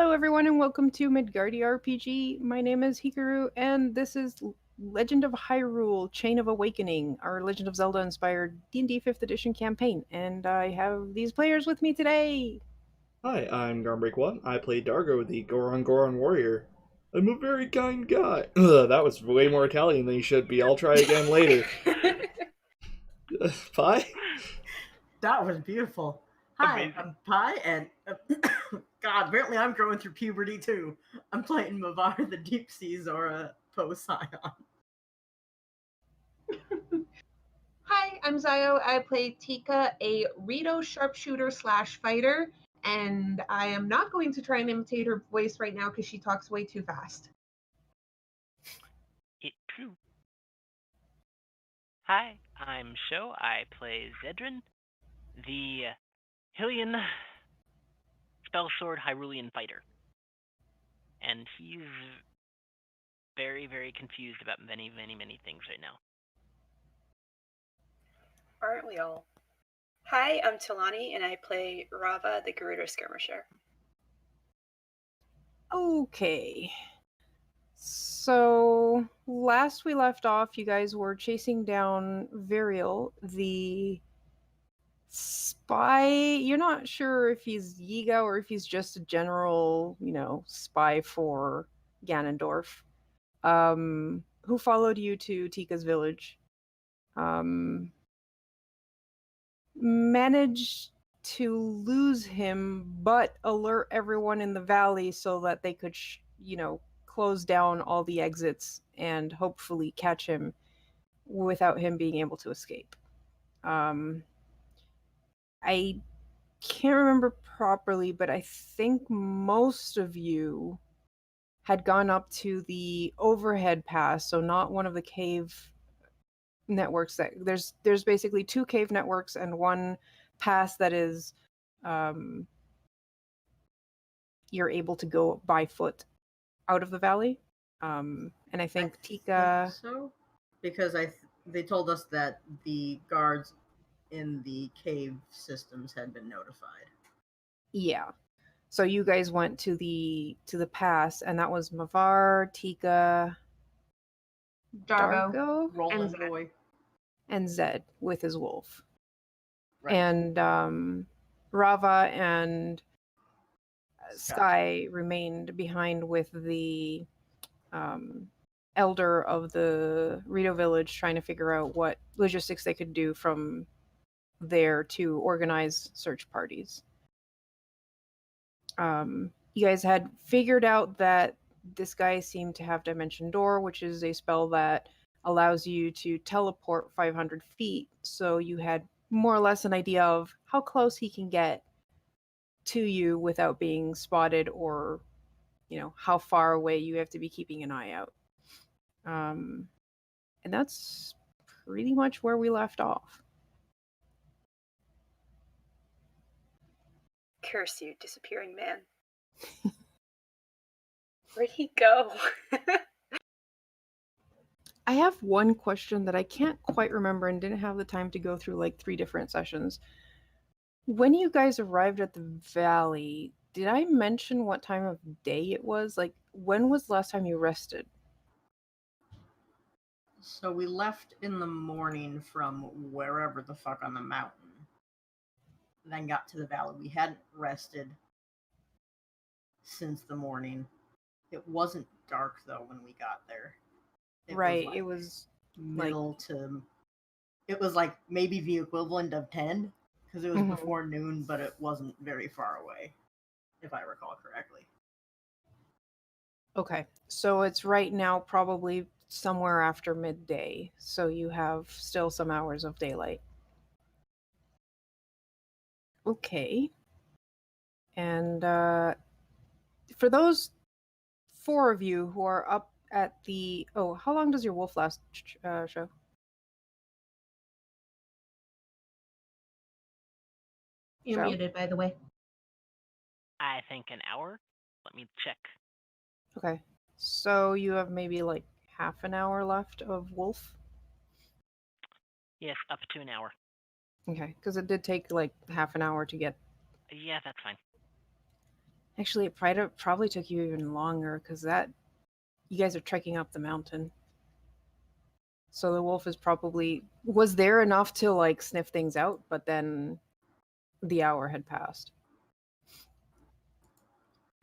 Hello, everyone, and welcome to Midgardi RPG. My name is Hikaru, and this is Legend of Hyrule: Chain of Awakening, our Legend of Zelda-inspired D&D 5th Edition campaign. And I have these players with me today. Hi, I'm Garnbreak1. I play Dargo, the Goron Goron warrior. I'm a very kind guy. Ugh, that was way more Italian than you should be. I'll try again later. Pie? That was beautiful. Hi, Amazing. I'm Pi, and God, apparently I'm growing through puberty too. I'm playing Mavar, the Deep Sea Zora Poseidon. Hi, I'm Zayo. I play Tika, a Rito sharpshooter slash fighter, and I am not going to try and imitate her voice right now because she talks way too fast. It true. Hi, I'm Sho. I play Zedrin, the Hylian spell sword Hyrulean fighter. And he's very, very confused about many, many, many things right now. Aren't we all? Hi, I'm Talani, and I play Rava, the Garuda Skirmisher. Okay. So, last we left off, you guys were chasing down Virial, the spy. You're not sure if he's Yiga or if he's just a general, spy for Ganondorf, who followed you to Tika's village. Managed to lose him, but alert everyone in the valley so that they could, close down all the exits and hopefully catch him without him being able to escape. I can't remember properly, but I think most of you had gone up to the overhead pass, so not one of the cave networks. That there's basically two cave networks and one pass that is you're able to go by foot out of the valley. And I think Tika. So, because they told us that the guards in the cave systems had been notified. Yeah. So you guys went to the pass, and that was Mavar, Tika, Dargo, Roland Boy. and Zed with his wolf. Right. And Rava and Sky remained behind with the elder of the Rito village, trying to figure out what logistics they could do from there to organize search parties. You guys had figured out that this guy seemed to have Dimension Door, which is a spell that allows you to teleport 500 feet. So you had more or less an idea of how close he can get to you without being spotted, or how far away you have to be keeping an eye out. And that's pretty much where we left off. Curse you, disappearing man. Where'd he go? I have one question that I can't quite remember and didn't have the time to go through like 3 different sessions. When you guys arrived at the valley, did I mention what time of day it was? Like, when was the last time you rested? So we left in the morning from wherever the fuck on the mountain. Then got to the valley. We hadn't rested since the morning. It wasn't dark though when we got there. It was middle to. It was like maybe the equivalent of 10 because it was before noon, but it wasn't very far away, if I recall correctly. Okay, so it's right now probably somewhere after midday, so you have still some hours of daylight. Okay. And for those 4 of you who are up at the... Oh, how long does your wolf last, Show? You're muted, by the way. I think an hour. Let me check. Okay. So you have maybe like half an hour left of wolf? Yes, up to an hour. Okay, because it did take like half an hour to get... Yeah, that's fine. Actually, it probably took you even longer because you guys are trekking up the mountain. So the wolf was there enough to like sniff things out, but then the hour had passed.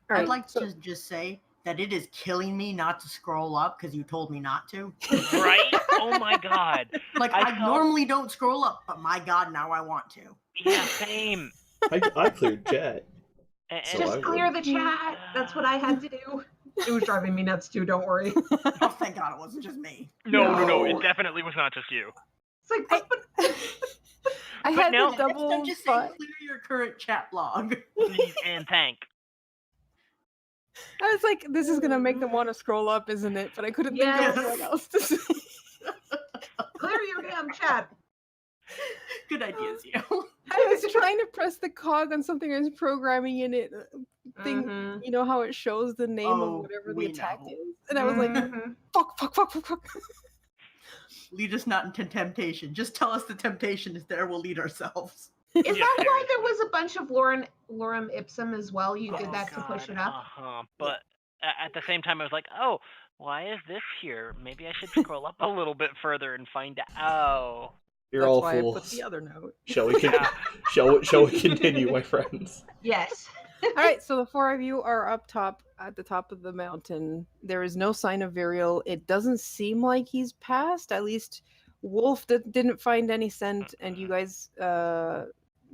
All I'd right, like so to just say that it is killing me not to scroll up because you told me not to. Right? Oh my god. Like, I I thought- normally don't scroll up, but my god, now I want to. Yeah, same. I cleared chat. And, So Just I clear would. the chat. That's what I had to do. It was driving me nuts too. Don't worry. Oh, thank god it wasn't just me. no, it definitely was not just you. It's like, but I But had now- the Next double time, just say thought. clear your current chat log. Please and thank. I was like, this is gonna make them want to scroll up, isn't it? But I couldn't think Yes. of what else to say. clear your damn chat. Good idea, Zio. I was trying to press the cog on something I was programming in it thing. Mhm. You know how it shows the name Oh, of whatever the we attack know. is, and I was like, Mhm. fuck. Lead us not into temptation. Just tell us the temptation is there. We'll lead ourselves. Is Yeah, that why there seriously. was a bunch of lorem ipsum as well? You did Oh, that to push God. it up? Uh-huh. But at the same time, I was like, oh, why is this here? Maybe I should scroll up a little bit further and find out. You're That's all why I put fools. the other note. Shall we shall we continue, my friends? Yes. All right, so the four of you are up top at the top of the mountain. There is no sign of Virial. It doesn't seem like he's passed. At least Wolf didn't find any scent, and you guys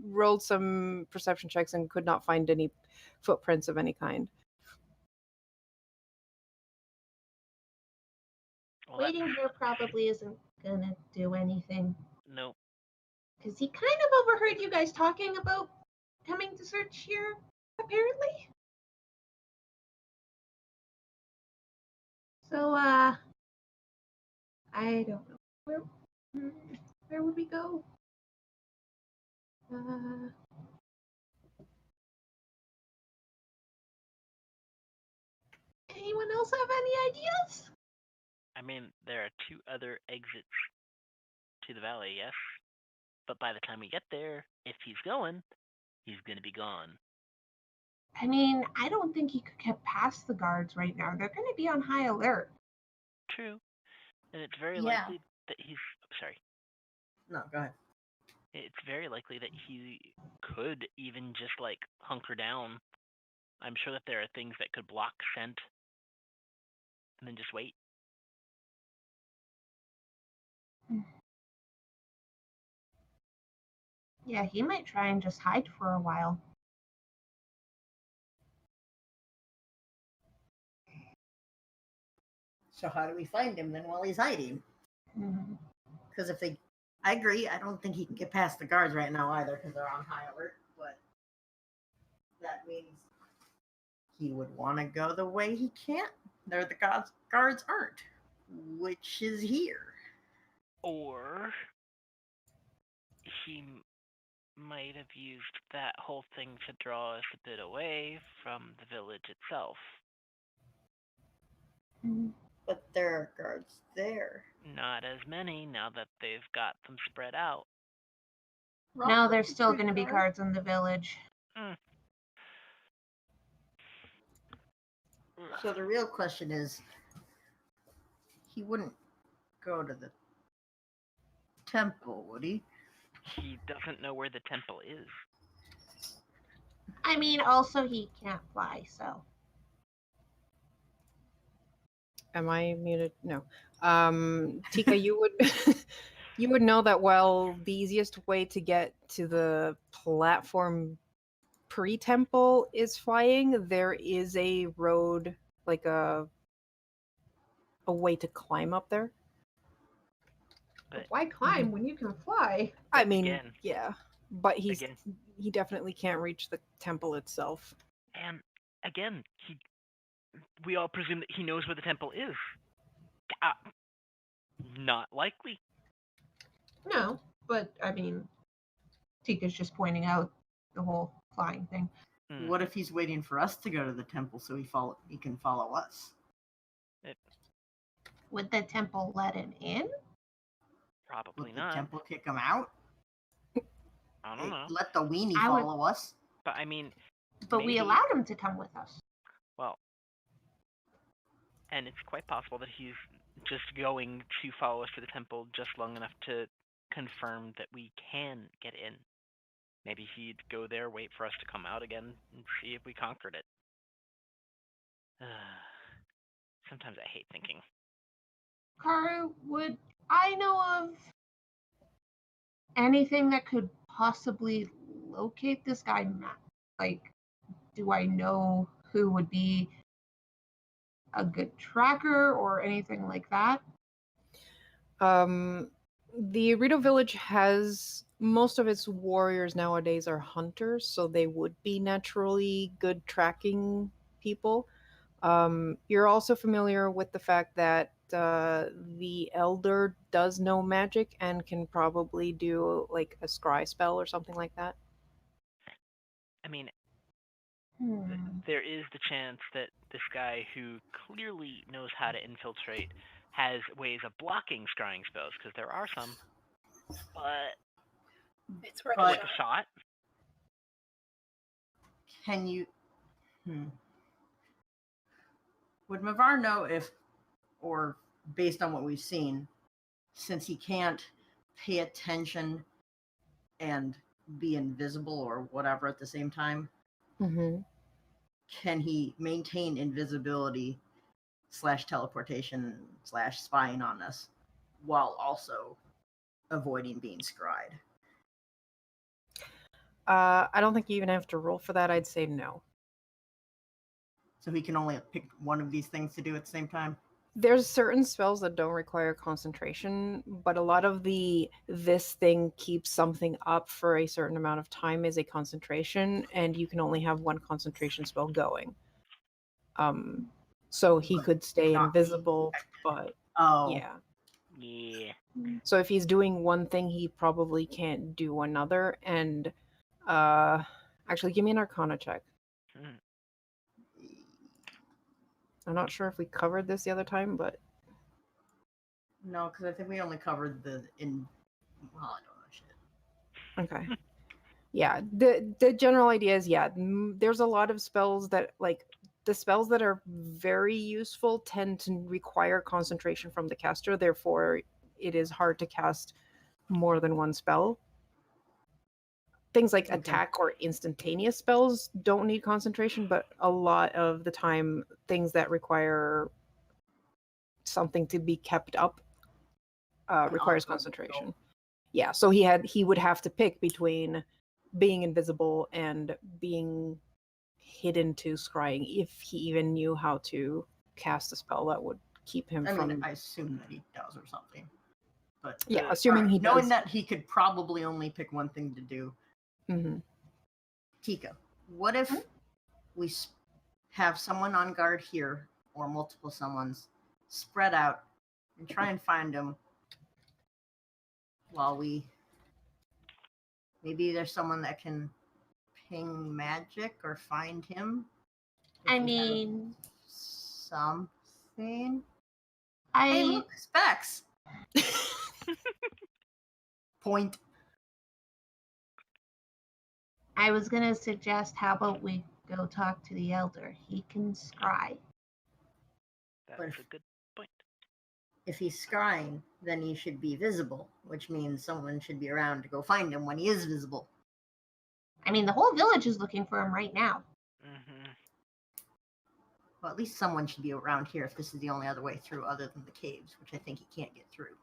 rolled some perception checks and could not find any footprints of any kind. Well, that- Waiting here probably isn't gonna do anything. Nope. Because he kind of overheard you guys talking about coming to search here, apparently. So, I don't know. Where would we go? Anyone else have any ideas? I mean, there are 2 other exits to the valley, yes? But by the time we get there, if he's going, he's gonna be gone. I mean, I don't think he could get past the guards right now. They're going to be on high alert. True. And it's very Yeah. likely that he's... Sorry. No, go ahead. It's very likely that he could even just, like, hunker down. I'm sure that there are things that could block scent. And then just wait. Yeah, he might try and just hide for a while. So how do we find him then while he's hiding? Mhm. Because I agree. I don't think he can get past the guards right now either because they're on high alert. But that means he would want to go the way he can't. There, the guards aren't, which is here. Or he might have used that whole thing to draw us a bit away from the village itself. But there are guards there. Not as many now that they've got them spread out. Now there's still going to be guards in the village. So the real question is, he wouldn't go to the temple, would he? He doesn't know where the temple is. I mean, also he can't fly, so. Am I muted? No. Tika, you would you would know that while the easiest way to get to the platform pre-temple is flying, there is a road, like a way to climb up there. But Why climb when you can fly? I mean, again- yeah, but he definitely can't reach the temple itself. And again, we all presume that he knows where the temple is. Not likely. No, but I mean, Tika's just pointing out the whole flying thing. What if he's waiting for us to go to the temple so he can follow us? Would the temple let him in? Probably Would the not. temple kick him out? I don't know. Let the weenie I would- follow us. But I mean, But we maybe- allowed him to come with us. Well, and it's quite possible that he's just going to follow us to the temple just long enough to confirm that we can get in. Maybe he'd go there, wait for us to come out again, and see if we conquered it. Sometimes I hate thinking. Karu, would I know of anything that could possibly locate this guy? Like, do I know who would be a good tracker or anything like that? The Rito village has most of its warriors nowadays are hunters, so they would be naturally good tracking people. You're also familiar with the fact that the elder does know magic and can probably do like a scry spell or something like that. I mean, Hmm. there is the chance that this guy who clearly knows how to infiltrate has ways of blocking scrying spells, because there are some. But It's worth But- worth a shot. Can you? Would Mavar know if, or based on what we've seen, since he can't pay attention and be invisible or whatever at the same time, Mm-hmm. can he maintain invisibility / teleportation / spying on us while also avoiding being scryed? I don't think you even have to roll for that. I'd say no. So he can only pick one of these things to do at the same time? There's certain spells that don't require concentration, but a lot of this thing keeps something up for a certain amount of time is a concentration, and you can only have one concentration spell going. So he But could stay not be invisible, but Oh, yeah. Yeah. So if he's doing one thing, he probably can't do another. And actually, give me an Arcana check. Hmm. I'm not sure if we covered this the other time, but no, because I think we only covered the in. Well, I don't know shit. okay. Yeah, the general idea is there's a lot of spells that like the spells that are very useful tend to require concentration from the caster, therefore it is hard to cast more than one spell. Things like Okay. attack or instantaneous spells don't need concentration, but a lot of the time things that require something to be kept up requires concentration. Yeah, so he would have to pick between being invisible and being hidden to scrying if he even knew how to cast a spell that would keep him I from. mean, I assume that he does or something. But Yeah, the- assuming he knowing does. that he could probably only pick one thing to do. Hmm. Tika, what if we have someone on guard here or multiple someone's spread out and try and find him while we maybe there's someone that can ping magic or find him? If I we have mean, something. Hey, I look, specs. Point. was gonna suggest, how about we go talk to the elder? He can scry. That's if- a good point. If he's scrying, then he should be visible, which means someone should be around to go find him when he is visible. I mean, the whole village is looking for him right now. Hmm. Well, at least someone should be around here if this is the only other way through other than the caves, which I think he can't get through.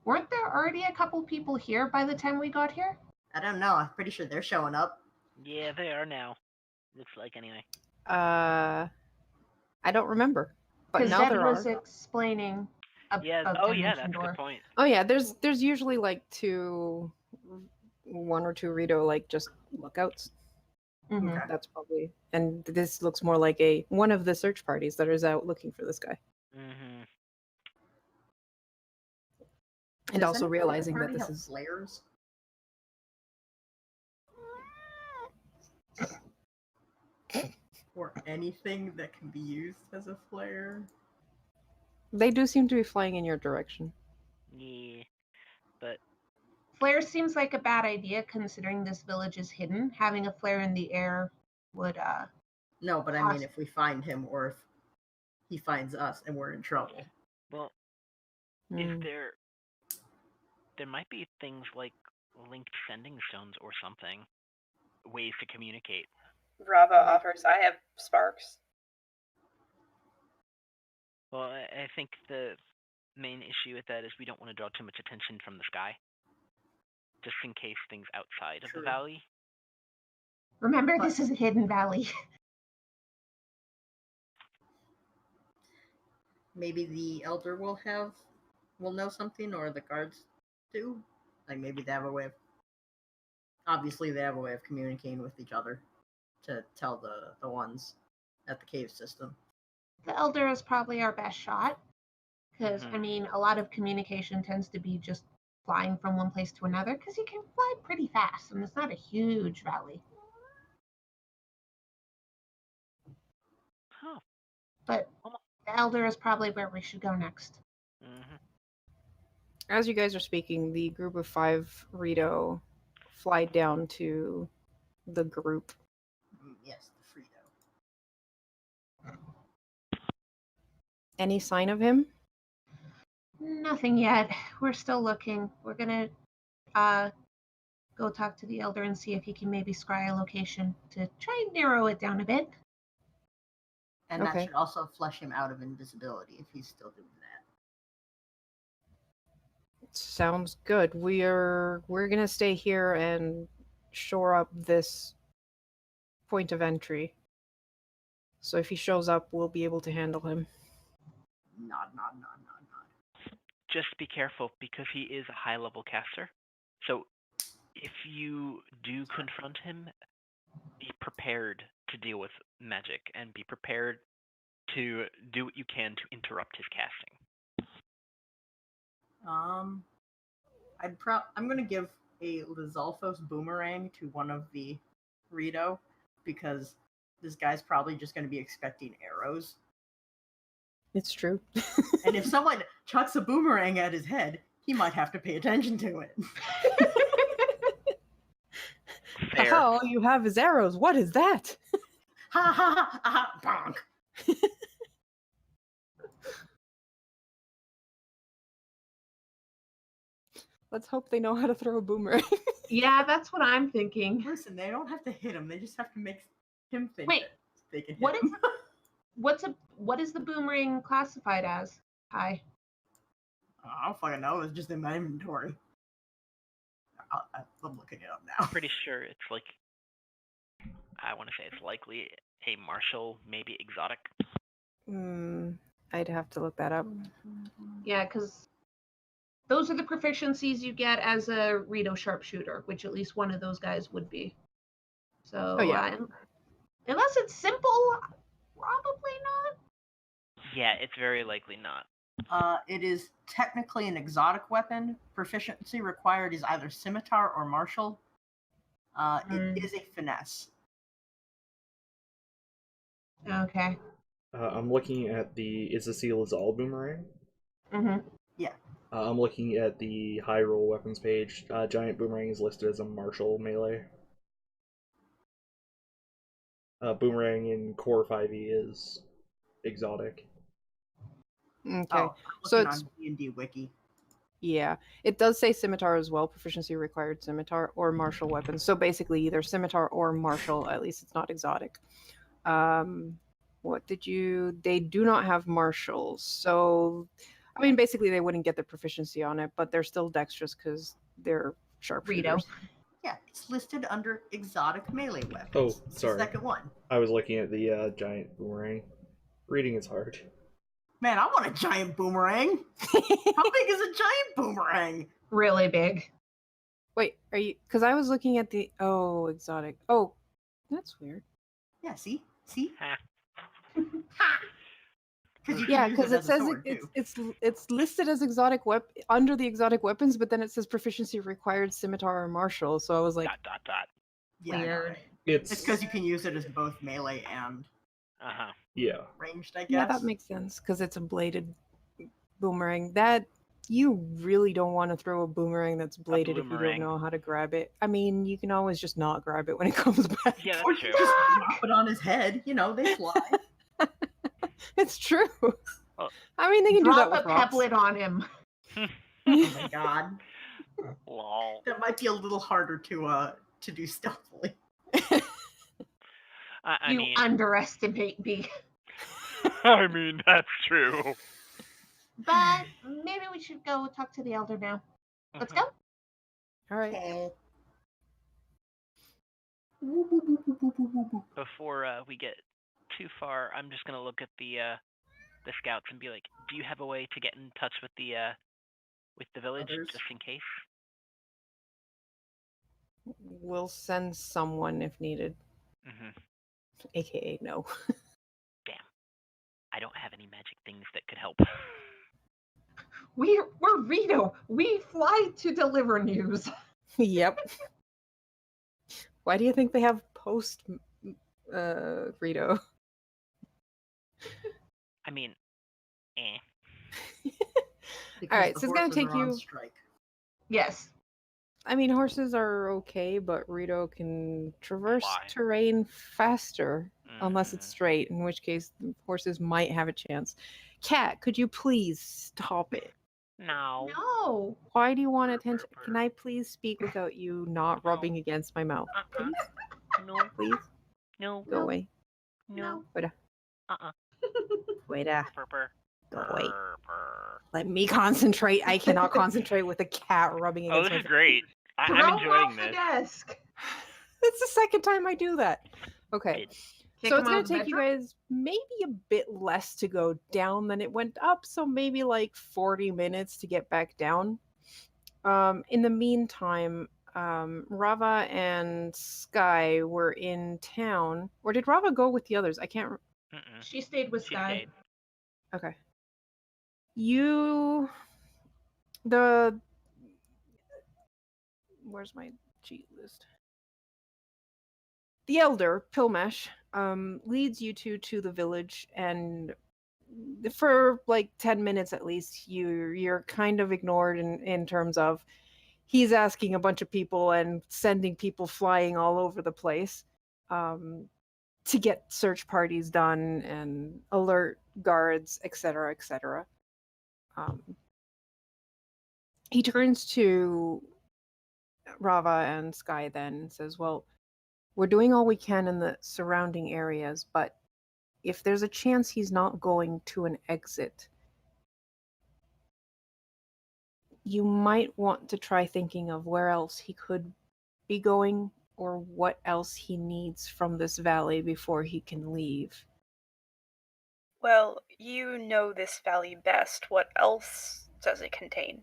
Weren't there already a couple people here by the time we got here? I don't know. I'm pretty sure they're showing up. Yeah, they are now. Looks like anyway. I don't remember, but Because now Zed there was are. Yeah. explaining about Oh, yeah. Dimension That's a Door. good point. Oh yeah, there's usually like one or two Rito like just lookouts. Mhm. Okay. That's probably, and this looks more like one of the search parties that is out looking for this guy, Hmm. and Does also anyone in the realizing that party this have is. flares? Or anything that can be used as a flare? They do seem to be flying in your direction. Yeah. But Flare seems like a bad idea considering this village is hidden. Having a flare in the air would No, but I mean, if we find him or if he finds us and we're in trouble. Well, is there might be things like linked sending stones or something, ways to communicate. Rava offers, I have sparks. Well, I think the main issue with that is we don't want to draw too much attention from the sky, just in case things outside of the valley. Remember, this is a hidden valley. Maybe the elder will know something, or the guards do. Like maybe they have a way of. Obviously, they have a way of communicating with each other to tell the ones at the cave system. The Elder is probably our best shot. Because, I mean, a lot of communication tends to be just flying from one place to another, because you can fly pretty fast, and it's not a huge valley. Oh. But the Elder is probably where we should go next. Mm-hmm. As you guys are speaking, the group of 5 Rito fly down to the group. Yes, the Frito. Any sign of him? Nothing yet. We're still looking. We're gonna go talk to the Elder and see if he can maybe scry a location to try and narrow it down a bit. And that should also flush him out of invisibility if he's still doing that. Sounds good. We're gonna stay here and shore up this point of entry. So if he shows up, we'll be able to handle him. Nod. Just be careful, because he is a high-level caster. So if you do confront him, be prepared to deal with magic, and be prepared to do what you can to interrupt his casting. I'm gonna give a Lizalfos boomerang to one of the Rito, because this guy's probably just gonna be expecting arrows. It's true. And if someone chucks a boomerang at his head, he might have to pay attention to it. Fair. All you have is arrows. What is that? Ha ha ha ha! Bonk. Let's hope they know how to throw a boomerang. Yeah, that's what I'm thinking. Listen, they don't have to hit him. They just have to make him think Wait, that they can hit what him. what is the boomerang classified as? Hi. I don't fucking know. It's just in my inventory. I'm looking it up now. I'm pretty sure it's like, I want to say it's likely a martial, maybe exotic. I'd have to look that up. Yeah, because those are the proficiencies you get as a Rito sharpshooter, which at least one of those guys would be. So, unless it's simple, probably not. Yeah, it's very likely not. It is technically an exotic weapon. Proficiency required is either scimitar or martial. It is a finesse. Okay. I'm looking at is this the Lazal boomerang? Mm-hmm. Yeah. I'm looking at the Hyrule weapons page. Giant boomerang is listed as a martial melee. Boomerang in Core 5e is exotic. Okay. Oh, So I'm it's looking on D&D Wiki. Yeah, it does say scimitar as well. Proficiency required scimitar or martial weapons. So basically, either scimitar or martial. At least it's not exotic. What did you? They do not have martials. So, I mean, basically, they wouldn't get the proficiency on it, but they're still dexterous because they're sharpshooters. Yeah, it's listed under exotic melee weapons. Oh, It's sorry. the second one. I was looking at the giant boomerang. Reading is hard. Man, I want a giant boomerang. How big is a giant boomerang? Really big. Wait, are you? Because I was looking at the exotic. Oh, that's weird. Yeah, see? Ha. Yeah, because it says it's listed as exotic under the exotic weapons, but then it says proficiency required scimitar or martial. So I was like, ... Yeah, Weird. It's because you can use it as both melee and yeah, ranged, I guess. Yeah, that makes sense because it's a bladed boomerang. That You really don't want to throw a boomerang that's bladed if you don't bloomerang. know how to grab it. I mean, you can always just not grab it when it comes back. Yeah, Or that's you true. just drop it on his head. You know, they fly. It's true. Oh. I mean, they can Drop do that a with rocks. peblet on him. Oh my god. Lol. That might be a little harder to do stealthily. I You mean, underestimate me. I mean that's true. But maybe we should go talk to the elder now. Let's go. All right. Okay. Before we get too far, I'm just gonna look at the scouts and be like, "Do you have a way to get in touch with the village, Others? just in case?" We'll send someone if needed, Mm-hmm. aka no. Damn, I don't have any magic things that could help. We're Rito. We fly to deliver news. Yep. Why do you think they have post Rito? I mean, eh. Because All right, the so it's gonna horses take are on you. strike. Yes. I mean, horses are okay, but Rito can traverse Fly. terrain faster unless it's Mhm. straight, in which case the horses might have a chance. Cat, could you please stop it? No. No. Why do you want attention? Can I please speak without you not rubbing against my mouth? Please? No. Please? No. Go away. No. Wait. Uh-uh. Wait. Purr. Go away. Purr. Let me concentrate. I cannot concentrate with a cat rubbing Oh, against this my is great. I'm Throw him enjoying off the this. desk. It's the second time I do that. Okay. Good. Kick So him it's out going of to the take you bedroom? guys maybe a bit less to go down than it went up. So maybe like 40 minutes to get back down. In the meantime, Rava and Sky were in town. Or did Rava go with the others? I can't. Mm-mm. She stayed with She Sky. stayed. Okay. The. Where's my cheat list? The elder, Pilmesh, leads you two to the village, and for like 10 minutes at least, you're kind of ignored in terms of he's asking a bunch of people and sending people flying all over the place to get search parties done and alert guards, etc., etc. He turns to Rava and Sky then and says, well, we're doing all we can in the surrounding areas, but if there's a chance he's not going to an exit, you might want to try thinking of where else he could be going or what else he needs from this valley before he can leave. Well, you know this valley best. What else does it contain?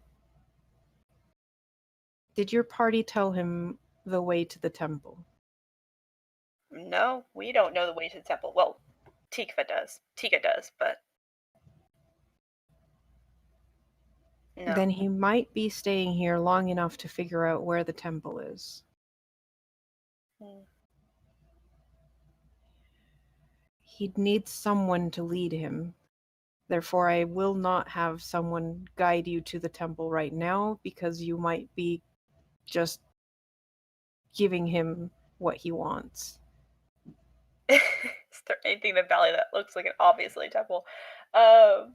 Did your party tell him the way to the temple? No, we don't know the way to the temple. Well, Tika does, but no. Then he might be staying here long enough to figure out where the temple is. He'd need someone to lead him. Therefore, I will not have someone guide you to the temple right now because you might be just giving him what he wants. Is there anything in the valley that looks like an obviously temple? Rava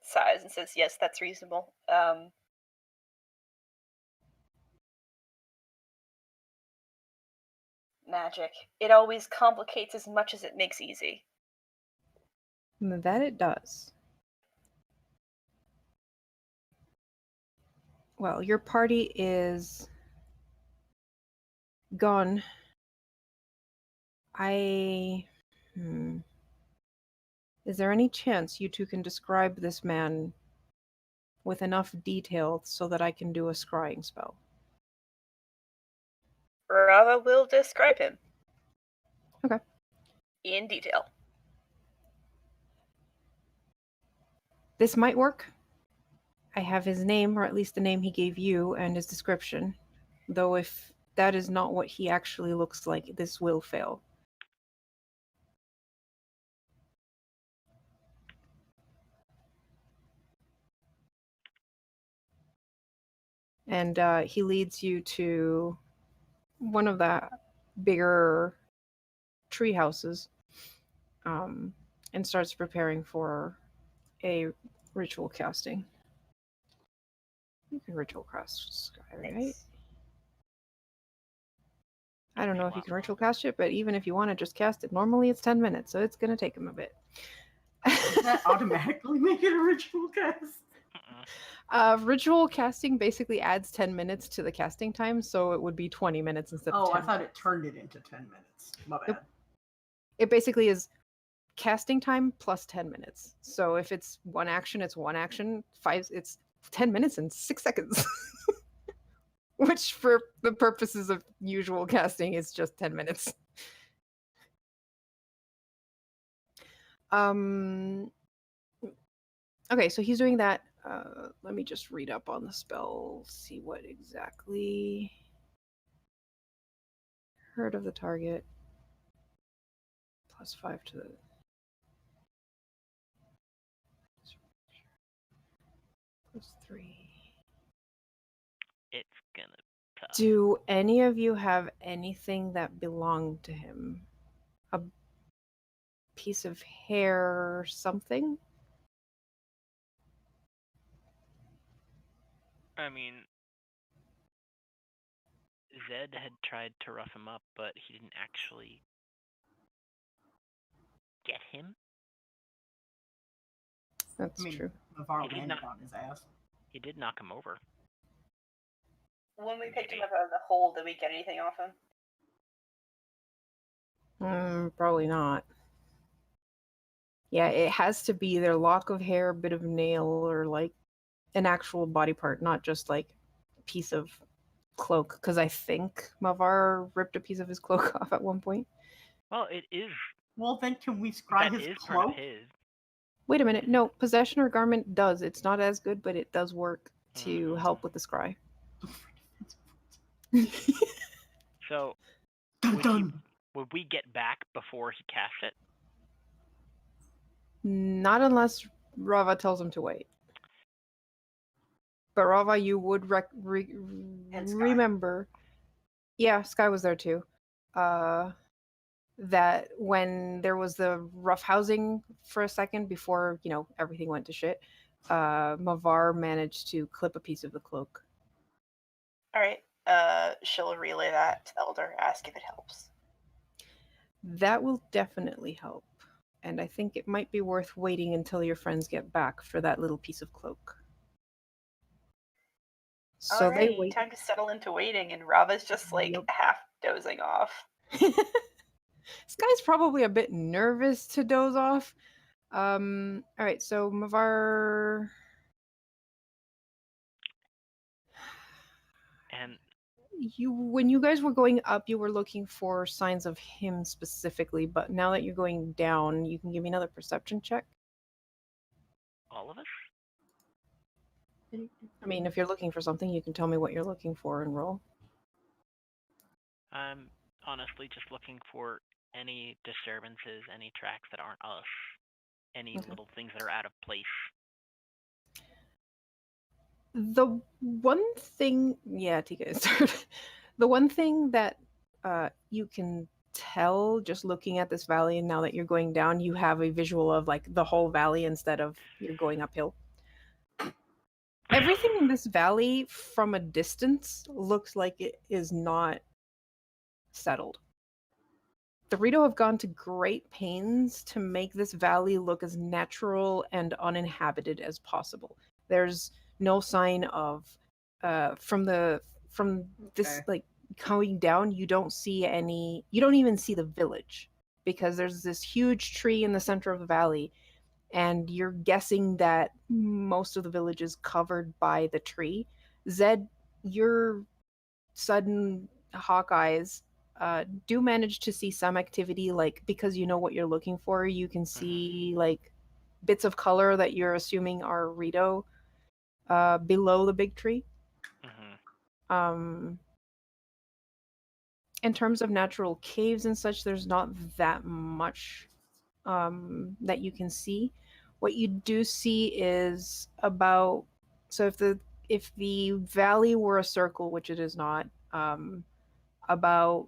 sighs and says, yes, that's reasonable. Magic. It always complicates as much as it makes easy. That it does. Well, your party is gone. Is there any chance you two can describe this man with enough detail so that I can do a scrying spell? Rava will describe him. Okay. In detail. This might work. I have his name, or at least the name he gave you, and his description. Though if that is not what he actually looks like, this will fail. And he leads you to one of the bigger tree houses, and starts preparing for a ritual casting. You can ritual cast Sky, right? Nice. I don't know if you can ritual cast it, but even if you want to just cast it, normally it's 10 minutes, so it's going to take him a bit. Does that automatically make it a ritual cast? Ritual casting basically adds 10 minutes to the casting time, so it would be 20 minutes instead of 10. Oh, I thought it turned it into 10 minutes. My bad. Nope. It basically is casting time plus 10 minutes. So if it's one action, it's one action. It's 10 minutes and 6 seconds. Which, for the purposes of usual casting, is just 10 minutes. Okay, so he's doing that. Let me just read up on the spell, see what exactly. Heard of the target. +5 to the. +3. It's gonna be tough. Do any of you have anything that belonged to him? A piece of hair or something? I mean, Zed had tried to rough him up, but he didn't actually get him. That's true. Navarro He did landed not- on his ass. He did knock him over. When we picked him up out of the hole, did we get anything off him? Probably not. Yeah, it has to be either lock of hair, bit of nail, or like an actual body part, not just like a piece of cloak. Because I think Mavar ripped a piece of his cloak off at one point. Well, it is. Well, then can we scry That his is part cloak? of his. Wait a minute. No, possession or garment does. It's not as good, but it does work to help with the scry. So, Dun, dun. would we get back before he cast it? Not unless Rava tells him to wait. But Rava, you would And Sky. remember. Yeah, Sky was there too. That when there was the rough housing for a second before, everything went to shit, Mavar managed to clip a piece of the cloak. Alright, she'll relay that to the Elder, ask if it helps. That will definitely help. And I think it might be worth waiting until your friends get back for that little piece of cloak. So they wait. Time to settle into waiting, and Rava's just half dozing off. Sky's probably a bit nervous to doze off. All right, so Mavar. And when you guys were going up, you were looking for signs of him specifically, but now that you're going down, you can give me another perception check. all of us? I mean, if you're looking for something, you can tell me what you're looking for and roll. I'm honestly just looking for any disturbances, any tracks that aren't us, any little things that are out of place. The one thing, Tika is the one thing that you can tell just looking at this valley, and now that you're going down, you have a visual of like the whole valley instead of you're going uphill. Everything in this valley from a distance looks like it is not settled. The Rito have gone to great pains to make this valley look as natural and uninhabited as possible. There's no sign of from this like going down, you don't even see the village, because there's this huge tree in the center of the valley, and you're guessing that most of the village is covered by the tree. Zed, your sudden hawk eyes do manage to see some activity, like, because you know what you're looking for. You can see like bits of color that you're assuming are Rito below the big tree. In terms of natural caves and such, there's not that much that you can see. What you do see is so if the valley were a circle, which it is not, about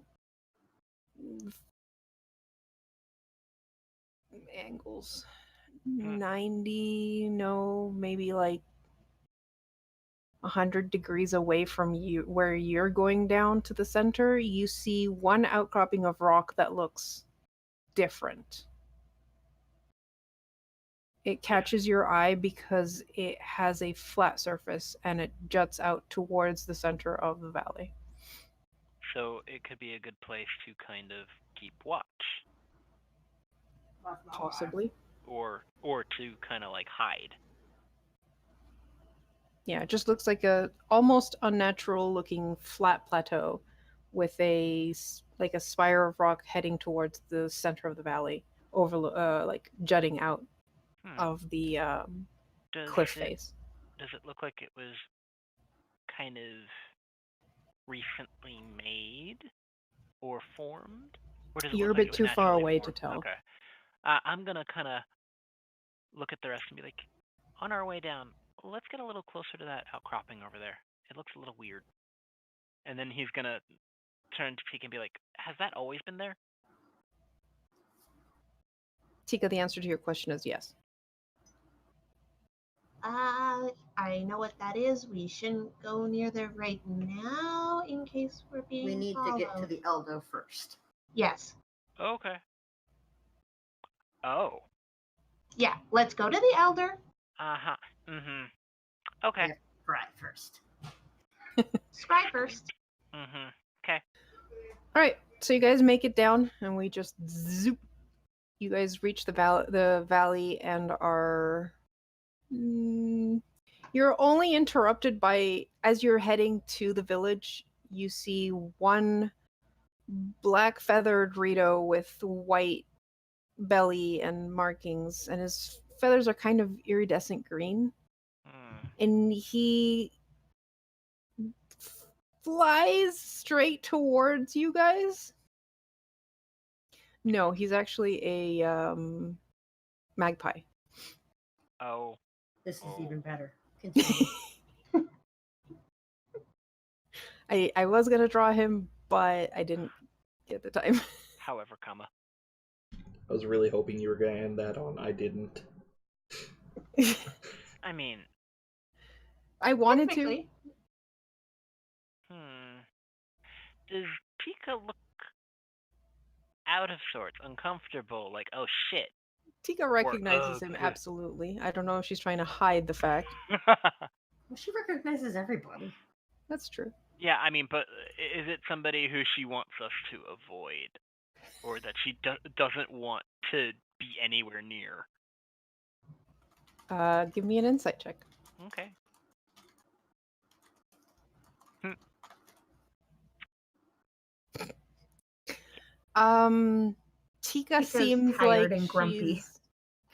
angles 90, no, maybe like 100 degrees away from you where you're going down to the center, you see one outcropping of rock that looks different. It catches your eye because it has a flat surface and it juts out towards the center of the valley. So it could be a good place to kind of keep watch, Possibly. or to kind of like hide. Yeah, it just looks like a almost unnatural looking flat plateau with a like a spire of rock heading towards the center of the valley, over like jutting out of the cliff face. Does it look like it was kind of recently made or formed? Or does it You're a look like bit it was too far naturally away to formed? tell. Okay. I'm gonna kind of look at the rest and be like, on our way down, let's get a little closer to that outcropping over there. It looks a little weird. And then he's gonna turn to Tika and be like, has that always been there? Tika, the answer to your question is yes. I know what that is. We shouldn't go near there right now in case we're being We need followed. to get to the Eldo first. Yes. Okay. Oh. Yeah, let's go to the Elder. Uh-huh. Mm-hmm. Okay. Yeah. Right first. Scry first. Mm-hmm. Okay. All right, so you guys make it down, and we just zoop. You guys reach the valley and are. You're only interrupted by, as you're heading to the village, you see one black feathered Rito with white belly and markings, and his feathers are kind of iridescent green. And he flies straight towards you guys. No, he's actually a magpie. Oh. This is Oh. even better. Continue. I was gonna draw him, but I didn't get the time. However, comma. I was really hoping you were going to end that on I didn't. I mean, I wanted Technically. to. Does Tika look out of sorts, uncomfortable, like, oh shit? Tika recognizes him, ugh. absolutely. I don't know if she's trying to hide the fact. Well, she recognizes everybody. That's true. Yeah, I mean, but is it somebody who she wants us to avoid? Or that she doesn't want to be anywhere near? Give me an insight check. Okay. Tika Tika's seems tired like and grumpy. she's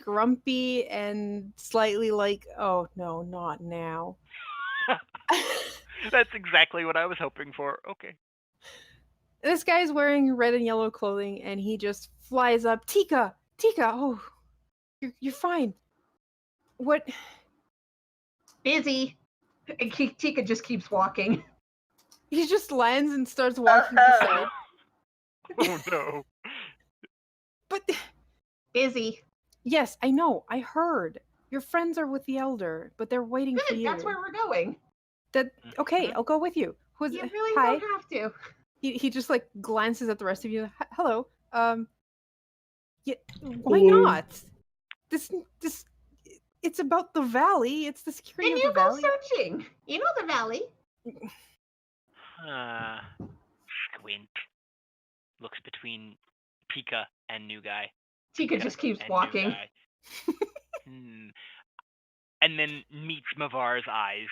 grumpy and slightly like, oh no, not now. That's exactly what I was hoping for. Okay. This guy's wearing red and yellow clothing, and he just flies up. Tika, oh, you're fine. What? Busy. And Tika just keeps walking. He just lands and starts walking beside. Oh no. But Busy. yes, I know. I heard your friends are with the elder, but they're waiting for Good, you. that's where we're going. Okay, I'll go with you. You really hi? don't have to. He just like glances at the rest of you. Hello. Yeah, why not? This it's about the valley. It's the security Then of you the go valley. searching. You know the valley. Squint. Looks between Tika and new guy. Tika just keeps and walking. New guy. And then meets Mavar's eyes.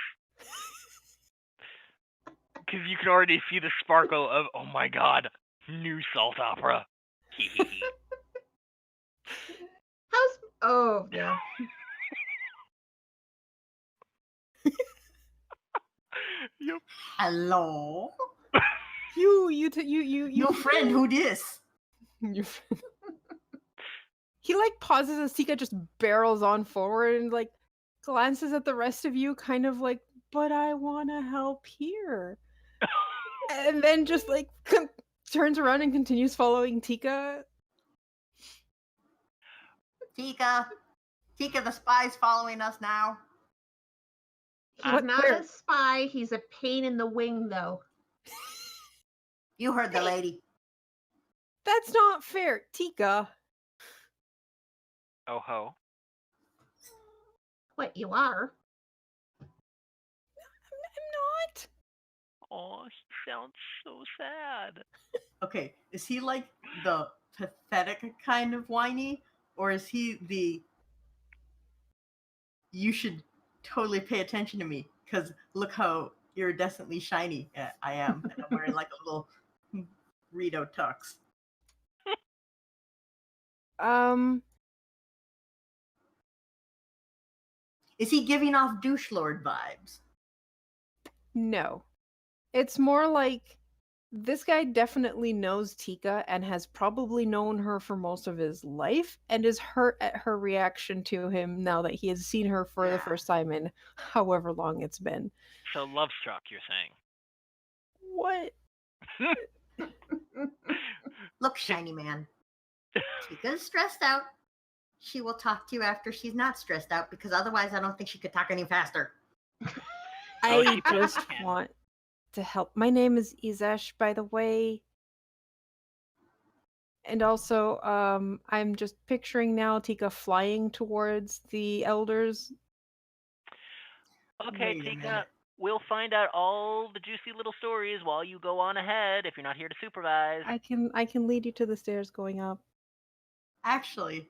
Because you can already see the sparkle of, oh my god, new salt opera. Oh, yeah. Yep. Hello. You Your friend, who dis? Your friend. He like pauses as Tika just barrels on forward and like glances at the rest of you, kind of like but I want to help here. And then just like turns around and continues following Tika. Tika, the spy's following us now. He's What- not where? a spy. He's a pain in the wing, though. You heard the lady. That's not fair, Tika. Oh ho. What you are? I'm not. Oh, he sounds so sad. Okay, is he like the pathetic kind of whiny, or is he the you should totally pay attention to me because look how iridescently shiny I am, and I'm wearing like a little Rito tux. Is he giving off douche lord vibes? No. It's more like this guy definitely knows Tika and has probably known her for most of his life and is hurt at her reaction to him now that he has seen her for the first time in however long it's been. So love struck, you're saying? What? Look, shiny man. Tika's stressed out. She will talk to you after she's not stressed out because otherwise I don't think she could talk any faster. I she just can. want to help. My name is Izesh, by the way. And also, I'm just picturing now Tika flying towards the elders. Okay, Wait a Tika, minute. we'll find out all the juicy little stories while you go on ahead if you're not here to supervise. I can lead you to the stairs going up. Actually,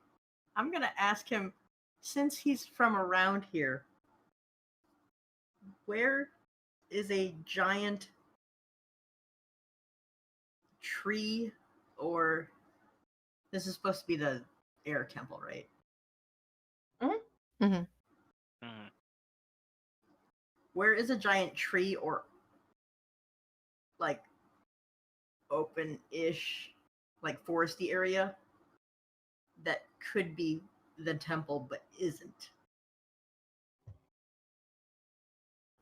I'm gonna ask him, since he's from around here, where is a giant tree, or this is supposed to be the air temple, right? Mm-hmm. Mhm. Where is a giant tree or like open-ish, like foresty area that could be the temple but isn't?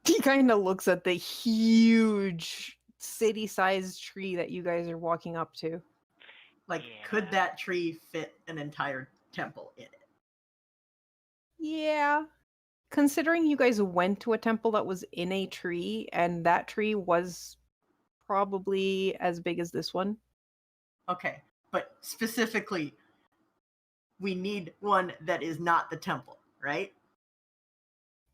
He kind of looks at the huge city-sized tree that you guys are walking up to. Like, Yeah. could that tree fit an entire temple in it? Yeah. Considering you guys went to a temple that was in a tree, and that tree was probably as big as this one. Okay, but specifically, we need one that is not the temple, right?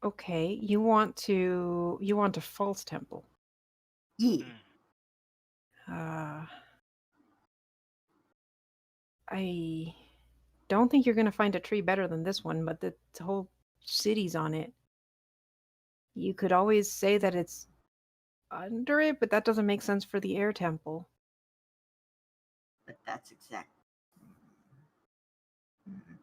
Okay, you want a false temple. Yeah. Mm. I don't think you're gonna find a tree better than this one, but the whole city's on it. You could always say that it's under it, but that doesn't make sense for the air temple. But that's exact. Mhm.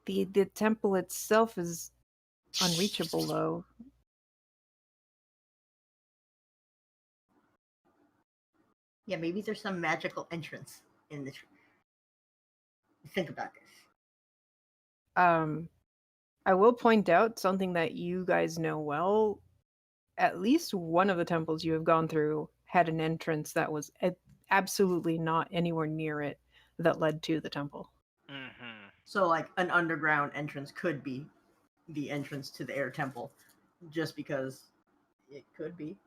The temple itself is unreachable though. Yeah, maybe there's some magical entrance in the tree. Think about this. I will point out something that you guys know well. At least one of the temples you have gone through had an entrance that was absolutely not anywhere near it that led to the temple. Mm-hmm. So, like, an underground entrance could be the entrance to the air temple, just because it could be.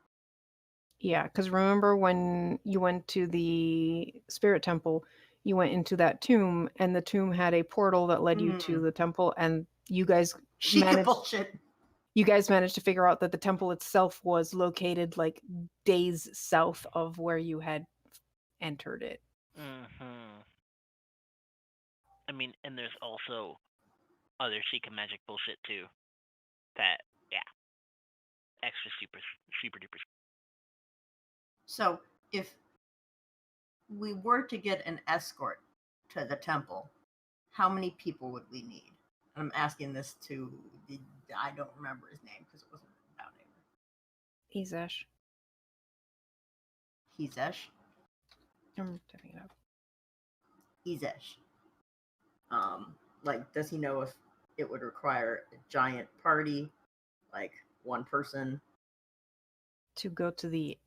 Yeah, because remember when you went to the spirit temple, you went into that tomb, and the tomb had a portal that led you to the temple, and you guys Sheikah bullshit. managed to figure out that the temple itself was located like days south of where you had entered it. Mm-hmm. I mean, and there's also other Sheikah magic bullshit too. That, yeah. Extra super duper. So, if we were to get an escort to the temple, how many people would we need? I'm asking this to I don't remember his name because it wasn't about him. Izesh. Hizesh? I'm typing it up. Izesh. Like, does he know if it would require a giant party, like one person, To go to the,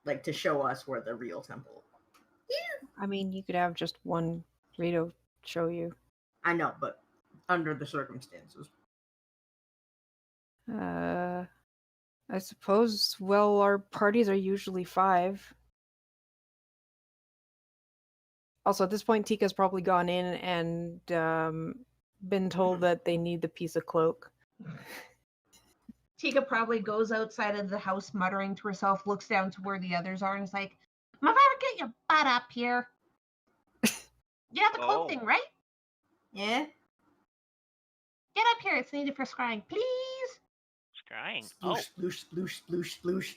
like to show us where the real temple? I mean, you could have just one Rito show you. I know, but under the circumstances. I suppose, well, our parties are usually 5. Also, at this point, Tika's probably gone in and been told that they need the piece of cloak. Tika probably goes outside of the house muttering to herself, looks down to where the others are, and is like, Mavara, get your butt up here. You got the cloak Oh. thing, right? Yeah? Get up here. It's needed for scrying. Please. Scrying. Oh, Sploosh, sploosh, sploosh, sploosh, sploosh.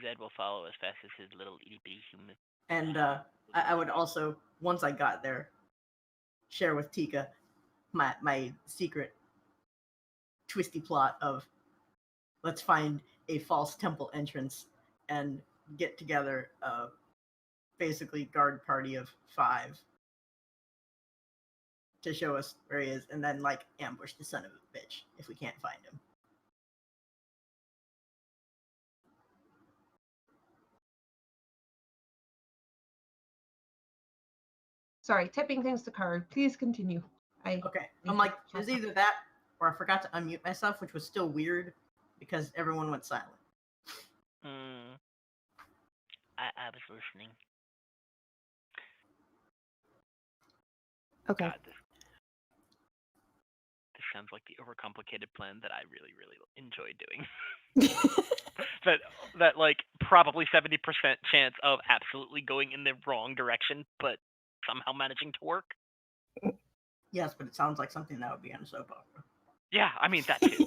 Zed will follow as fast as his little itty bitty human. And I would also, once I got there, share with Tika my secret twisty plot of let's find a false temple entrance and get together basically guard party of 5 to show us where he is, and then like ambush the son of a bitch if we can't find him. Sorry, tipping things to card. Please continue. Okay, I'm like, there's either that or I forgot to unmute myself, which was still weird because everyone went silent. I was listening. Okay. God, this sounds like the overcomplicated plan that I really, really enjoy doing. that like probably 70% chance of absolutely going in the wrong direction, but somehow managing to work. Yes, but it sounds like something that would be on a soap opera. Yeah, I mean that too.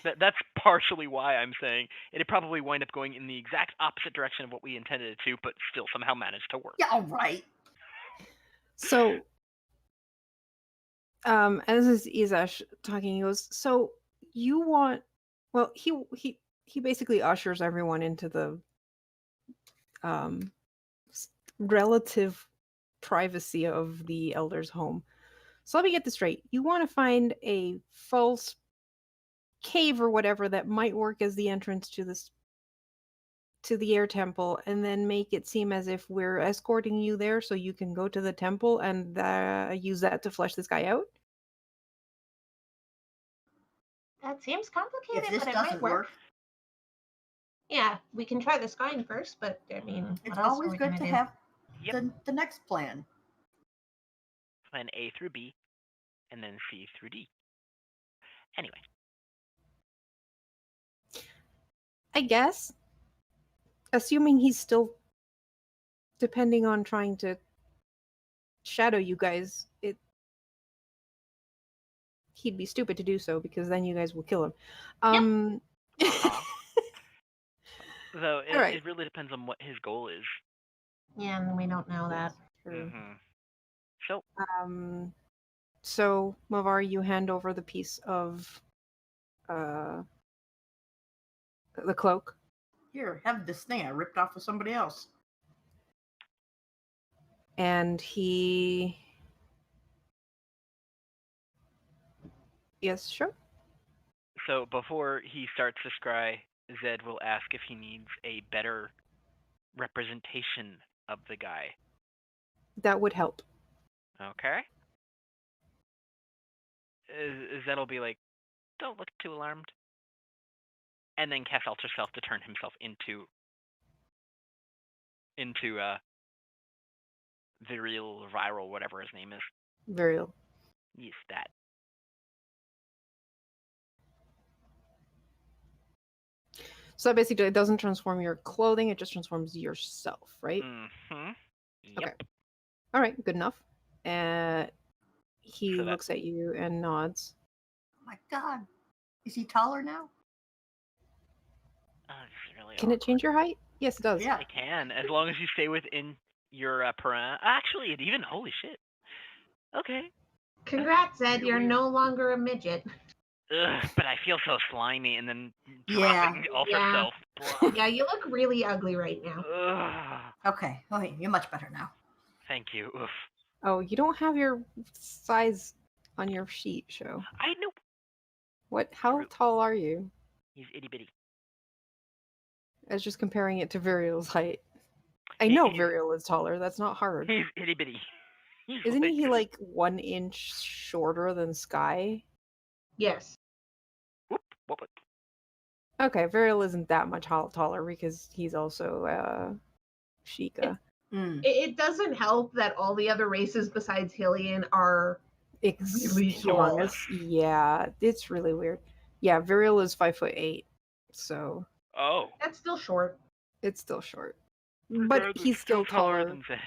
That's partially why I'm saying it'd probably wind up going in the exact opposite direction of what we intended it to, but still somehow manage to work. Yeah, all right. So, as is Izash talking, he goes, so you want, well, he basically ushers everyone into the relative privacy of the elder's home. So let me get this straight. You want to find a false cave or whatever that might work as the entrance to the air temple, and then make it seem as if we're escorting you there so you can go to the temple and use that to flesh this guy out. That seems complicated, If this but it doesn't might work. work, Yeah, we can try the scrying first, but I mean, it's what else are always we good gonna to do? have Yep. the next plan. Plan A through B, and then C through D. Anyway. I guess. Assuming he's still depending on trying to shadow you guys, he'd be stupid to do so because then you guys will kill him. Though Alright. it really depends on what his goal is. Yeah, and we don't know that. True. So So Mavar, you hand over the piece of the cloak. Here, have this thing I ripped off of somebody else. And he... Yes, sure. So before he starts to scry, Zed will ask if he needs a better representation of the guy. That would help. Okay. Zed will be like, don't look too alarmed. And then cast Alter Self to turn himself into Viral, whatever his name is. Varial. Yes, that. So basically, it doesn't transform your clothing; it just transforms yourself, right? Mm-hmm. Yep. Okay. All right, good enough. He So that- looks at you and nods. Oh my god. Is he taller now? This is really Can it change your height? Yes, it does. Yeah. It can, as long as you stay within your Actually, it even. Holy shit. Okay. Congrats, Zed. You're no longer a midget. Ugh, but I feel so slimy, and then Yeah. dropping Alter Yeah. Self. Yeah, you look really ugly right now. Ugh. Okay, you're much better now. Thank you. Oof. Oh, you don't have your size on your sheet, show. I know. What? How True. tall are you? He's itty bitty. I was just comparing it to Viriel's height. I know Viriel is taller. That's not hard. He's itty bitty. He's Isn't he like 1 inch shorter than Sky? Yes. Whoop, whoop, whoop. Okay, Viriel isn't that much taller because he's also Sheikah. It doesn't help that all the other races besides Hylian are really tall. Humongous. Yeah, it's really weird. Yeah, Viriel is 5'8", so Oh. That's still short. it's still short. But Zed was he's still taller. than Zed.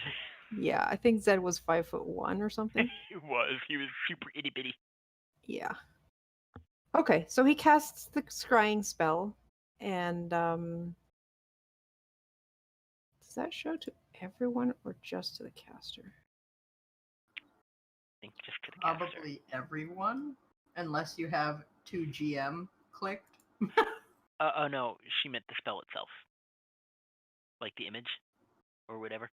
Yeah, I think Zed was 5'1" or something. He was. He was super itty bitty. Yeah. Okay, so he casts the scrying spell, and does that show to everyone or just to the caster? I think just to the caster. Probably everyone, unless you have 2 GM clicked. Oh no, she meant the spell itself. Like the image, or whatever.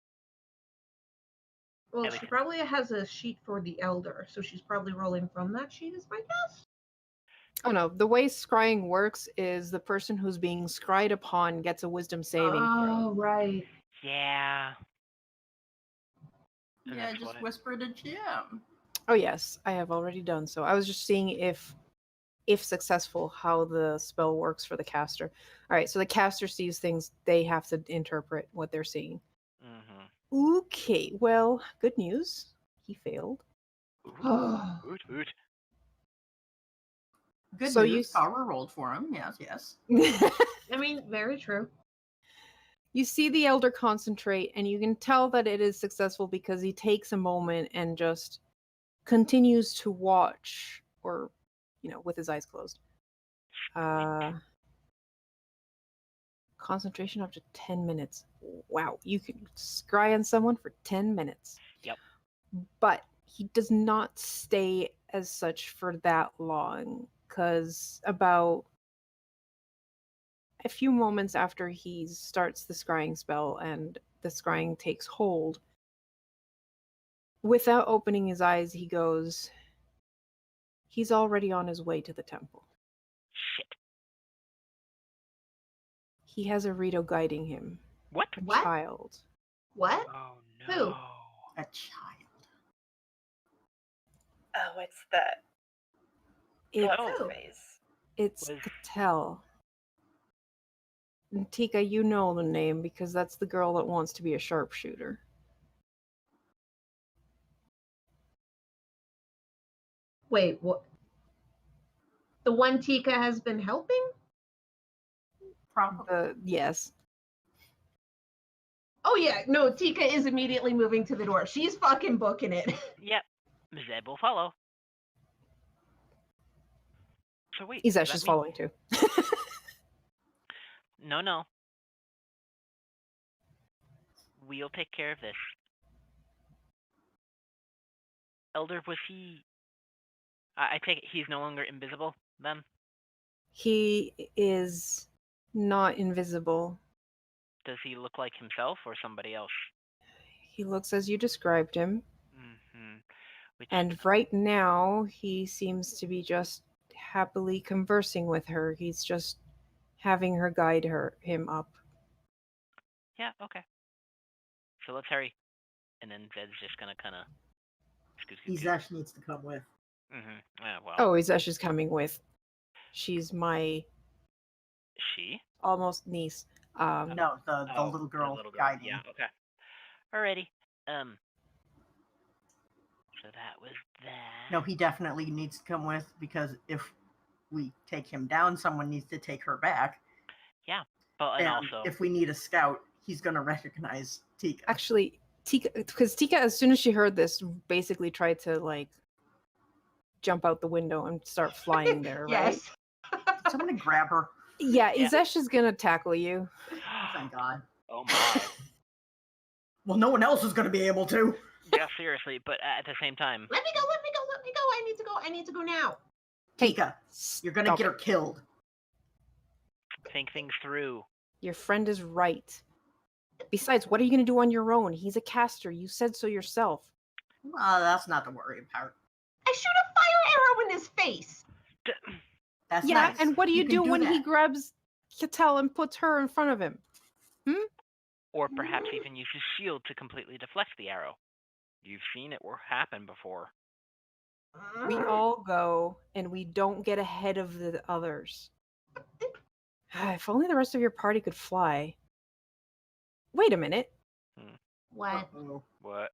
Well, Everything. she probably has a sheet for the Elder, so she's probably rolling from that sheet, is my guess. Oh no, the way scrying works is the person who's being scryed upon gets a wisdom saving throw. Oh, right. Yeah. And Yeah, that's just why. whisper to GM. Oh yes, I have already done so. I was just seeing if successful, how the spell works for the caster. All right, so the caster sees things, they have to interpret what they're seeing. Mm-hmm. Okay, well, good news. He failed. Oot, oot. Good So news, Kara rolled for him. Yes. I mean, very true. You see the elder concentrate, and you can tell that it is successful because he takes a moment and just continues to watch, or, with his eyes closed. Concentration up to 10 minutes. Wow, you can scry on someone for 10 minutes. Yep. But he does not stay as such for that long, because about a few moments after he starts the scrying spell and the scrying takes hold, without opening his eyes, he goes, he's already on his way to the temple. Shit. He has a Rito guiding him. What? A What? child. What? Oh Who? no. A child. Oh, it's that. It, What's his Oh. face? it's Was- Cattell. And Tika, you know the name because that's the girl that wants to be a sharpshooter. Wait, what? The one Tika has been helping? Probably. Yes. Oh, yeah. No, Tika is immediately moving to the door. She's fucking booking it. Yep. Zed will follow. So wait. He's does actually that mean- following too. No. We'll take care of this. Elder, was he? I take it he's no longer invisible then? He is not invisible. Does he look like himself or somebody else? He looks as you described him. Mm-hmm. Which, And right now, he seems to be just happily conversing with her. He's just having her guide him up. yeah, okay. So let's hurry. And then Zed's just gonna kind of. Izesh needs to come with. Mm-hmm. Yeah, well. Oh, Izesh is coming with. She's my She? almost niece. No, the Oh, little the girl little girl. guiding. Yeah, okay. Alrighty. So that was that. No, he definitely needs to come with because if we take him down, someone needs to take her back. Yeah, but and And also. if we need a scout, he's going to recognize Tika. Actually, Tika, because Tika, as soon as she heard this, basically tried to jump out the window and start flying there, right? Yes. Did someone grab her? Yeah, Yeah. Izesh is gonna tackle you. Oh, thank God. Oh my. Well, no one else is going to be able to. Yeah, seriously, but at the same time. Let me go. I need to go now. Tika, you're going to Stop get it. her killed. Think things through. Your friend is right. Besides, what are you gonna do on your own? He's a caster. You said so yourself. Well, that's not the worry part. I shoot a fire arrow in his face. That's Yeah, nice. and what do you can do when he that. grabs Cattell and puts her in front of him? Or perhaps even use his shield to completely deflect the arrow. You've seen it happen before. We all go, and we don't get ahead of the others. If only the rest of your party could fly. Wait a minute. What? Uh-oh. What?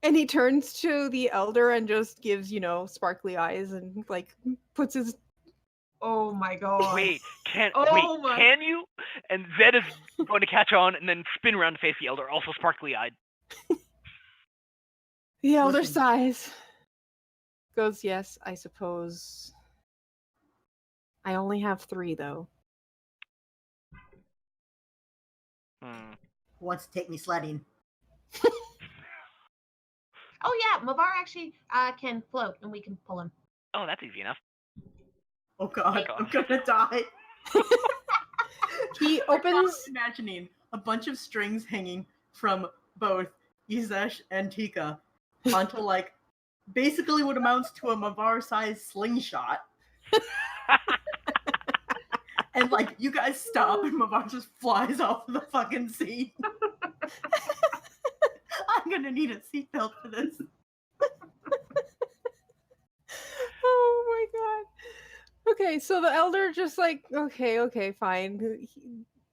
And he turns to the elder and just gives, sparkly eyes and puts his. Oh my god. Wait, can you? And Zed is going to catch on and then spin around to face the elder, also sparkly-eyed. The elder Listen. sighs. Goes, yes, I suppose. I only have 3, though. Who wants to take me sledding? Oh yeah, Mavar actually can float, and we can pull him. Oh, that's easy enough. Oh god, God. I'm gonna die. He I'm opens. imagining a bunch of strings hanging from both Izesh and Tika onto basically what amounts to a Mavar-sized slingshot. And you guys stop and Mavar just flies off the fucking seat. I'm gonna need a seatbelt for this. Oh my god. Okay, so the elder just okay, fine.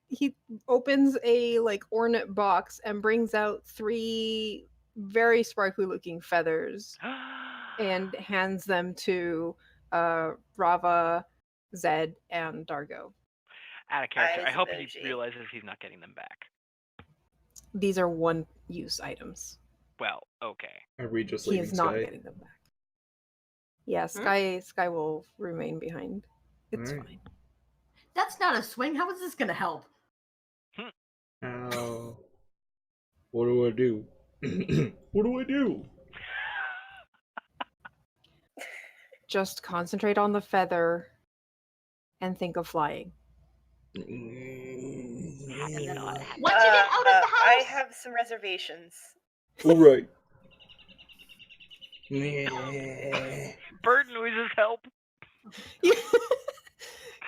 He opens a ornate box and brings out 3 very sparkly looking feathers and hands them to Rava, Zed, and Dargo. Out of character. I hope he Emoji. realizes he's not getting them back. These are one-use items. Well, okay. Are we just He leaving is not Sky? getting them back. Yeah, Sky will remain behind. It's Alright. fine. That's not a swing. How is this gonna help? Ow. What do I do? What do I do? Just concentrate on the feather and think of flying. Once you get out of the house. I have some reservations. Alright. Bird noises help.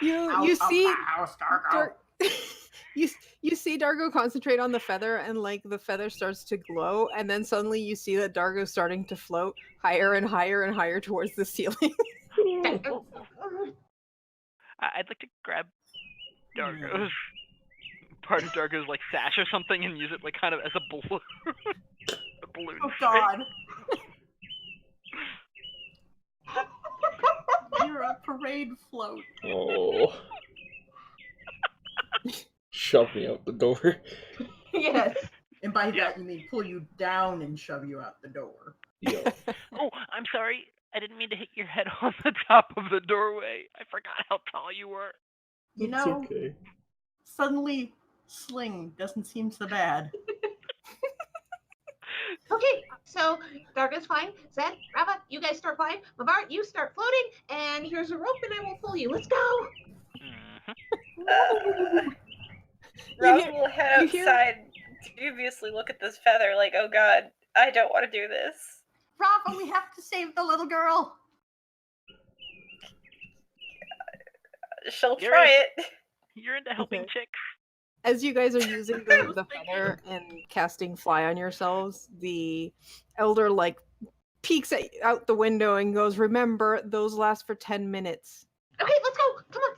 You see House, Dargo. you see Dargo concentrate on the feather, and the feather starts to glow, and then suddenly you see that Dargo's starting to float higher and higher and higher towards the ceiling. I'd like to grab Dargo's part of Dargo's sash or something and use it kind of as a balloon. A balloon. Oh string. god. You're a parade float. Oh. Shove me out the door. Yes. And by that you mean pull you down and shove you out the door. Yeah. Oh, I'm sorry. I didn't mean to hit your head on the top of the doorway. I forgot how tall you were. You It's know, okay. suddenly sling doesn't seem so bad. Okay, so Dargo's flying. Zed, Rava, you guys start flying. Mavar, you start floating. And here's a rope, and I will pull you. Let's go. Rob will head you hear- outside, dubiously look at this feather oh god, I don't want to do this. Rava, we have to save the little girl. She'll You're try right. it. You're into helping Okay. chicks. As you guys are using the feather and casting fly on yourselves, the elder peeks out the window and goes, "Remember, those last for 10 minutes." Okay, let's go. Come on.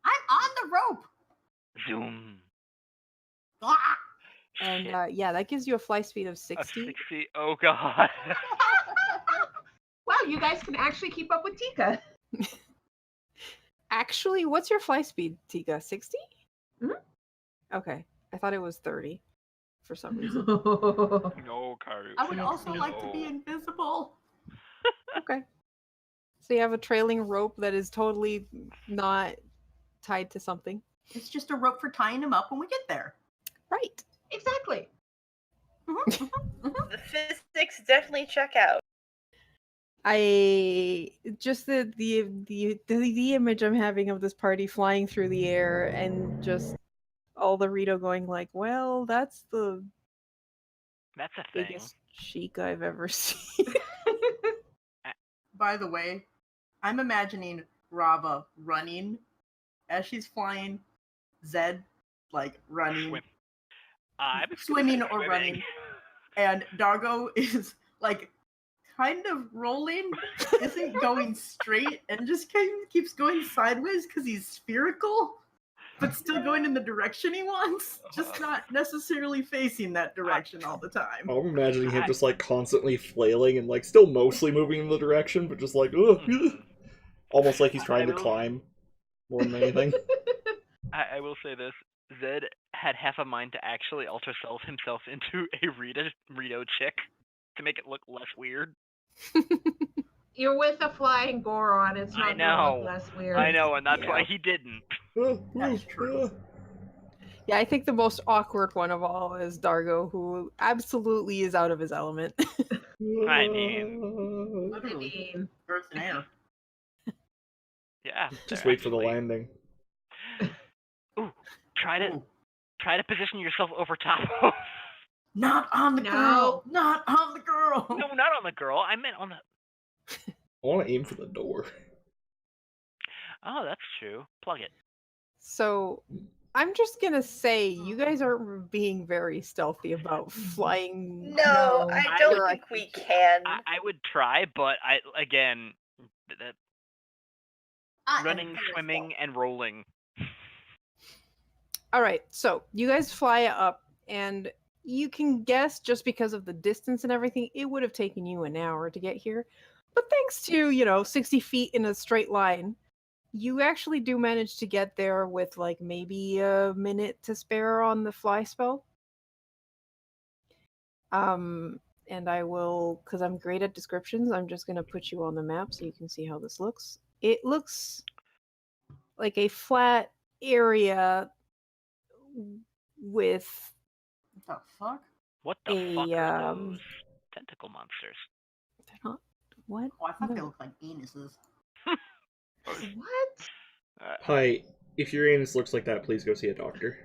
I'm on the rope. Zoom. Ah! And Shit. that gives you a fly speed of A 60. 60. Oh god. Wow, you guys can actually keep up with Tika. Actually, what's your fly speed, Tika? 60? Mhm. Okay. I thought it was 30 for some reason. No, Karu. I would also No. like to be invisible. Okay. So you have a trailing rope that is totally not tied to something. It's just a rope for tying him up when we get there. Right. Exactly. The physics definitely check out. I just the image I'm having of this party flying through the air and just all the Rito going well, that's the That's a thing. biggest chic I've ever seen. By the way, I'm imagining Rava running as she's flying, Zed like running, Swim. I was gonna swimming say or swimming. running, and Dargo is like kind of rolling, isn't going straight, and just keeps going sideways because he's spherical, but still going in the direction he wants, just not necessarily facing that direction all the time. I'm imagining him just like constantly flailing and like still mostly moving in the direction, but just like ugh, almost like he's trying to climb more than anything. I will say this: Zed had half a mind to actually alter self himself into a Rito chick to make it look less weird. You're with a flying Goron. It's not gonna look less weird. I know, and that's Yeah. why he didn't. That's true. Yeah, I think the most awkward one of all is Dargo, who absolutely is out of his element. I mean, Literally, earth and air. yeah. Just they're wait for the actually- landing. Ooh, try to Ooh. position yourself over top of. Not on the No. girl. Not on the girl. No, not on the girl. I meant on the. I want to aim for the door. Oh, that's true. Plug it. So I'm just gonna say you guys aren't being very stealthy about flying. No, I don't You're think we can. I would try, but again, running, very swimming, and rolling. All right, so you guys fly up, and you can guess just because of the distance and everything, it would have taken you an hour to get here. But thanks to 60 feet in a straight line, you actually do manage to get there with like maybe a minute to spare on the fly spell. And I will, because I'm great at descriptions, I'm just going to put you on the map so you can see how this looks. It looks like a flat area with What the fuck? What the A, fuck are those tentacle monsters? they're not what? Oh, I thought they No. looked like anuses. What? Hi, if your anus looks like that, please go see a doctor.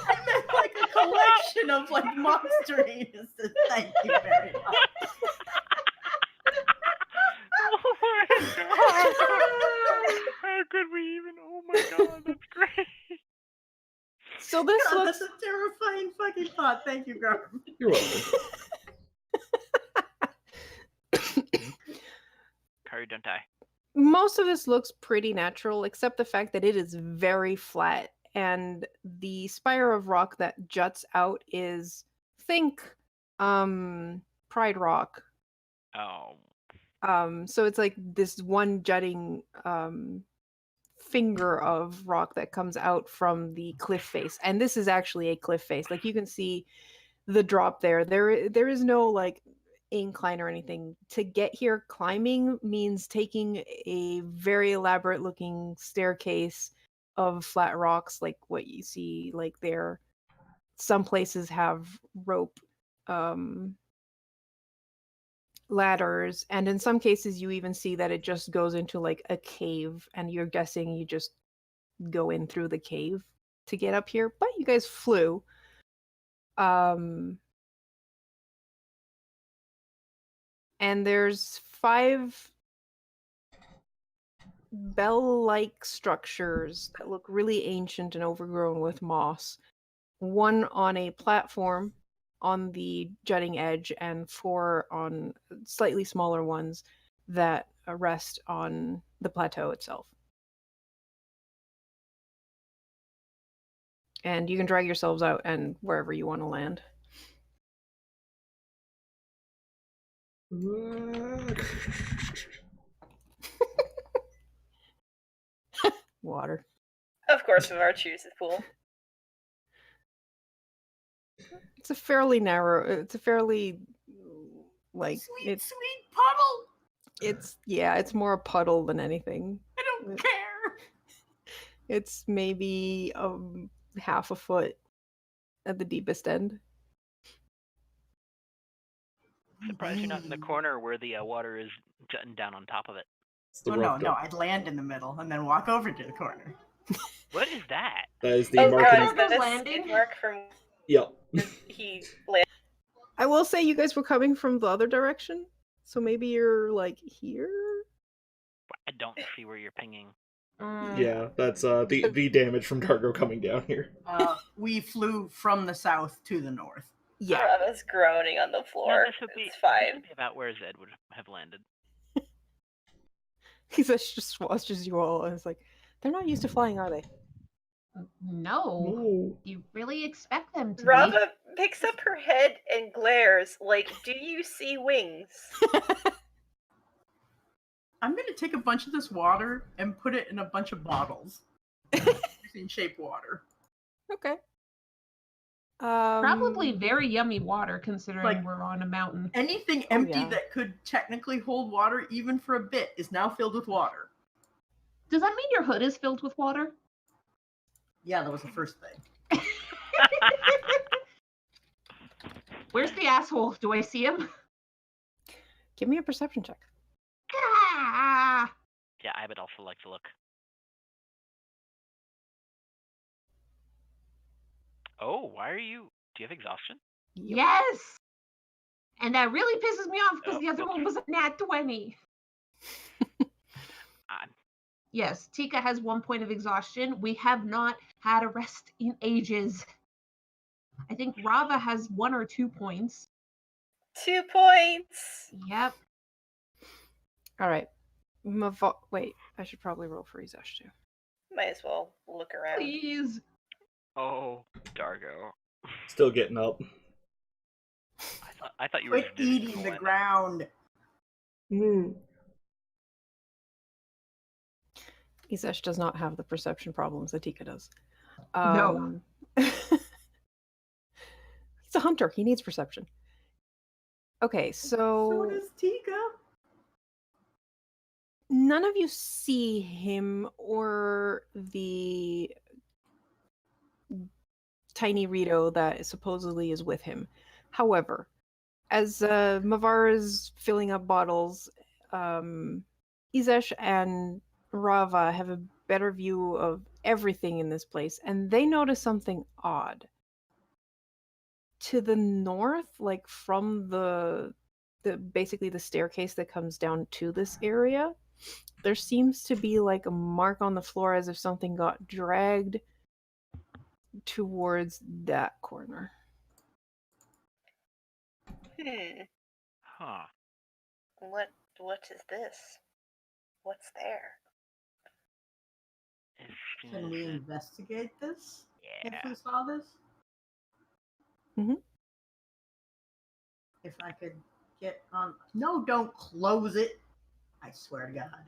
I meant like a collection of like monster anuses. Thank you very much. Oh my god! How could we even? Oh my god, that's great. So this God, looks that's a terrifying fucking thought. Thank you, Garb. You're welcome. Curry, don't die. most of this looks pretty natural, except the fact that it is very flat, and the spire of rock that juts out is think Pride Rock. Oh. So it's like this one jutting finger of rock that comes out from the cliff face, and this is actually a cliff face. Like you can see the drop there. There is no like incline or anything. To get here, climbing means taking a very elaborate looking staircase of flat rocks, like what you see like there. Some places have rope ladders, and in some cases you even see that it just goes into like a cave, and you're guessing you just go in through the cave to get up here, but you guys flew. And there's 5 bell-like structures that look really ancient and overgrown with moss. One on a platform on the jutting edge, and 4 on slightly smaller ones that rest on the plateau itself. And you can drag yourselves out and wherever you want to land. Water. Of course, with our chooses pool. It's a fairly narrow. It's a fairly like Sweet, it's sweet puddle. it's more a puddle than anything. I don't care. It's maybe half a foot at the deepest end. Surprised you're not in the corner where the water is jutting down on top of it. It's the Oh no, rough no, I'd land in the middle and then walk over to the corner. What is that? That is the Oh mark. god, in- is that a Landing? skid mark from Yep. where he landed? I will say you guys were coming from the other direction, so maybe you're like here. I don't see where you're pinging. Yeah, that's the damage from Dargo coming down here. We flew from the south to the north. Yeah. Rava's groaning on the No, floor. this would be It's fine. This would be about where Zed would have landed. He's just watches you all and it's like, they're not used to flying, are they? No. No. You really expect them to be? Rava picks up her head and glares like, "Do you see wings?" I'm going to take a bunch of this water and put it in a bunch of bottles. In shape water. Okay. Probably very yummy water considering Like- we're on a mountain. Anything empty yeah. that could technically hold water, even for a bit, is now filled with water. Does that mean your hood is filled with water? Yeah, that was the first thing. Where's the asshole? Do I see him? Give me a perception check. Ah! Yeah, I would also like to look. Oh, why are you? Do you have exhaustion? Yes! And that really pisses me off because Oh, the other one was a nat 20. I'm Yes, Tika has 1 point of exhaustion. We have not had a rest in ages. I think Rava has 1 or 2 points. 2 points. Yep. All right. Wait, I should probably roll for Izesh too. Might as well look around. Please. Oh, Dargo. Still getting up. I thought you were Quit just eating the ground. Izesh does not have the perception problems that Tika does. No. He's a hunter. He needs perception. Okay, So does Tika. none of you see him or the tiny Rito that supposedly is with him. However, as Mavar is filling up bottles, Izesh and Rava have a better view of everything in this place, and they notice something odd. To the north, like from the basically the staircase that comes down to this area, there seems to be like a mark on the floor as if something got dragged towards that corner. Huh. What is this? What's there? Can we investigate this? Yeah. If we saw this? Mhm. If I could get on. No, don't close it. I swear to God.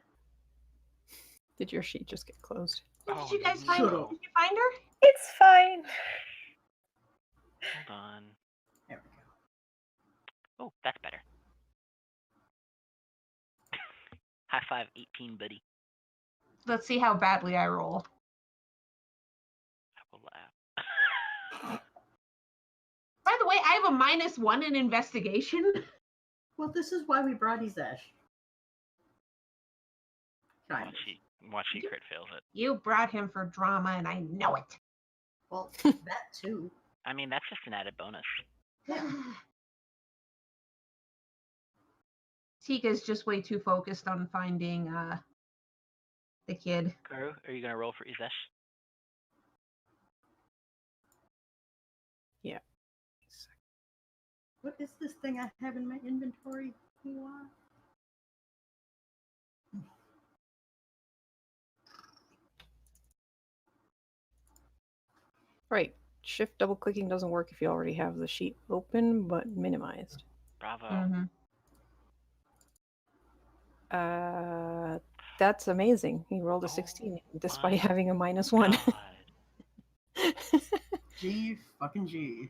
Did your sheet just get closed? What Oh, did you guys find? no. Did you find her? It's fine. Hold on. There we go. Oh, that's better. High five, 18, buddy. Let's see how badly I roll. I will laugh. By the way, I have a -1 in investigation. Well, this is why we brought Izesh. Kind of. Watch she crit fails it. You brought him for drama, and I know it. Well, that too. I mean, that's just an added bonus. Yeah. Tika's just way too focused on finding the kid. Karu, are you gonna roll for Izesh? Yeah. What is this thing I have in my inventory? You want? Right. Shift double clicking doesn't work if you already have the sheet open but minimized. Bravo. Mm-hmm. That's amazing. He rolled a Oh 16 despite my having a -1. God. G fucking G.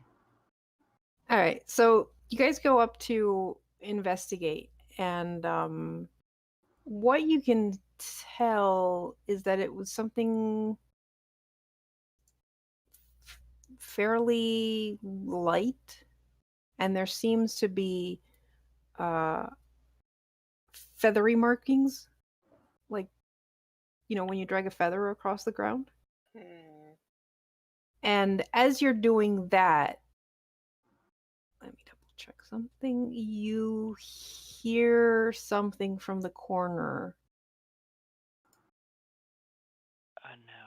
All right, so you guys go up to investigate, and what you can tell is that it was something fairly light, and there seems to be feathery markings, like when you drag a feather across the ground. And as you're doing that, let me double check something. You hear something from the corner. Oh no.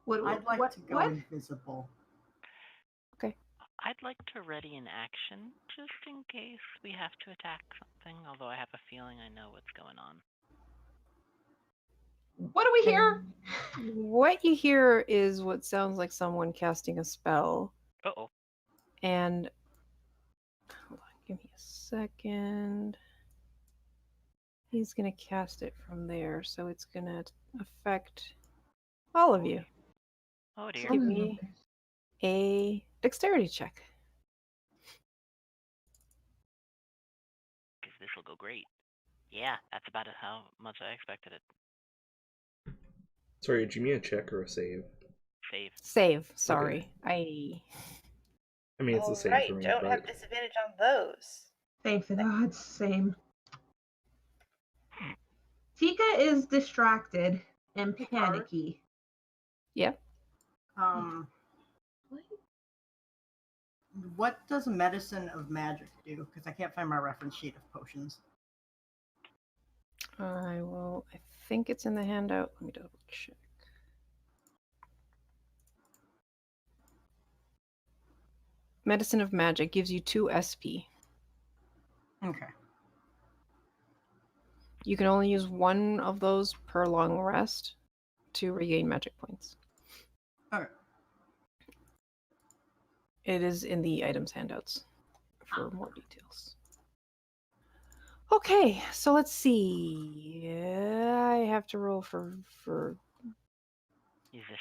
What? I'd like what? to go What? invisible. Okay. I'd like to ready an action just in case we have to attack something, although I have a feeling I know what's going on. What do we hear? What you hear is what sounds like someone casting a spell. Uh-oh. And hold on, give me a second. He's gonna cast it from there, so it's gonna affect all of you. Oh dear. Give me a dexterity check. Because this will go great. Yeah, that's about how much I expected it. Sorry, did you mean a check or a save? Save. Save. Sorry, I mean, it's the same Alright, for me, don't but have disadvantage on those. Thank the gods. Same. Tika is distracted and Hey, Carter. panicky. Yeah. What does medicine of magic do? Because I can't find my reference sheet of potions. I will. I think it's in the handout. Let me double check. Medicine of Magic gives you 2 SP. Okay. You can only use one of those per long rest to regain magic points. All right. It is in the items handouts for more details. Okay, so let's see. I have to roll for Is this...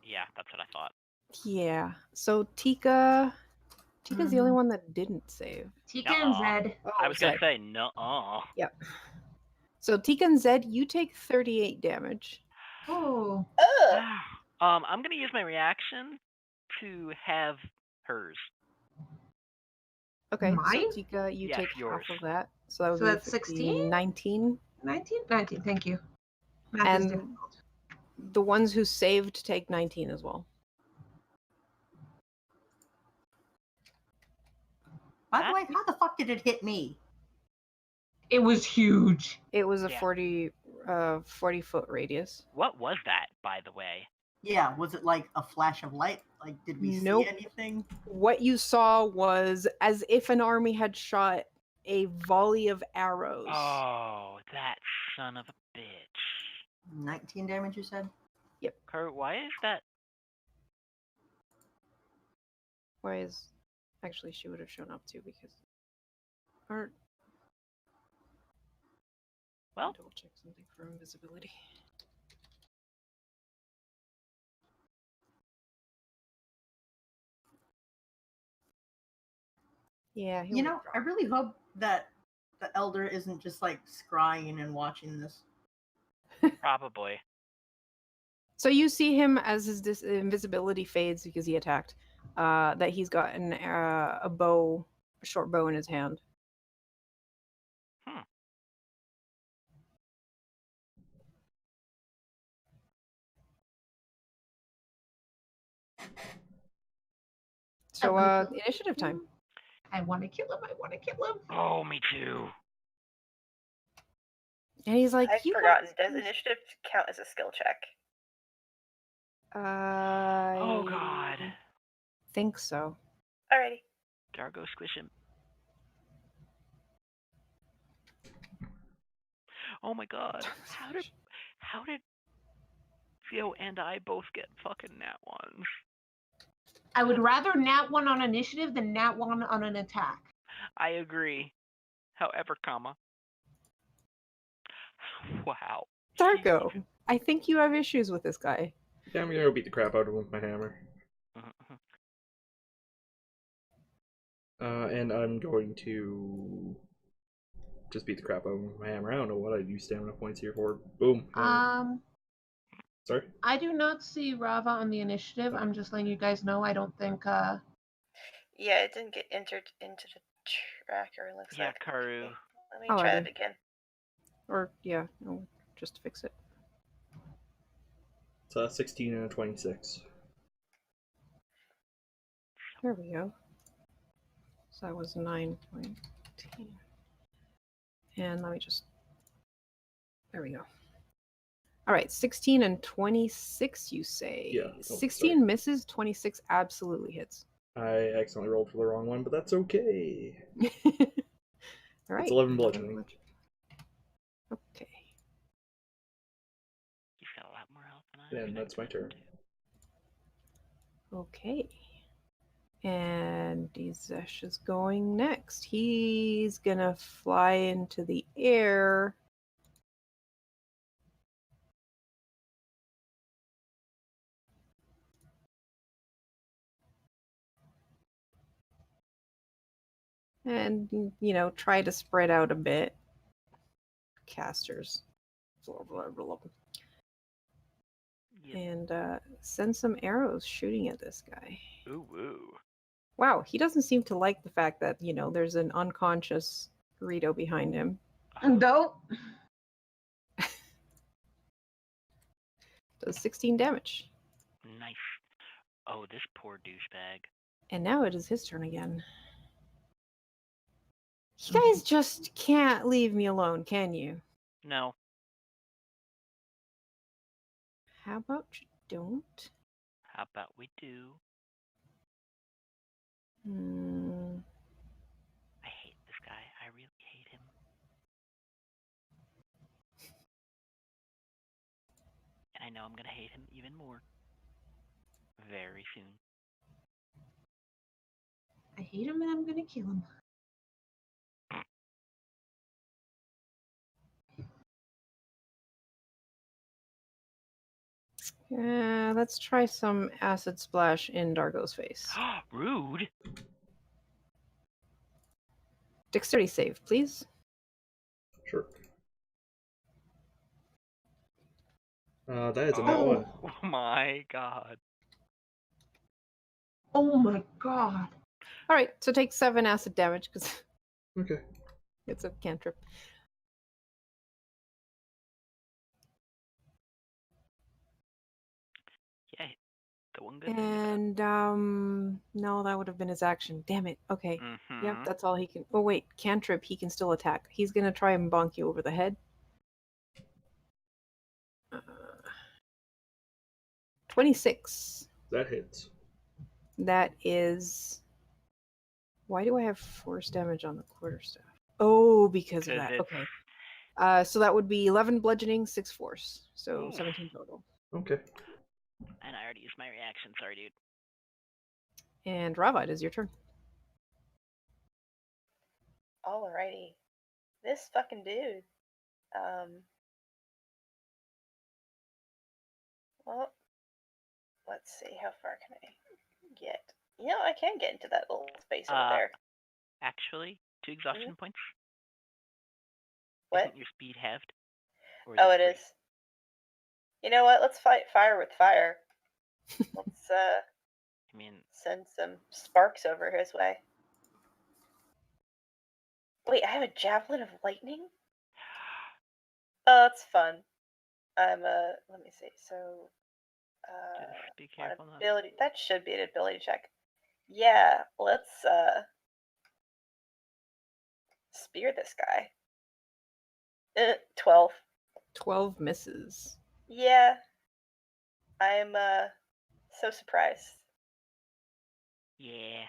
Yeah, that's what I thought. yeah. So Tika's the only one that didn't save. Tika and Nuh-uh. Zed. I was gonna Zed. say, no. Yep. So Tika and Zed, you take 38 damage. Oh. Ugh! I'm gonna use my reaction to have hers. Okay, Mine? so Tika, you Yes, take yours. half of that. So that would So be that's 16? 19. 19? 19, thank you. Math is And difficult. the ones who saved take 19 as well. By the way, how the fuck did it hit me? It was huge. It was a Yeah. 40-foot radius. What was that, by the way? Yeah, was it like a flash of light? Like, did we Nope. see anything? What you saw was as if an army had shot a volley of arrows. Oh, that son of a bitch. 19 damage, you said? Kurt, why is that? Why is... Actually, she would have shown up too because... Or... Well, double check something for invisibility. Yeah, You know, I really hope that the Elder isn't just like scrying and watching this. probably. So you see him as his invisibility fades because he attacked. That he's got a bow, a short bow in his hand. So initiative time. I want to kill him. I want to kill him. Oh, me too. And he's like, I've "You forgotten. guys- Does initiative count as a skill check? Oh God. think so. Alrighty. Dargo, squish him. Oh my God. How did Theo and I both get fucking nat ones? I would rather nat 1 on initiative than nat 1 on an attack. I agree. However, comma. Wow. Dargo, I think you have issues with this guy. yeah, I'm gonna go beat the crap out of him with my hammer. And I'm going to just beat the crap out of him with my hammer. I don't know what I use stamina points here for. Boom. Sorry? I do not see Rava on the initiative. I'm just letting you guys know. I don't think. Yeah, it didn't get entered into the tracker. Looks Yeah, like. Karu. Let me Oh, try are that they? again. Or yeah, no, just to fix it. It's a 16 and a 26. There we go. So that was 9.10. And let me just... There we go. All right, 16 and 26, you say? Yeah. Oh, 16 sorry. misses, 26 absolutely hits. I accidentally rolled for the wrong one, but that's okay. All right. It's 11 bludgeoning. Okay. He's got a lot more health than I. And that's my turn. Okay. And Dizesh is going next. He's gonna fly into the air. And, you know, try to spread out a bit. Casters. Yeah. And send some arrows shooting at this guy. Ooh, woo. Wow, he doesn't seem to like the fact that, you know, there's an unconscious Rito behind him. Dope. Does 16 damage. Nice. Oh, this poor douchebag. And now it is his turn again. You guys just can't leave me alone, can you? No. How about you don't? How about we do? Hmm. I hate this guy. I really hate him. And I know I'm gonna hate him even more. Very soon. I hate him and I'm gonna kill him. Let's try some acid splash in Dargo's face. Rude. Dexterity save, please. Sure. That is a net one. Oh my god. Oh my god. All right, so take 7 acid damage because Okay. it's a cantrip. Yeah, the one good And no, that would have been his action. Damn it. Okay. Mm-hmm. Yep, that's all he can. Oh wait, cantrip. He can still attack. He's gonna try and bonk you over the head. 26. That hits. That is. Why do I have force damage on the quarterstaff? Oh, because of 'Cause that. it's- Okay. So that would be 11 bludgeoning, 6 force. So 17 total. Okay. And I already used my reaction. Sorry, dude. And Ravat, is your turn. Alrighty. This fucking dude. Well, let's see. How far can I get? You know, I can get into that little space over there. Actually, 2 exhaustion points. What? Isn't your speed halved? Or Oh, it free? is. You know what? Let's fight fire with fire. Let's I mean, send some sparks over his way. Wait, I have a javelin of lightning? Oh, that's fun. Let me see. So, just be on careful not. ability, that should be an ability check. Yeah, let's spear this guy. 12. 12 misses. Yeah. I'm so surprised. Yeah.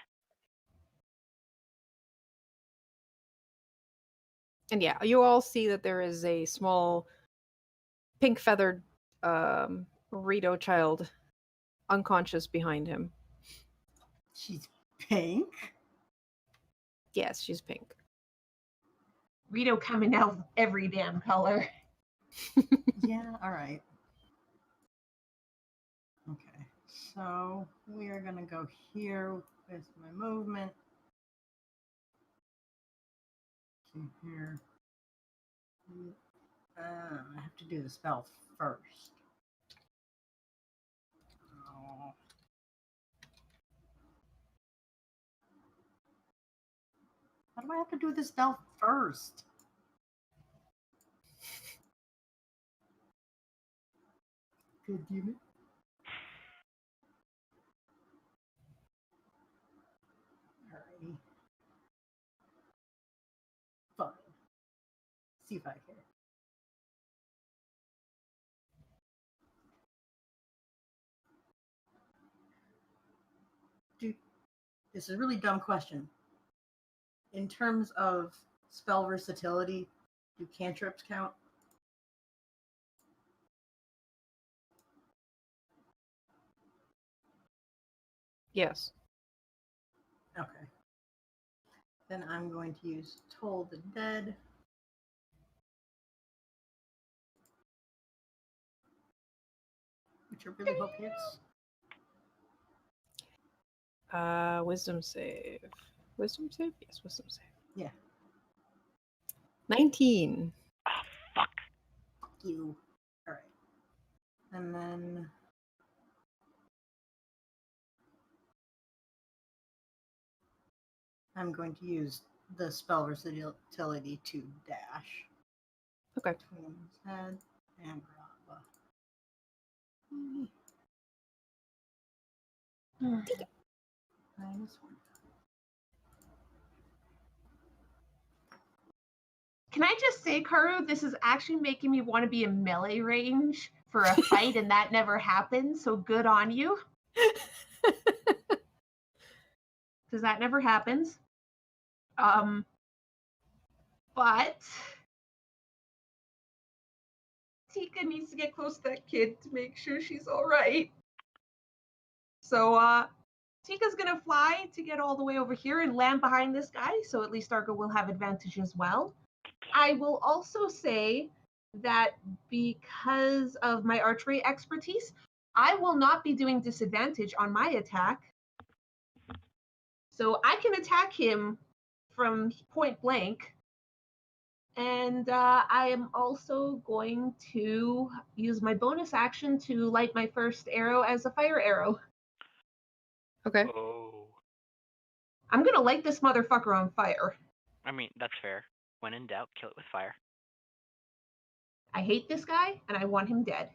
And yeah, you all see that there is a small pink feathered Rito child unconscious behind him. She's pink. Yes, she's pink. Rito coming out with every damn color. Yeah, all right. Okay, so we are going to go here with my movement. To here. I have to do the spell first. Oh. How do I have to do the spell first? Good damn it. Alrighty. Fine. See if I care. This is a really dumb question. In terms of spell versatility, do cantrips count? Yes. Okay. Then I'm going to use Toll the Dead. Which I really hope hits. Wisdom save. Wisdom save? Yes, wisdom save. Yeah. 19. Oh, fuck. Fuck you. Alright. And then I'm going to use the spell versatility to dash. Okay. Between his head and Brava. Minus 1. Can I just say, Karu, this is actually making me want to be in melee range for a fight, and that never happened. So good on you, because that never happens. But Tika needs to get close to that kid to make sure she's all right. So Tika's gonna fly to get all the way over here and land behind this guy, so at least Dargo will have advantage as well. I will also say that because of my archery expertise, I will not be doing disadvantage on my attack. So I can attack him from point blank. And I am also going to use my bonus action to light my first arrow as a fire arrow. Okay. Oh. I'm going to light this motherfucker on fire. I mean, that's fair. When in doubt, kill it with fire. I hate this guy, and I want him dead.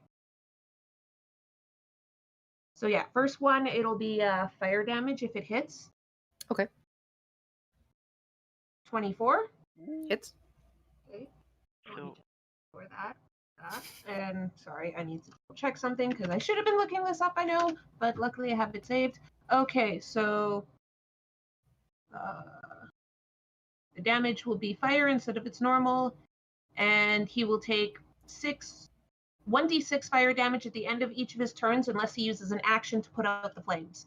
So yeah, first one, it'll be fire damage if it hits. Okay. 24. Hits. Okay. So, For that. And sorry, I need to check something because I should have been looking this up, I know, but luckily I have it saved. Okay, so the damage will be fire instead of its normal, and he will take 1d6 fire damage at the end of each of his turns unless he uses an action to put out the flames.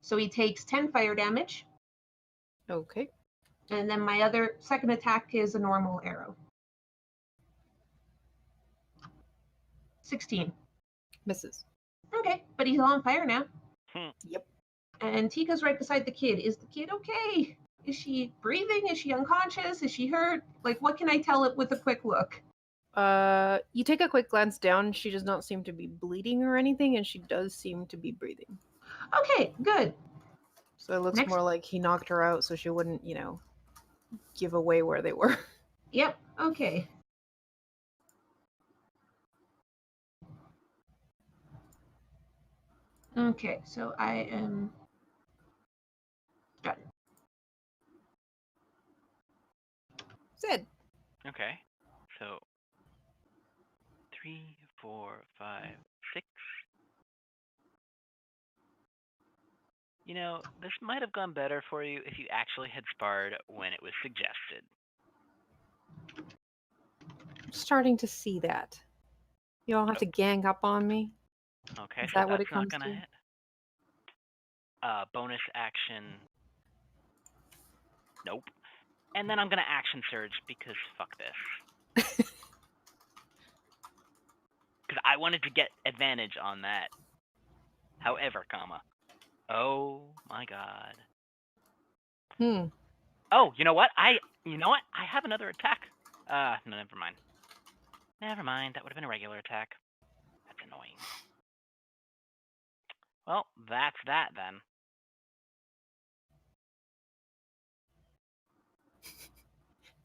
So he takes 10 fire damage, Okay. and then my other second attack is a normal arrow. 16. Misses. Okay, but he's on fire now. Yep. And Tika's right beside the kid. Is the kid okay? Is she breathing? Is she unconscious? Is she hurt? Like, what can I tell it with a quick look? You take a quick glance down. She does not seem to be bleeding or anything, and she does seem to be breathing. Okay, good. So it looks Next- more like he knocked her out so she wouldn't, give away where they were. Yep, okay. Okay, so I am done. Sid. okay. So, 3, 4, 5, 6. You know, this might have gone better for you if you actually had sparred when it was suggested. I'm starting to see that. You all have to gang up on me. Okay, Is so that what that's it not comes gonna to? hit. Bonus action. Nope. And then I'm gonna action surge because fuck this. Because I wanted to get advantage on that. However, comma. Oh my god. Oh, you know what? I have another attack. No, never mind. Never mind. That would have been a regular attack. That's annoying. Well, that's that then.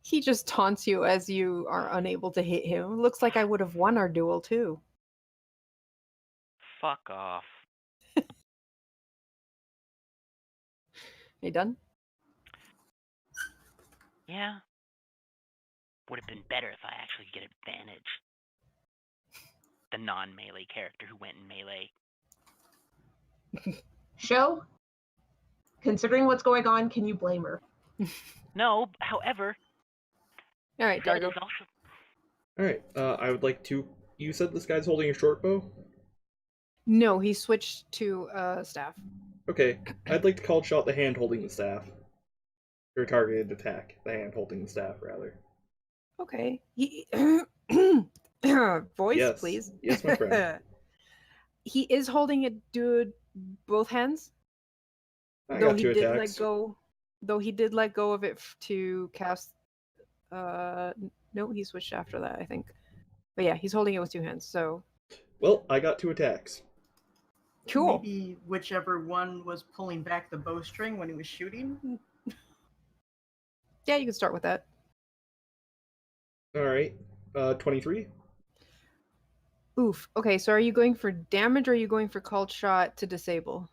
He just taunts you as you are unable to hit him. Looks like I would have won our duel too. fuck off. You done? Yeah. Would have been better if I actually get advantage. The non-melee character who went in melee. Show, considering what's going on, can you blame her? No, however, All right, Zed Dargo. is also... Alright, I would like to... You said this guy's holding a short bow? No, he switched to staff. Okay, I'd like to call shot the hand holding the staff. Or targeted attack, the hand holding the staff, rather. Okay. He... Voice, Yes. please. Yes, my friend. He is holding it, dude, both hands. I Though got he 2 did attacks. let go. Though he did let go of it to cast. No, he switched after that, I think. But yeah, he's holding it with 2 hands. So Well, I got 2 attacks. cool. Maybe whichever one was pulling back the bowstring when he was shooting. Yeah, you can start with that. Alright, 23? Oof. Okay, so are you going for damage or are you going for called shot to disable?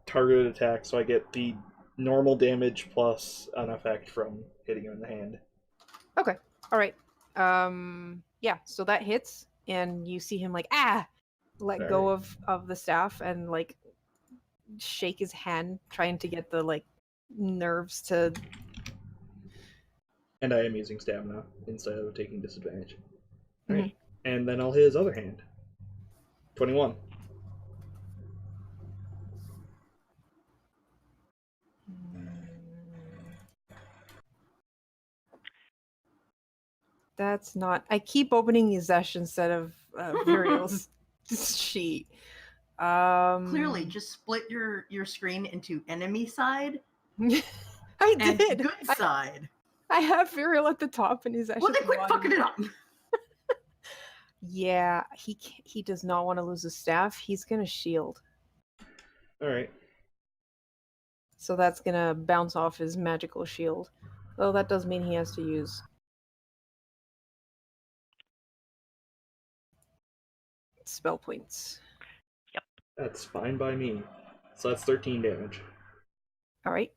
Targeted attack, so I get the normal damage plus an effect from hitting him in the hand. Okay. All right. Yeah, so that hits and you see him like let go of the staff and like shake his hand trying to get the like nerves to And I am using stamina instead of taking disadvantage. Alright. And then I'll hit his other hand. 21. That's not. I keep opening Izesh instead of Viriel's sheet. Clearly, just split your screen into enemy side I and did. good side. I have Viriel at the top and Izesh Well, at then the quit bottom. fucking it up. Yeah, he does not want to lose his staff. He's gonna shield, Alright. so that's gonna bounce off his magical shield. Though that does mean he has to use spell points. That's fine by me. So that's 13 damage. All right.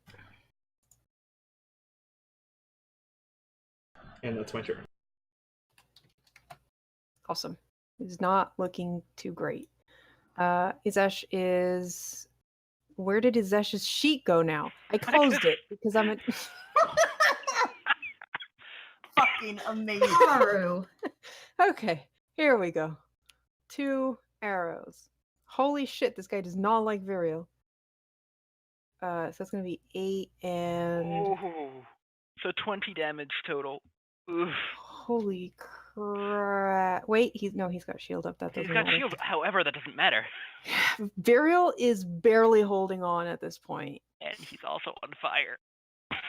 And that's my turn. Awesome. It's not looking too great. Izesh is. Where did Izesh's sheet go now? I closed it because I'm. Fucking amazing. Haru. Okay, here we go. 2 arrows. Holy shit, this guy does not like Viriel. So that's gonna be 8 and. Oh. So 20 damage total. Oof. Holy crap! Wait, he's got shield up. That He's doesn't got matter. shield, however, that doesn't matter. Viriel is barely holding on at this point. And he's also on fire.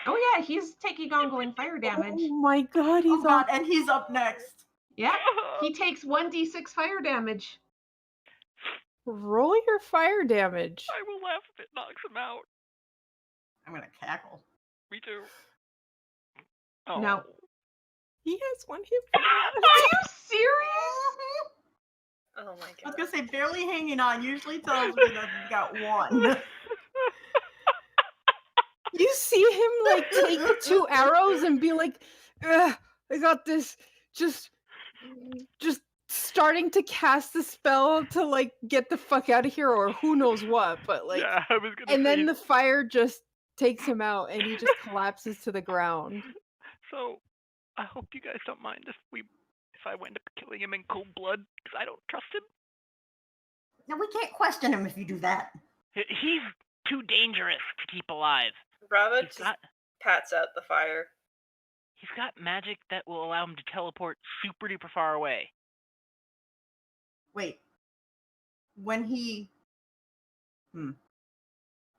Oh yeah, he's taking ongoing fire damage. Oh my god, Oh he's god, on. and he's up next. Yeah, he takes 1d6 fire damage. Roll your fire damage. I will laugh if it knocks him out. I'm gonna cackle. Me too. Oh. No. He has 1 hit point Are left. you serious? Oh my I was god. gonna say barely hanging on usually tells me that he's got 1. You see him like take 2 arrows and be like, "Ugh, I got this." Just starting to cast the spell to like get the fuck out of here or who knows what, but like, yeah, I was gonna and say. then the fire just takes him out and he just collapses to the ground. So, I hope you guys don't mind if I wind up killing him in cold blood, because I don't trust him. Now we can't question him if you do that. He's too dangerous to keep alive. Bravo He's just got pats out the fire. he's got magic that will allow him to teleport super duper far away. Wait. When he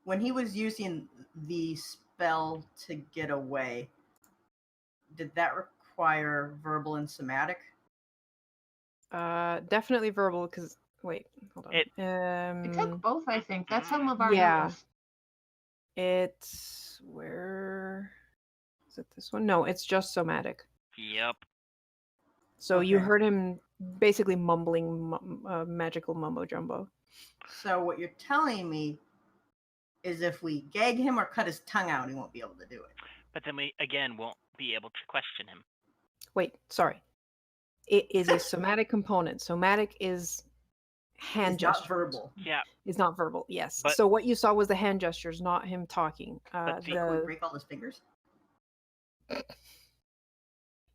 was using the spell to get away, did that require verbal and somatic? Definitely verbal because wait, hold on. It took both, I think. That's some of our Yeah. notes. It's where is it? This one? No, it's just somatic. Yep. So you Okay. heard him basically mumbling magical mumbo jumbo. So what you're telling me is if we gag him or cut his tongue out, he won't be able to do it. But then we, again, won't be able to question him. Wait, sorry. It is a somatic component. Somatic is hand It's not gestures. verbal. Yeah, It's not verbal, yes. But- so what you saw was the hand gestures, not him talking. But the- Can we break all his fingers?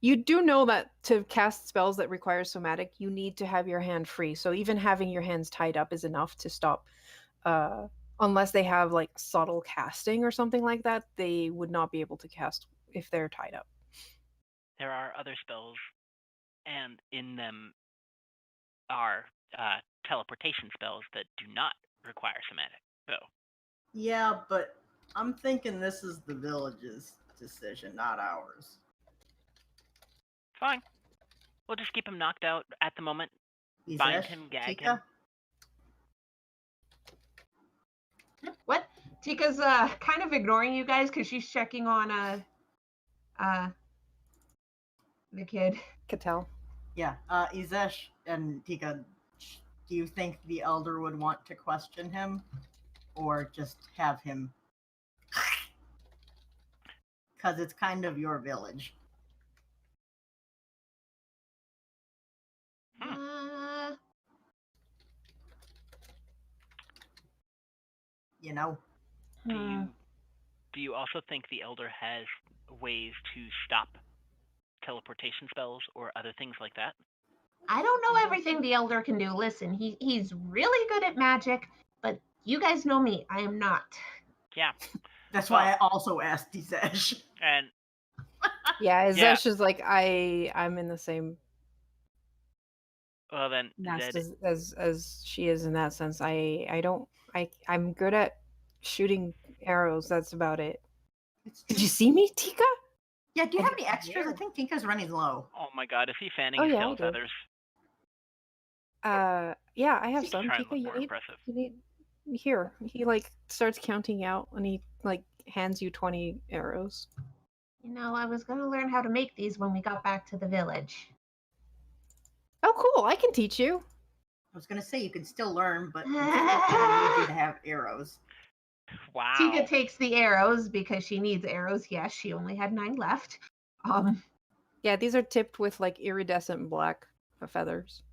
You do know that to cast spells that require somatic, you need to have your hand free. So even having your hands tied up is enough to stop. Unless they have like subtle casting or something like that, they would not be able to cast if they're tied up. there are other spells, and in them are teleportation spells that do not require somatic. So, Yeah, but I'm thinking this is the village's decision, not ours. fine. We'll just keep him knocked out at the moment. Bind Isesh, him, gag Tika? him. What? Tika's kind of ignoring you guys because she's checking on the kid. Cattell. Yeah, Isesh and Tika, do you think the elder would want to question him? Or just have him? Because it's kind of your village. You know? Do you also think the Elder has ways to stop teleportation spells or other things like that? I don't know everything the Elder can do. Listen, he's really good at magic, but you guys know me. I am not. Yeah. That's why I also asked Isesh. And Yeah, Yeah. Zesh is like I'm in the same well, then nest Zed, as she is in that sense. I'm good at shooting arrows. That's about it. Did you see me, Tika? Yeah, do you I have don't any extras? I think Tika's running low. oh my God, is he fanning Oh, his yeah, I tail do. feathers? Yeah, I have To some. try and Tika, look more impressive. you need here. He like starts counting out and he like hands you 20 arrows. You know, I was gonna learn how to make these when we got back to the village. Oh, cool! I can teach you. I was gonna say you can still learn, but it's gonna need you to have arrows. Wow. Tika takes the arrows because she needs arrows. Yes, she only had 9 left. Yeah, these are tipped with like iridescent black feathers.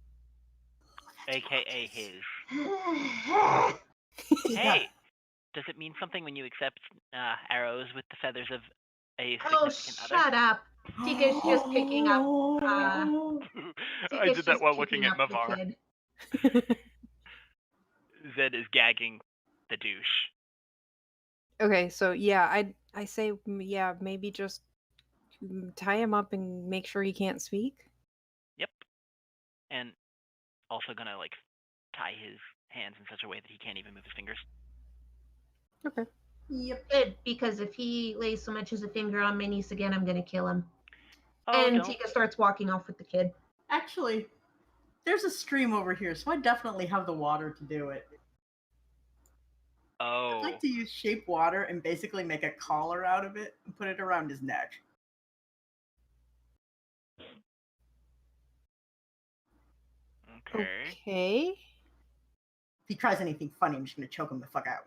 AKA his. Tika, Hey, does it mean something when you accept arrows with the feathers of a Oh, significant other? shut up. Tika's just picking up. I Tika's did that just while looking picking at up the Mavar. kid. Zed is gagging the douche. Okay, so yeah, I say yeah, maybe just tie him up and make sure he can't speak. Yep. And also gonna like tie his hands in such a way that he can't even move his fingers. Okay. Yep. Good, because if he lays so much as a finger on my niece again, I'm gonna kill him. Oh, And don't. Tika starts walking off with the kid. Actually, there's a stream over here, so I definitely have the water to do it. Oh. I'd like to use shape water and basically make a collar out of it and put it around his neck. Okay. Okay. If he tries anything funny, I'm just gonna choke him the fuck out.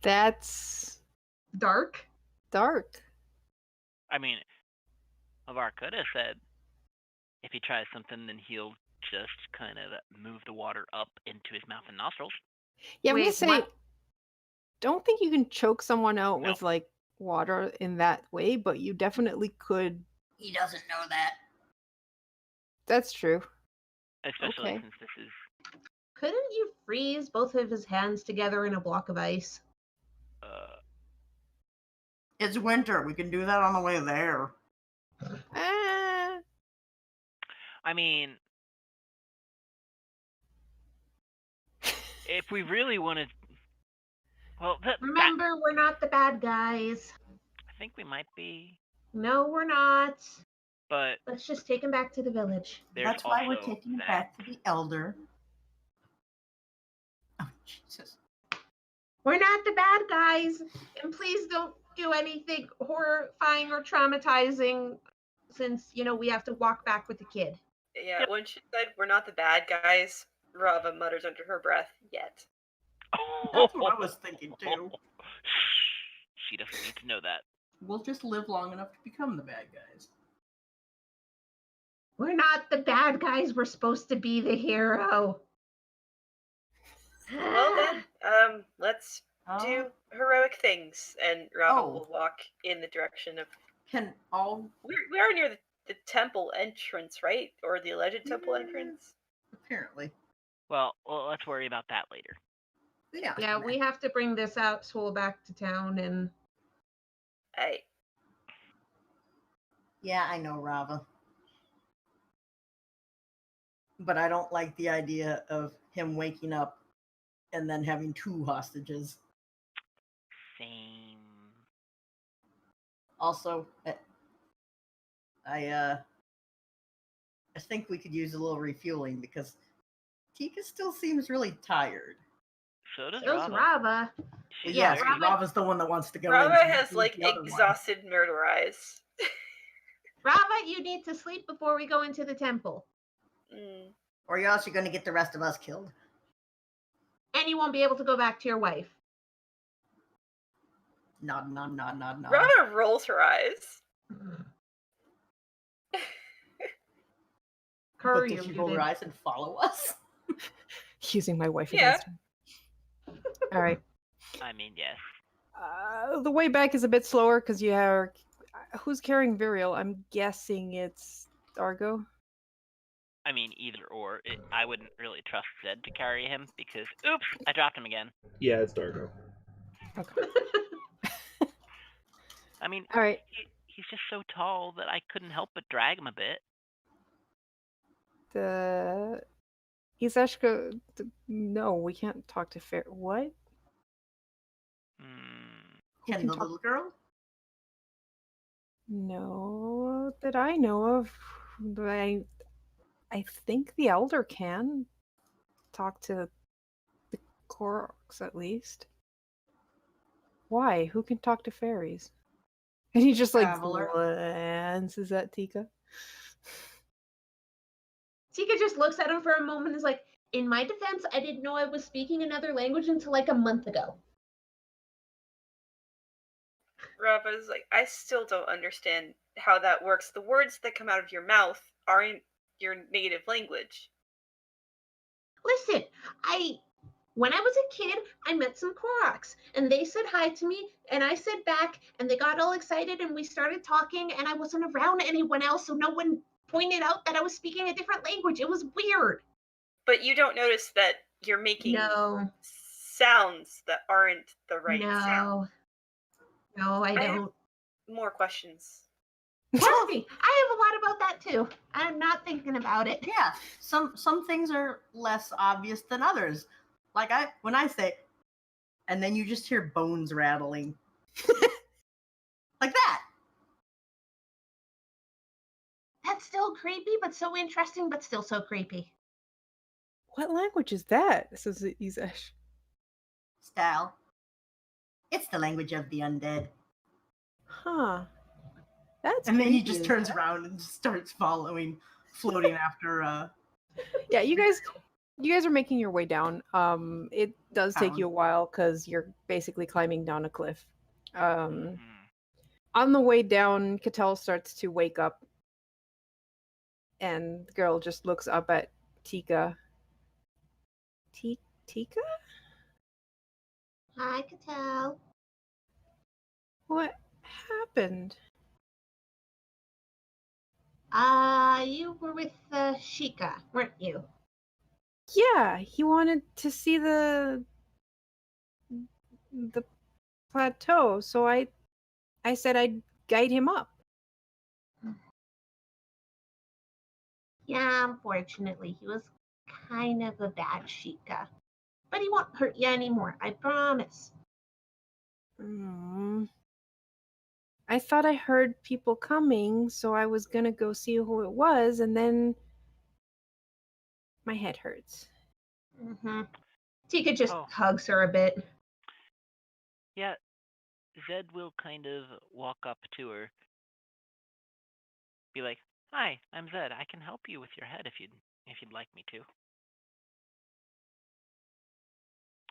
That's Dark. dark. I mean, Mavar could have said if he tries something, then he'll just kind of move the water up into his mouth and nostrils. Yeah, I'm gonna Wait, say, what? don't think you can choke someone out No. with like water in that way, but you definitely could. He doesn't know that. That's true. Especially Okay. since this is. Couldn't you freeze both of his hands together in a block of ice? It's winter. We can do that on the way there. Ah, I mean, if we really wanted. Well, Remember, we're not the bad guys. I think we might be, No, we're not. but Let's just take him back to the village. there's That's why we're also taking him that. back to the elder. Oh, Jesus. We're not the bad guys. And please don't do anything horrifying or traumatizing since we have to walk back with the kid. Yeah, when she said we're not the bad guys, Rava mutters under her breath, yet. That's what I was thinking too. She doesn't need to know that. We'll just live long enough to become the bad guys. We're not the bad guys. We're supposed to be the hero. Well then, let's do heroic things, and Rava will walk in the direction of. Can all We are near the temple entrance, right? Or the alleged temple entrance? apparently. Well, let's worry about that later. Yeah, we have to bring this asshole back to town and. Hey. Yeah, I know, Rava. But I don't like the idea of him waking up and then having 2 hostages. Same. Also, I think we could use a little refueling because Tika still seems really tired. So does So's Rava. Rava. Well, yes, Rava's the one that wants to go in. Rava has exhausted murder eyes. Rava, you need to sleep before we go into the temple. Or else you're going to get the rest of us killed. And you won't be able to go back to your wife. Nod. Rava rolls her eyes. But did she roll her eyes and follow us? Using my wife against her. All right. I mean, yes. The way back is a bit slower because you have... Who's carrying Virial? I'm guessing it's Dargo. I mean, either or. I wouldn't really trust Zed to carry him because, oops, I dropped him again. Yeah, it's Dargo. Okay. I mean, all right. He's just so tall that I couldn't help but drag him a bit. Isashka, no, we can't talk to Fair. What? Can the little girl? No, that I know of. I think the elder can talk to the Koroks at least. Why? Who can talk to fairies? And he just glances at Tika. Tika just looks at him for a moment and is like, in my defense, I didn't know I was speaking another language until like a month ago. Rava's like, I still don't understand how that works. The words that come out of your mouth aren't your native language. Listen, when I was a kid, I met some Koroks, and they said hi to me, and I said back, and they got all excited, and we started talking, and I wasn't around anyone else, so no one pointed out that I was speaking a different language. It was weird. But you don't notice that you're making sounds that aren't the right sound. No, I don't. More questions. Trust me, I have a lot about that too. I'm not thinking about it. Yeah, some things are less obvious than others. Like when I say, and then you just hear bones rattling. Like that. That's still creepy, but so interesting, but still so creepy. What language is that? Says Isesh. Style. It's the language of the undead. Huh. That's and then creepy. he just turns around and starts floating after Yeah, you guys are making your way down. It does take you a while because you're basically climbing down a cliff. On the way down, Cattell starts to wake up, and the girl just looks up at Tika. Tika? Hi, Cattell. What happened? You were with Sheikah, weren't you? Yeah, he wanted to see the plateau, so I said I'd guide him up. Yeah, unfortunately, he was kind of a bad Sheikah. But he won't hurt you anymore, I promise. I thought I heard people coming, so I was gonna go see who it was, and then my head hurts. Tika just hugs her a bit. Yeah, Zed will kind of walk up to her. Be like, "Hi, I'm Zed. I can help you with your head if you'd like me to."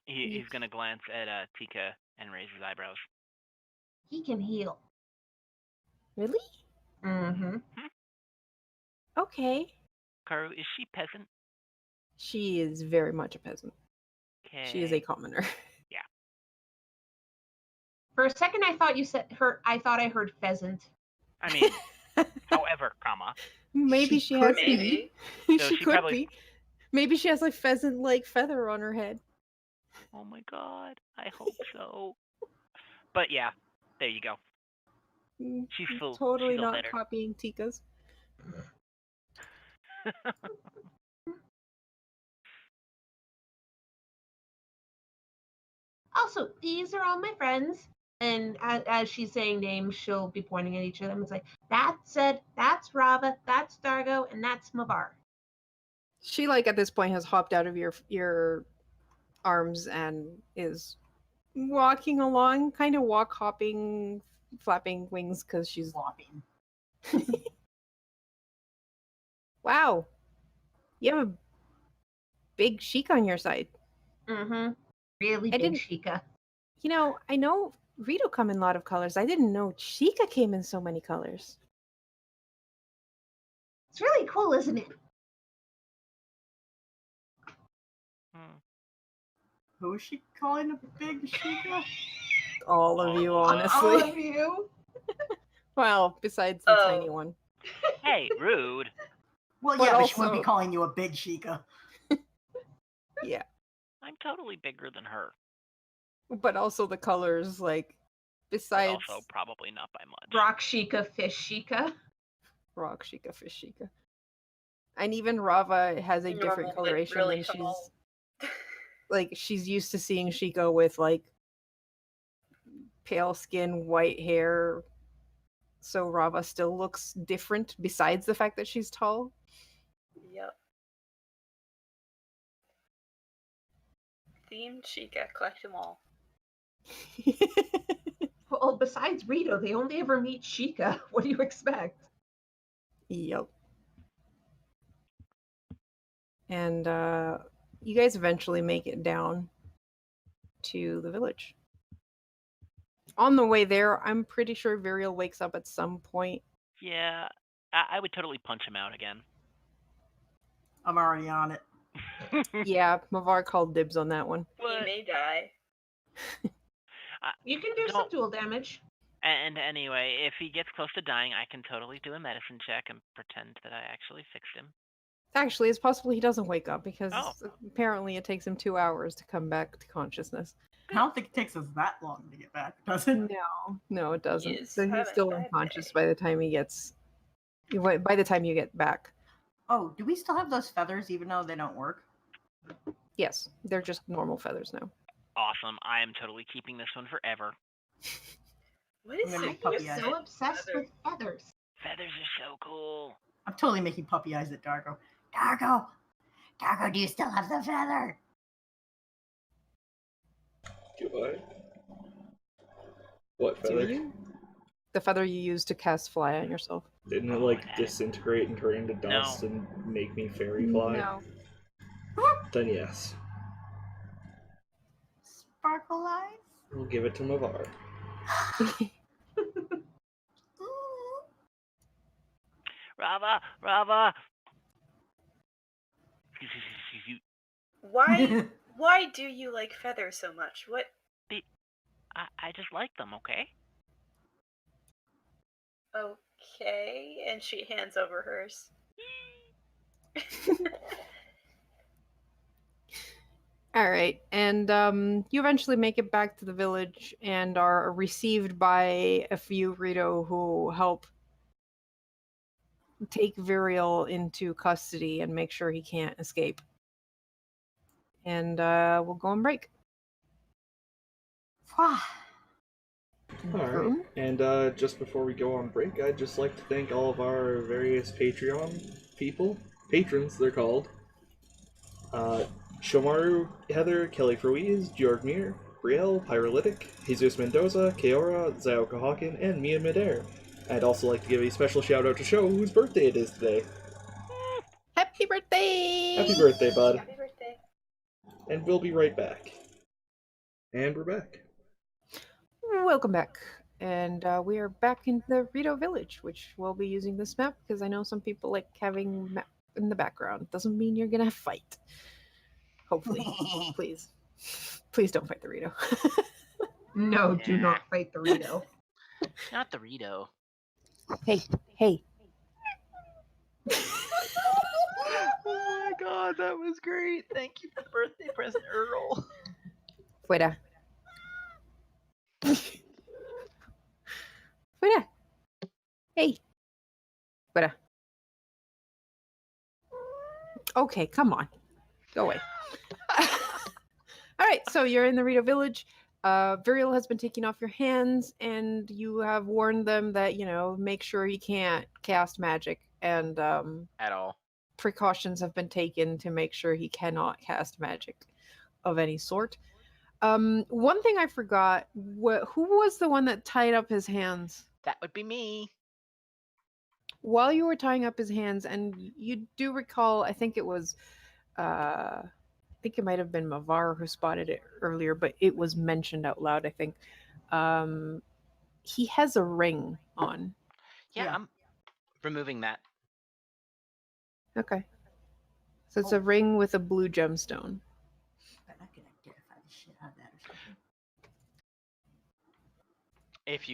He's gonna glance at Tika and raise his eyebrows. He can heal. Really? Mm-hmm. Okay. Karu, is she peasant? She is very much a peasant. Okay. She is a commoner. Yeah. For a second, I thought you said her. I thought I heard pheasant. I mean, however, comma. Maybe she has. Maybe. So she she could probably- be. Maybe she has like pheasant-like feather on her head. Oh my god, I hope so. But yeah, there you go. She's full. Totally she's all not better. copying Tika's. Also, these are all my friends. And as she's saying names, she'll be pointing at each of them. It's like, that's Zed, that's Rava, that's Dargo, and that's Mavar. She like at this point has hopped out of your arms and is walking along, kind of walk hopping, flapping wings because she's Flopping. wow. You have a big Sheik on your side. Mm-hmm. Really I big didn't- Sheikah. You know, I know Rito come in a lot of colors. I didn't know Sheikah came in so many colors. It's really cool, isn't it? Who is she calling a big Sheikah? All of you, All honestly. of you. Well, besides the Oh. tiny one. Hey, rude. Well, But yeah, but she wouldn't also- be calling you a big Sheikah. Yeah. I'm totally bigger than her. But also the colors, like, But besides also probably not by much. Rock Sheikah, Fish Sheikah. rock Sheikah, fish Sheikah. And even Rava has a different Normal, but coloration really than she's small. like she's used to seeing Sheikah with like pale skin, white hair. So Rava still looks different besides the fact that she's tall. Yep. Themed Sheikah, collect them all. Well, besides Rito, they only ever meet Sheikah. What do you expect? Yep. And you guys eventually make it down to the village. On the way there, I'm pretty sure Virial wakes up at some point. Yeah, I would totally punch him out again. I'm already on it. Yeah, Mavar called dibs on that one. He What? may die. You can do some Don't- dual damage. And anyway, if he gets close to dying, I can totally do a medicine check and pretend that I actually fixed him. Actually, it's possible he doesn't wake up because Oh. apparently it takes him 2 hours to come back to consciousness. I don't think it takes us that long to get back, does it? No, it doesn't. is So he's having still a bad unconscious day. by the time he gets. By the time you get back. Oh, do we still have those feathers even though they don't work? Yes, they're just normal feathers now. Awesome. I am totally keeping this one forever. What is I'm gonna it make I'm puppy with eyes. so obsessed with feathers. Feathers are so cool. I'm totally making puppy eyes at Dargo. Dargo! Dargo, do you still have the feather? Do I? What Do feather? you? The feather you use to cast fly on yourself. Didn't it like disintegrate and turn into dust and make me fairy fly? No. Then yes. Sparkle eyes? We'll give it to Mavar. Rava! Why do you like feathers so much? What? I just like them, okay? Okay, and she hands over hers. All right, and you eventually make it back to the village and are received by a few Rito who help take Virial into custody and make sure he can't escape. And we'll go on break. Alright, and just before we go on break, I'd just like to thank all of our various Patreon patrons they're called. Shomaru, Heather, Kelly Fruiz, Georg Mir, Brielle, Pyrolytic, Jesus Mendoza, Keora, Zao Kahakin, and Mia Midair. I'd also like to give a special shout out to Sho, whose birthday it is today. Happy birthday! Happy birthday, bud. Happy birthday. And we'll be right back. And we're back. Welcome back. And we are back in the Rito village, which we'll be using this map because I know some people like having map in the background. Doesn't mean you're gonna fight. Hopefully. Please. Please don't fight the Rito. No, do Yeah. not fight the Rito. Not the Rito. Hey, hey. Oh my god, that was great. Thank you for the birthday present, Earl. Fuera. Fuera. Hey. Fuera. Okay, come on. Go away. All right, so you're in the Rito village. Virial has been taking off your hands, and you have warned them that, make sure he can't cast magic. And At all. precautions have been taken to make sure he cannot cast magic of any sort. One thing I forgot, who was the one that tied up his hands? That would be me. While you were tying up his hands, and you do recall, I think it was, I think it might have been Mavar who spotted it earlier, but it was mentioned out loud, I think. He has a ring on. Yeah, I'm removing that. Okay. So it's a ring with a blue gemstone. But I can identify the shit out of that or something. If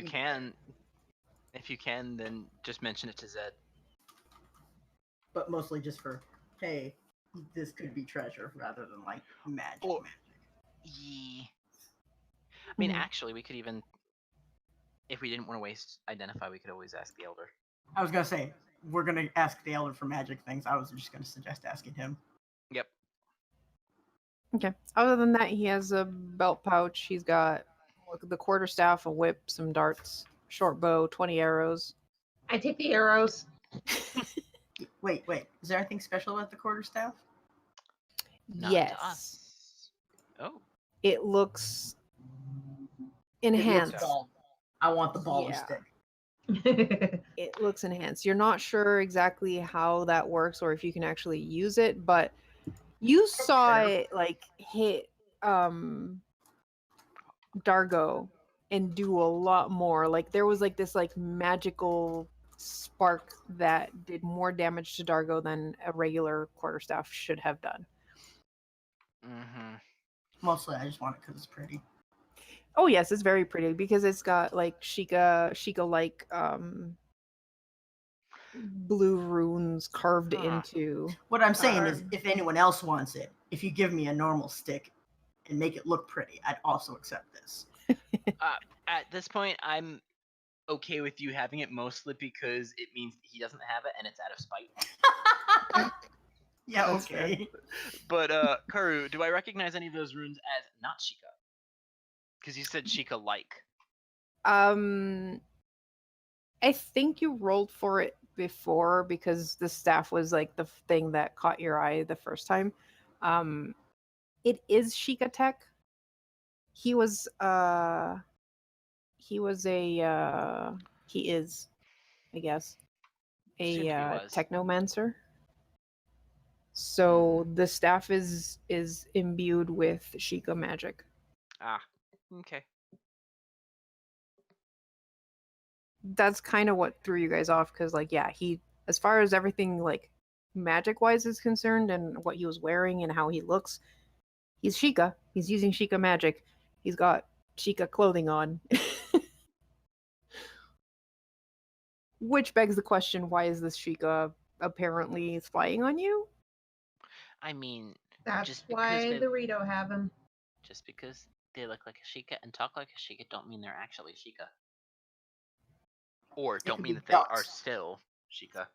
you can, then just mention it to Zed. But mostly just for, hey, this could be treasure rather than like magic. Or- Yeah. I mean, Mhm. actually, we could even, if we didn't want to waste identify, we could always ask the Elder. I was gonna say we're gonna ask the elder for magic things. I was just gonna suggest asking him. Yep. Okay. Other than that, he has a belt pouch. He's got the quarterstaff, a whip, some darts, short bow, 20 arrows. I take the arrows. Wait. Is there anything special about the quarterstaff? Not Yes. to us. Oh. It looks It looks enhanced. ball. I want the ball Yeah. stick. It looks enhanced. You're not sure exactly how that works or if you can actually use it, but you saw it like hit Dargo and do a lot more. Like there was like this like magical spark that did more damage to Dargo than a regular quarterstaff should have done. Mm-hmm. Mostly, I just want it because it's pretty. Oh yes, it's very pretty because it's got like Sheikah like blue runes carved into. What I'm saying is, Um, if anyone else wants it, if you give me a normal stick and make it look pretty, I'd also accept this. At this point, I'm okay with you having it mostly because it means he doesn't have it and it's out of spite. Yeah, That's fair. okay. But Karu, do I recognize any of those runes as not Sheikah? Because you said Sheikah like. I think you rolled for it before because the staff was like the thing that caught your eye the first time. It is Sheikah tech. He is, I guess, a Assumed he was. technomancer. So the staff is imbued with Sheikah magic. Ah, okay. That's kind of what threw you guys off because like he, as far as everything like magic wise is concerned and what he was wearing and how he looks, he's Sheikah. He's using Sheikah magic. He's got Sheikah clothing on. Which begs the question, why is this Sheikah apparently spying on you? I mean, That's just because why they the Rito have him. just because they look like a Sheikah and talk like a Sheikah don't mean they're actually Sheikah. Or don't could mean be that they are dots. still Sheikah.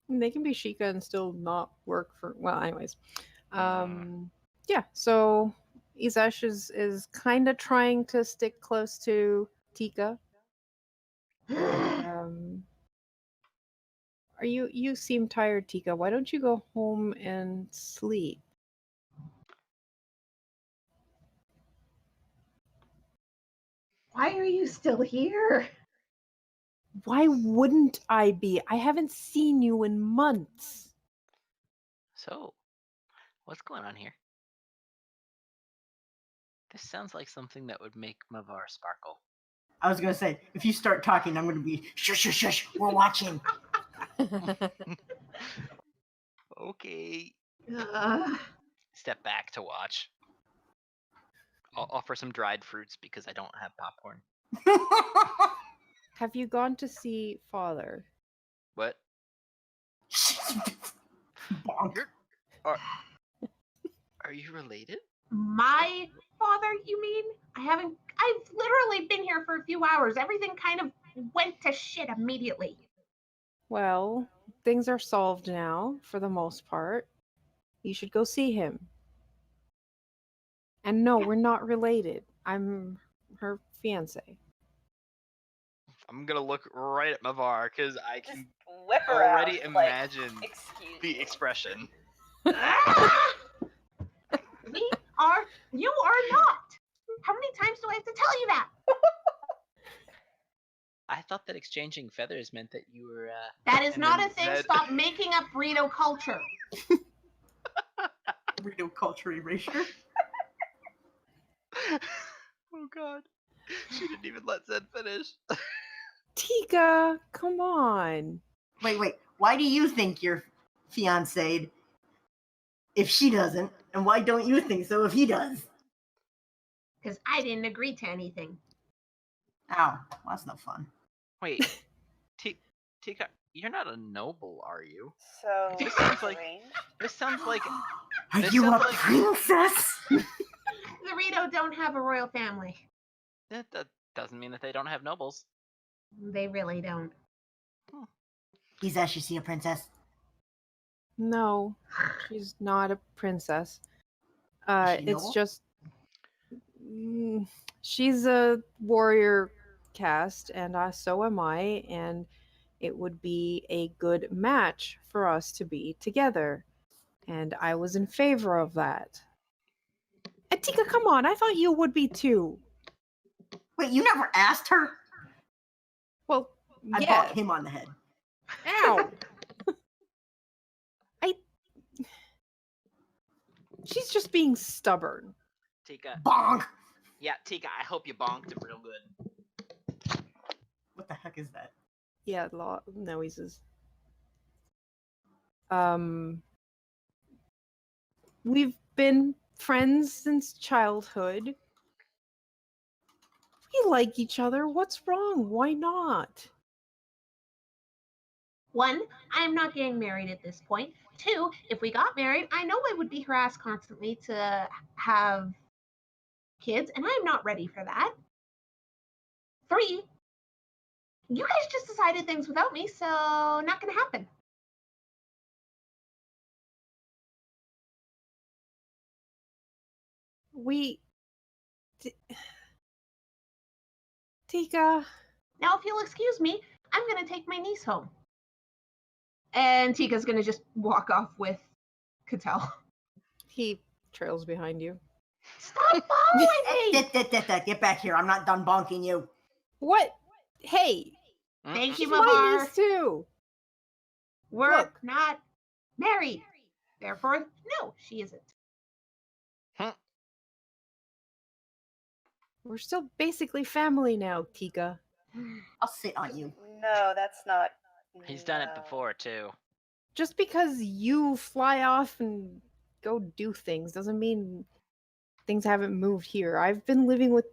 They can be Sheikah and still not work for, well, anyways. Yeah, so Isesh is kind of trying to stick close to Tika. You seem tired, Tika. Why don't you go home and sleep? Why are you still here? Why wouldn't I be? I haven't seen you in months. So, what's going on here? This sounds like something that would make Mavar sparkle. I was gonna say, if you start talking, I'm gonna be shush, shush, shush. We're watching. Okay. Ugh. Step back to watch. I'll offer some dried fruits because I don't have popcorn. Have you gone to see father? What? Bonk. Are you related? My father, you mean? I've literally been here for a few hours. Everything kind of went to shit immediately. Well, things are solved now, for the most part. You should go see him. And no, we're not related. I'm her fiance. I'm gonna look right at Mavar because I Just can whip her already out, like, imagine excuse the me. expression. You are not. How many times do I have to tell you that? I thought that exchanging feathers meant that you were. That is and not then a thing. Zed- Stop making up burrito culture. Burrito culture erasure. Oh God, she didn't even let Zed finish. Tika, come on. Wait. Why do you think you're fiancéed if she doesn't? And why don't you think so if he does? Because I didn't agree to anything. Ow. Well, that's no fun. Wait, Tika, you're not a noble, are you? So, This sounds like- arranged? This sounds like Are This you a sounds like- princess? The Rito don't have a royal family. that doesn't mean that they don't have nobles. They really don't. Is she a princess? No, she's not a princess. Is she It's noble? just she's a warrior caste, and so am I, and it would be a good match for us to be together. And I was in favor of that. And Tika, come on, I thought you would be too. Wait, you never asked her? Well, I yeah. bonk him on the head. Ow. She's just being stubborn. Tika, Bonk! yeah, Tika, I hope you bonked him real good. What the heck is that? Yeah, noises. We've been friends since childhood. We like each other. What's wrong? Why not? One, I am not getting married at this point. Two, if we got married, I know I would be harassed constantly to have kids, and I'm not ready for that. Three, you guys just decided things without me, so not gonna happen. Tika. Now, if you'll excuse me, I'm gonna take my niece home. And Tika's gonna just walk off with Cattell. He trails behind you. Stop following me! Get back here. I'm not done bonking you. What? Hey, Thank you, she's my Mavar. niece too. We're Look. not married. Therefore, no, she isn't. We're still basically family now, Tika. I'll sit on you. No, that's not. He's done it no. before too. Just because you fly off and go do things doesn't mean things haven't moved here. I've been living with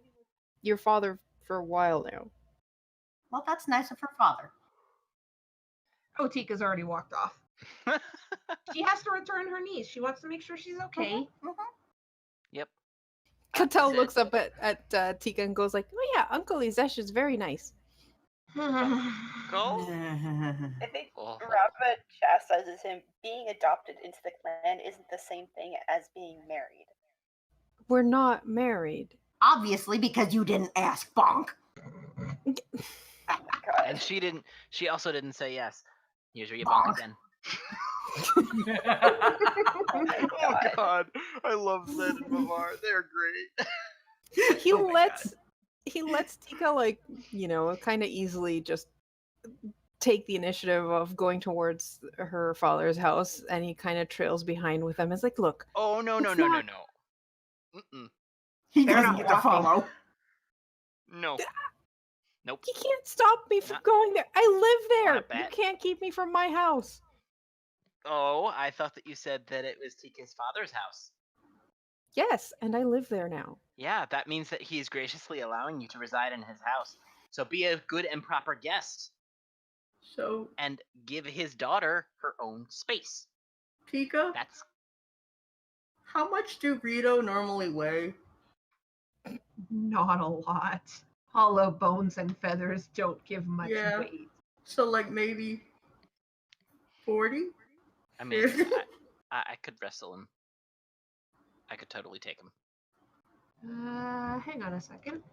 your father for a while now. Well, that's nice of her father. Oh, Tika's already walked off. She has to return her niece. She wants to make sure she's okay. Yep. Cattell Zed- looks up at Tika and goes like, "Oh yeah, Uncle Izesh is very nice." Go. I think Oh. Rabbit chastises him. Being adopted into the clan isn't the same thing as being married. We're not married. Obviously, because you didn't ask, bonk. God. And she also didn't say yes. Here's where you bonk Bonk. again. Oh my Oh God. God, I love Zed and Mavar. They're great. He Oh my lets Tika, like, kind of easily just take the initiative of going towards her father's house, and he kind of trails behind with them. It's like, look, Oh, no. It's not- Mm-mm. He They're doesn't not get to walking. follow. No. Nope. you can't stop me from Not- going there. I live Wanna there. You bet? can't keep me from my house. Oh, I thought that you said that it was TK's father's house. Yes, and I live there now. Yeah, that means that he is graciously allowing you to reside in his house. So be a good and proper guest So, and give his daughter her own space. Tika, That's how much do Rito normally weigh? Not a lot. Hollow bones and feathers don't give much Yeah. weight. So, like, maybe 40? I mean, I could wrestle him. I could totally take him. Hang on a second.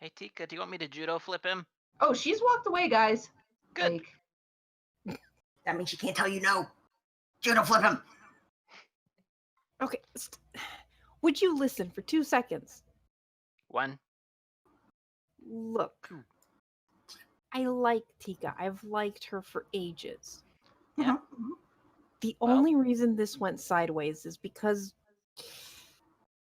Hey Tika, do you want me to judo flip him? Oh, she's walked away, guys. Good. That means she can't tell you no. Judo flip him. Okay, would you listen for 2 seconds? 1. Look, I like Tika. I've liked her for ages. Yeah. The Well- only reason this went sideways is because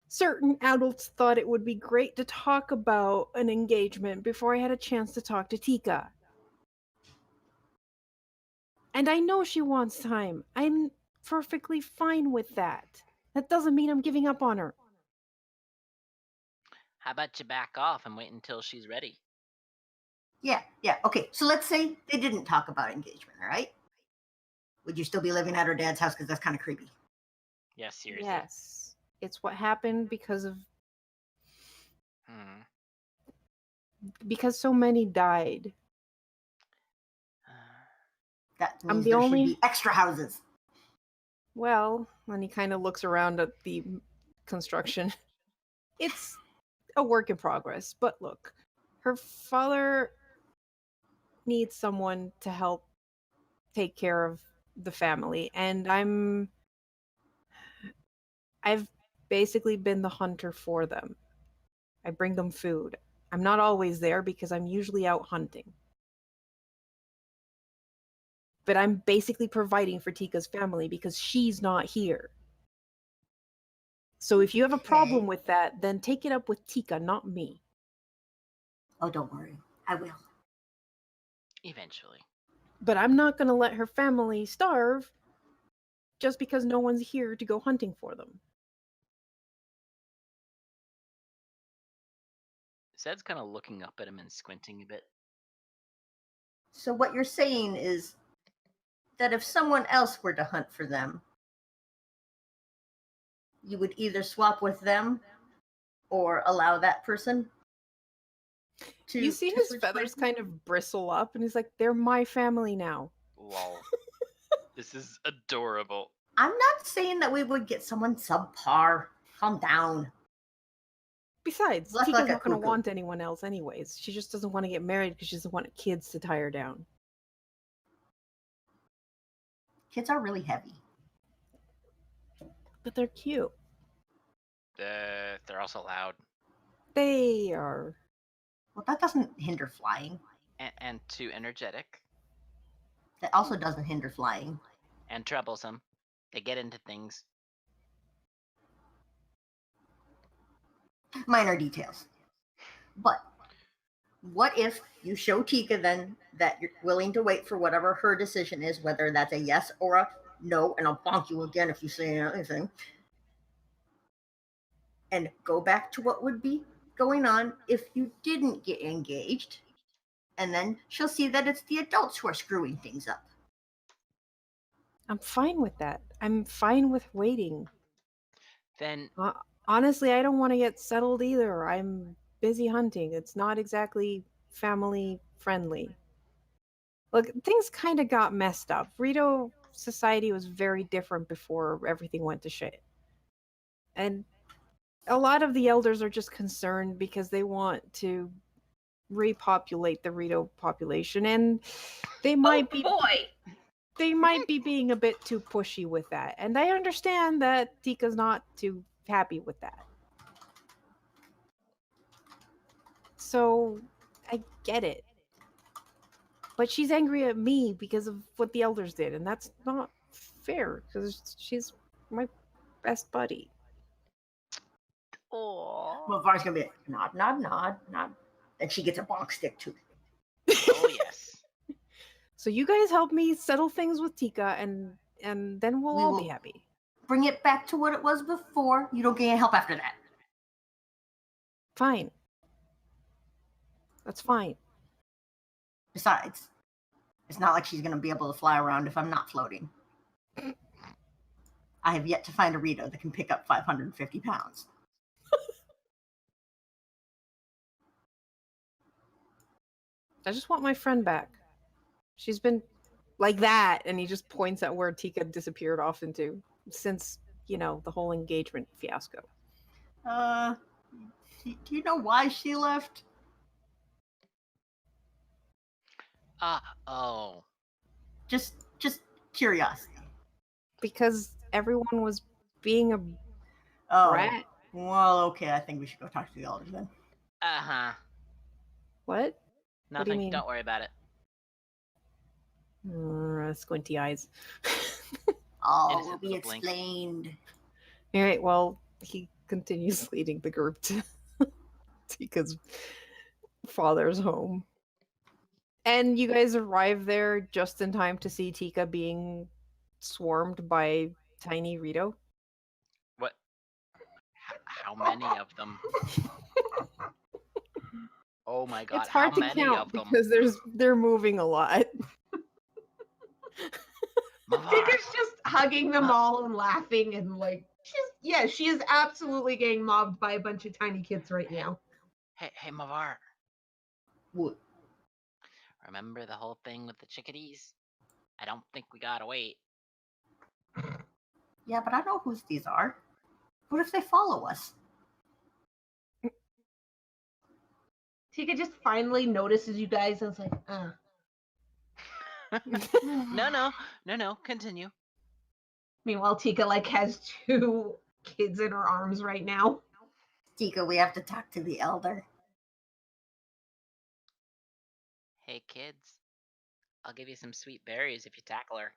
certain adults thought it would be great to talk about an engagement before I had a chance to talk to Tika. And I know she wants time. I'm perfectly fine with that. That doesn't mean I'm giving up on her. How about you back off and wait until she's ready? Yeah. Okay, so let's say they didn't talk about engagement, all right? Would you still be living at her dad's house? Because that's kind of creepy. Yeah, seriously. Yes. It's what happened because so many died. That I'm means the there only- should be extra houses. Well, and he kind of looks around at the construction. It's a work in progress, but look, her father needs someone to help take care of the family, and I've basically been the hunter for them. I bring them food. I'm not always there because I'm usually out hunting. But I'm basically providing for Tika's family because she's not here. So if you have a problem Okay. with that, then take it up with Tika, not me. Oh, don't worry. I will. Eventually. But I'm not going to let her family starve just because no one's here to go hunting for them. Zed's kind of looking up at him and squinting a bit. So what you're saying is that if someone else were to hunt for them, you would either swap with them or allow that person to. You see to his switch feathers places? kind of bristle up, and he's like, they're my family now. Lol. This is adorable. I'm not saying that we would get someone subpar. Calm down. Besides, Left Tika's like a not going to cuckoo. want anyone else anyways. She just doesn't want to get married because she doesn't want kids to tie her down. Kids are really heavy. But they're cute. They're also loud They are. Well, that doesn't hinder flying. and too energetic That also doesn't hinder flying. and troublesome. They get into things. Minor details. But what if you show Tika then that you're willing to wait for whatever her decision is, whether that's a yes or a no, and I'll bonk you again if you say anything, and go back to what would be going on if you didn't get engaged, and then she'll see that it's the adults who are screwing things up. I'm fine with that. I'm fine with waiting. Then Honestly, I don't want to get settled either. I'm busy hunting. It's not exactly family friendly. Look, things kind of got messed up. Rito society was very different before everything went to shit. And a lot of the elders are just concerned because they want to repopulate the Rito population, and they might be being a bit too pushy with that. And I understand that Tika's not too happy with that. So I get it. But she's angry at me because of what the elders did, and that's not fair because she's my best buddy. Oh. Mavar's gonna be like, nod, nod, nod, nod. And she gets a bonk stick too. Oh yes. So you guys help me settle things with Tika, and then we'll We all will- be happy. Bring it back to what it was before. You don't get any help after that. Fine. That's fine. Besides, it's not like she's gonna be able to fly around if I'm not floating. I have yet to find a Rito that can pick up 550 pounds. I just want my friend back. She's been like that, and he just points at where Tika disappeared off into since, the whole engagement fiasco. Do you know why she left? Oh. Just curiosity. Because everyone was being a Oh, brat. well, okay. I think we should go talk to the elders then. Uh-huh. What? What do Nothing. you mean? Don't worry about it. Squinty eyes. All will Innocent be little blink. explained. All right, well, he continues leading the group to Tika's father's home. And you guys arrive there just in time to see Tika being swarmed by tiny Rito. What? How many of them? Oh my god! It's hard how to many count of them? because they're moving a lot. Mavar, Tika's just hugging them all and laughing and like she is absolutely getting mobbed by a bunch of tiny kids right now. Hey, Mavar. What? Remember the whole thing with the chickadees? I don't think we gotta wait. Yeah, but I know whose these are. What if they follow us? Tika just finally notices you guys and is like, No. Continue. Meanwhile, Tika like has 2 kids in her arms right now. Tika, we have to talk to the elder. Hey, kids. I'll give you some sweet berries if you tackle her.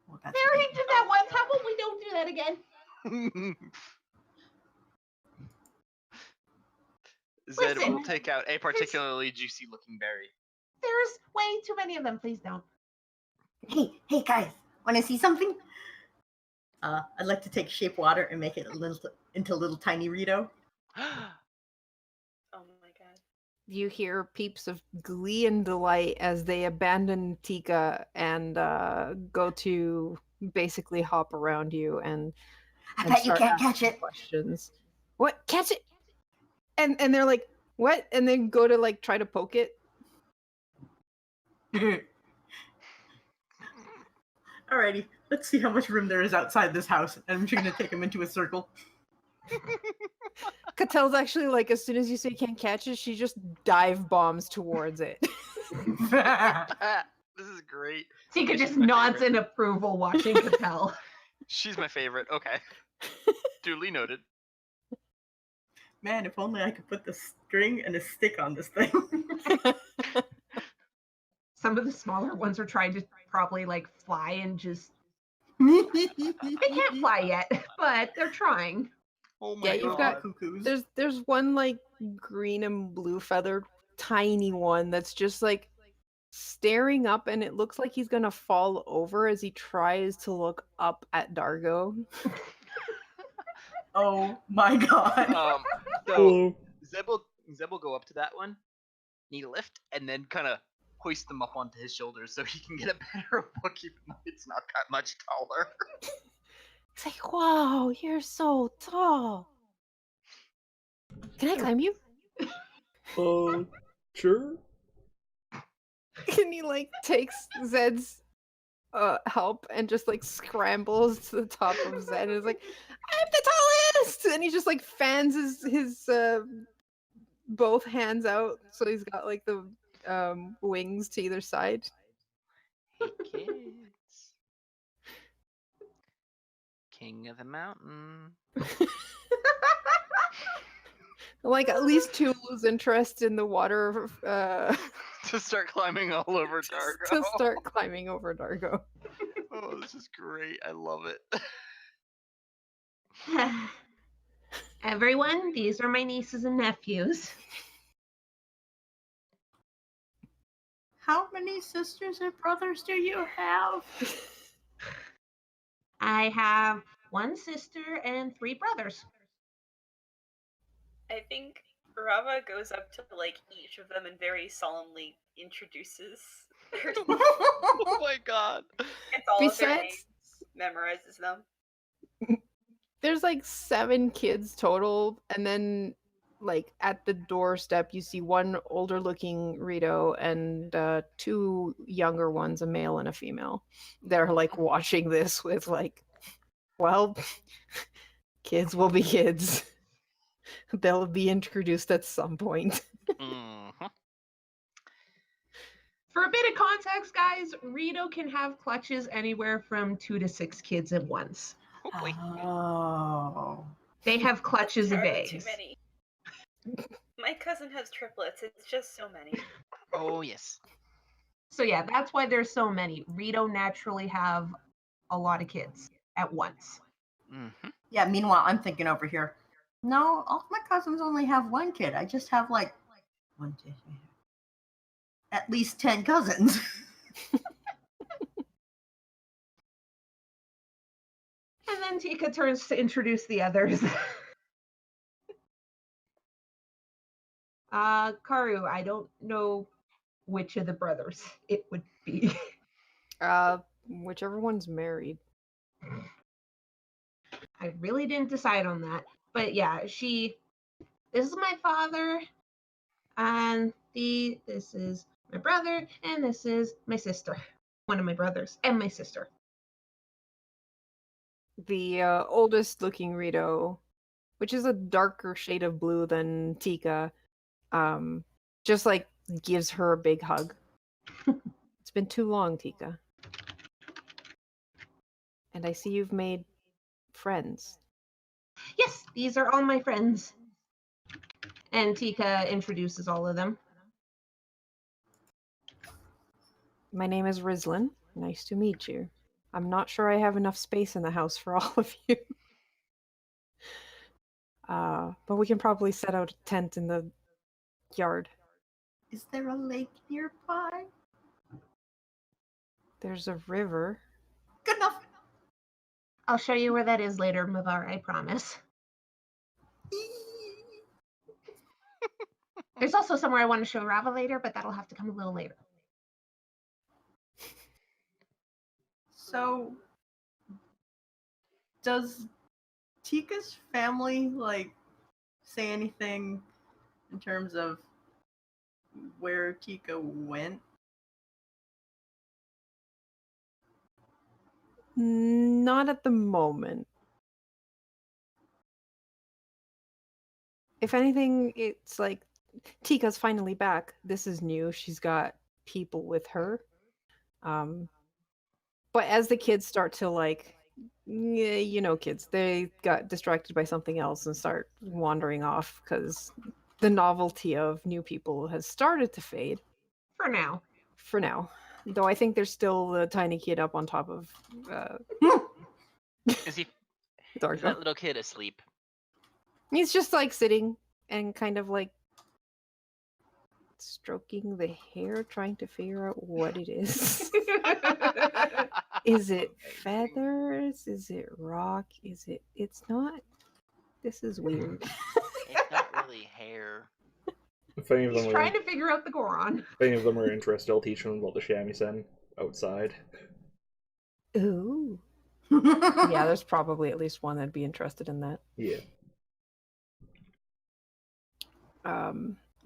Well, that's Mary great. did that once. How about we don't do that again? Zed Listen. will take out a particularly juicy-looking berry. There's way too many of them. Please don't. Hey, guys, want to see something? I'd like to take shape water and make it into little tiny Rito. Oh my god. You hear peeps of glee and delight as they abandon Tika and go to basically hop around you and I and bet you start can't asking catch it. questions. What? Catch it? And they're like, what? And then go to like try to poke it. Alrighty, let's see how much room there is outside this house. And I'm just gonna take him into a circle. Catel's actually like, as soon as you say can't catch it, she just dive bombs towards it. This is great. Tika She's just my nods favorite. in approval watching Catel. She's my favorite. Okay. Duly noted. Man, if only I could put the string and a stick on this thing. Some of the smaller ones are trying to probably like fly and just they can't fly yet, but they're trying. Oh Yeah, you've got- cuckoos. There's one like green and blue feathered tiny one that's just like staring up, and it looks like he's gonna fall over as he tries to look up at Dargo. Oh my god. So Hello. Zeb will go up to that one, need a lift, and then kind of hoist them up onto his shoulders so he can get a better look, even though it's not that much taller. It's like, wow, you're so tall. Can I climb you? Sure. And he like takes Zed's help and just like scrambles to the top of Zed and is like, I'm the tallest! And he just like fans his both hands out so he's got like the wings to either side. Hey, kids. King of the mountain. Like at least 2 lose interest in the water to start climbing all over Dargo. to start climbing over Dargo. Oh, this is great. I love it. Everyone, these are my nieces and nephews. How many sisters and brothers do you have? I have 1 sister and 3 brothers. I think Rava goes up to like each of them and very solemnly introduces her. Oh my god. Gets all of their Besides- names, memorizes them. There's like 7 kids total, and then like at the doorstep you see 1 older looking Rito and 2 younger ones, a male and a female. They're like watching this with like, well, kids will be kids. They'll be introduced at some point. Mhm. For a bit of context, guys, Rito can have clutches anywhere from 2 to 6 kids at once. Oh boy. Oh. They have clutches of Entirely too eggs. many. My cousin has triplets. It's just so many. Oh yes. So yeah, that's why there's so many. Rito naturally have a lot of kids at once. Mm-hmm. Yeah, meanwhile, I'm thinking over here. No, all of my cousins only have 1 kid. I just have like 1, 2, 3, at least 10 cousins. And then Tika turns to introduce the others. Karu, I don't know which of the brothers it would be. Whichever one's married. I really didn't decide on that. But yeah, this is my father, and this is my brother, and this is my sister. One of my brothers and my sister. The oldest looking Rito, which is a darker shade of blue than Tika, just like gives her a big hug. It's been too long, Tika. And I see you've made friends. Yes, these are all my friends. And Tika introduces all of them. My name is Rizlin. Nice to meet you. I'm not sure I have enough space in the house for all of you. But we can probably set out a tent in the yard. Is there a lake nearby? There's a river. Good enough. I'll show you where that is later, Mavar, I promise. There's also somewhere I want to show Rava later, but that'll have to come a little later. So, does Tika's family like say anything in terms of where Tika went? Not at the moment. If anything, it's like Tika's finally back. This is new. She's got people with her. But as the kids start to like, you know, kids, they got distracted by something else and start wandering off because the novelty of new people has started to fade. For now. For now. Though I think there's still the tiny kid up on top of Is Dargo. that little kid asleep? He's just like sitting and kind of like stroking the hair, trying to figure out what it is. Is it feathers? Is it rock? It's not. This is weird. It's not really hair. If any of He's them trying are, to figure out the Goron. if any of them are interested, I'll teach them about the shamisen outside. Ooh. Yeah, there's probably at least one that'd be interested in that. Yeah.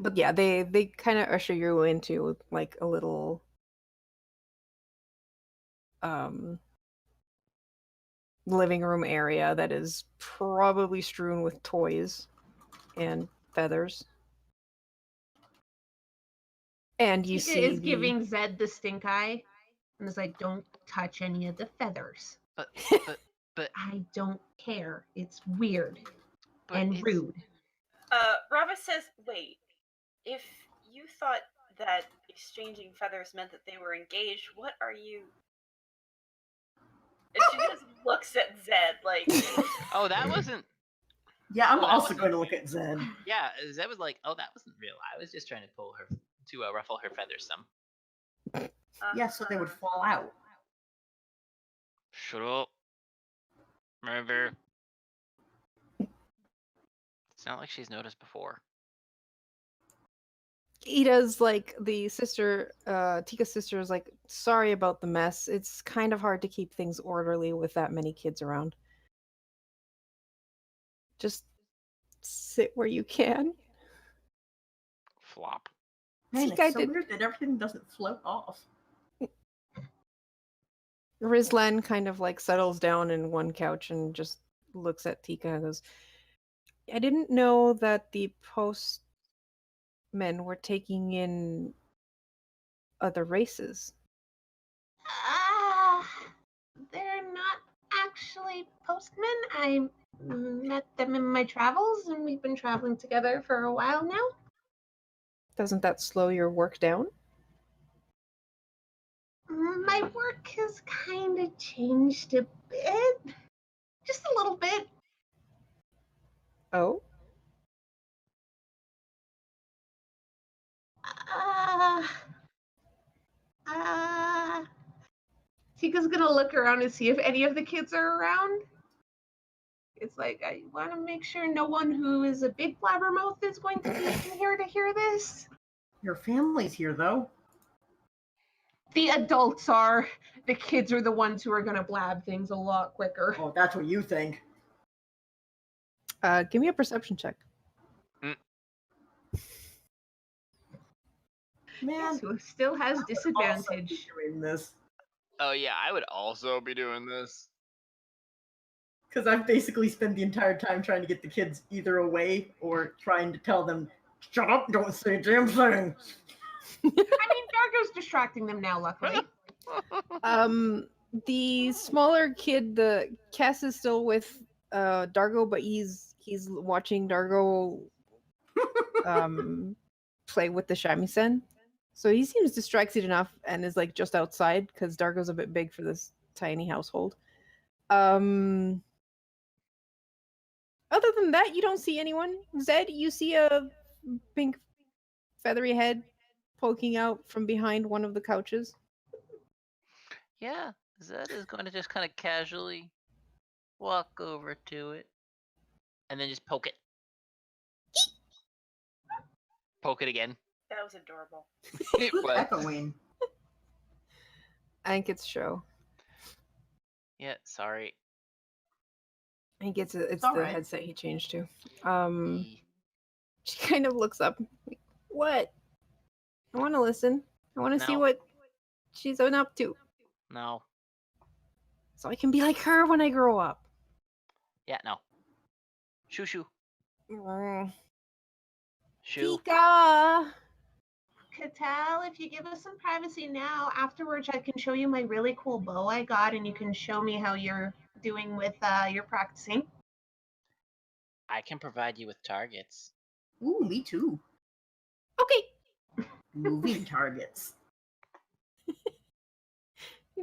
But yeah, they kind of usher you into like a little living room area that is probably strewn with toys and feathers. And you Tika see is giving Zed the stink eye and is like, don't touch any of the feathers. But I don't care. It's weird but and it's- rude. Rava says, wait, if you thought that exchanging feathers meant that they were engaged. What are you? And she just looks at Zed like. Oh, that wasn't. Yeah, I'm Oh, that also wasn't- going to look at Zed. Yeah, Zed was like, "Oh, that wasn't real. I was just trying to pull her to ruffle her feathers some." Yeah, so they would fall out. Shut up, River. It's not like she's noticed before. Ida's like the sister, Tika's sister is like, sorry about the mess. It's kind of hard to keep things orderly with that many kids around. Just sit where you can. Flop. Man, Tika it's so did- weird that everything doesn't float off. Rizlan kind of like settles down in one couch and just looks at Tika and goes, I didn't know that the postmen were taking in other races. They're not actually postmen. I met them in my travels, and we've been traveling together for a while now. Doesn't that slow your work down? My work has kind of changed a bit. Just a little bit. Oh? Tika's gonna look around to see if any of the kids are around. It's like, I want to make sure no one who is a big blabbermouth is going to be in here to hear this. Your family's here, though. The adults are. The kids are the ones who are going to blab things a lot quicker. Oh, that's what you think. Give me a perception check. Man, Who still has I would also be disadvantage. doing this. Oh yeah, I would also be doing this. Because I've basically spent the entire time trying to get the kids either away or trying to tell them, shut up, don't say a damn thing. I mean, Dargo's distracting them now, luckily. The smaller kid, the Cass is still with Dargo, but he's watching Dargo play with the shamisen. So he seems distracted enough and is like just outside because Dargo's a bit big for this tiny household. Other than that, you don't see anyone. Zed, you see a pink feathery head poking out from behind one of the couches. Yeah, Zed is going to just kind of casually walk over to it and then just poke it. Poke it again. That was adorable. It Who's was. echoing? I think it's Show. Yeah, sorry. I think it's the alright. headset he changed to. E- She kind of looks up. Like, what? I want to listen. I want to see No. what she's been up to, No. so I can be like her when I grow up. Yeah, no. Shoo shoo. Mm. Shoo. Tika! Catal, if you give us some privacy now, afterwards I can show you my really cool bow I got, and you can show me how you're doing with your practicing. I can provide you with targets. Ooh, me too. Okay. Moving targets.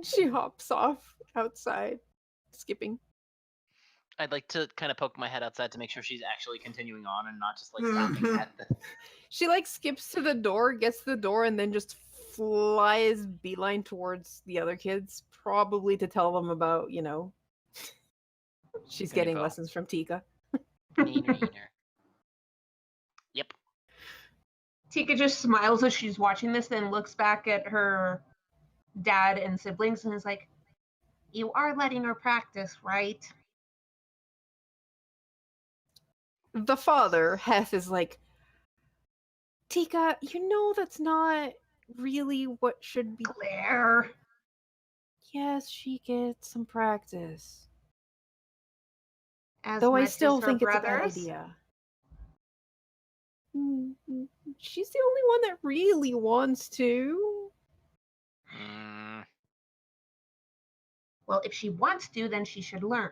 She hops off outside, skipping. I'd like to kind of poke my head outside to make sure she's actually continuing on and not just like stopping at the. She like skips to the door, gets to the door, and then just flies beeline towards the other kids, probably to tell them about, she's getting Info. lessons from Tika. Neener. Yep. Tika just smiles as she's watching this, then looks back at her dad and siblings and is like, you are letting her practice, right? The father, Heth, is like, Tika, that's not really what should be. Claire. Yes, she gets some practice. As Though I much still as her think it's a bad brothers? idea. She's the only one that really wants to. Mm, Well, if she wants to, then she should learn.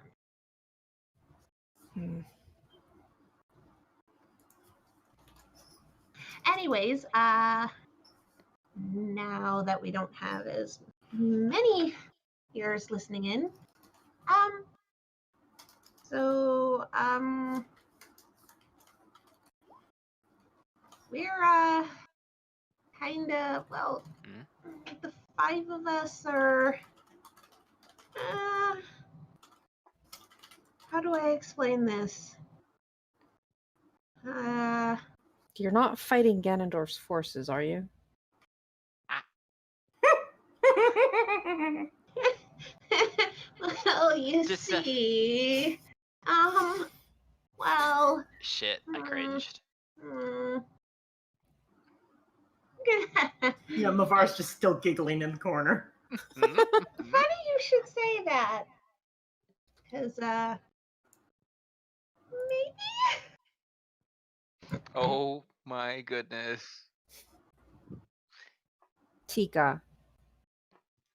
Anyways, now that we don't have as many ears listening in. We're kind of, well, the 5 of us are, how do I explain this? You're not fighting Ganondorf's forces, are you? Well, you Just, see, well, Shit, I cringed. Yeah, Mavar's just still giggling in the corner. Funny you should say that. Because, maybe? Oh my goodness. Tika.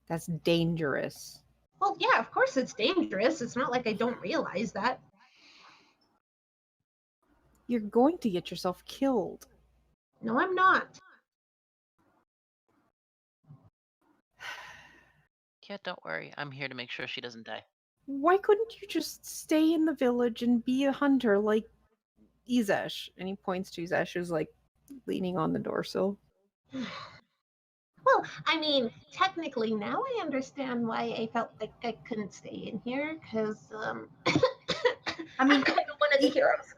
That's dangerous. Well, yeah, of course it's dangerous. It's not like I don't realize that. You're going to get yourself killed. No, I'm not. Yeah, don't worry. I'm here to make sure she doesn't die. Why couldn't you just stay in the village and be a hunter like Izesh? And he points to Izesh, who's like leaning on the door sill. Well, I mean, technically now I understand why I felt like I couldn't stay in here, because, I mean, I'm kind of one of the heroes.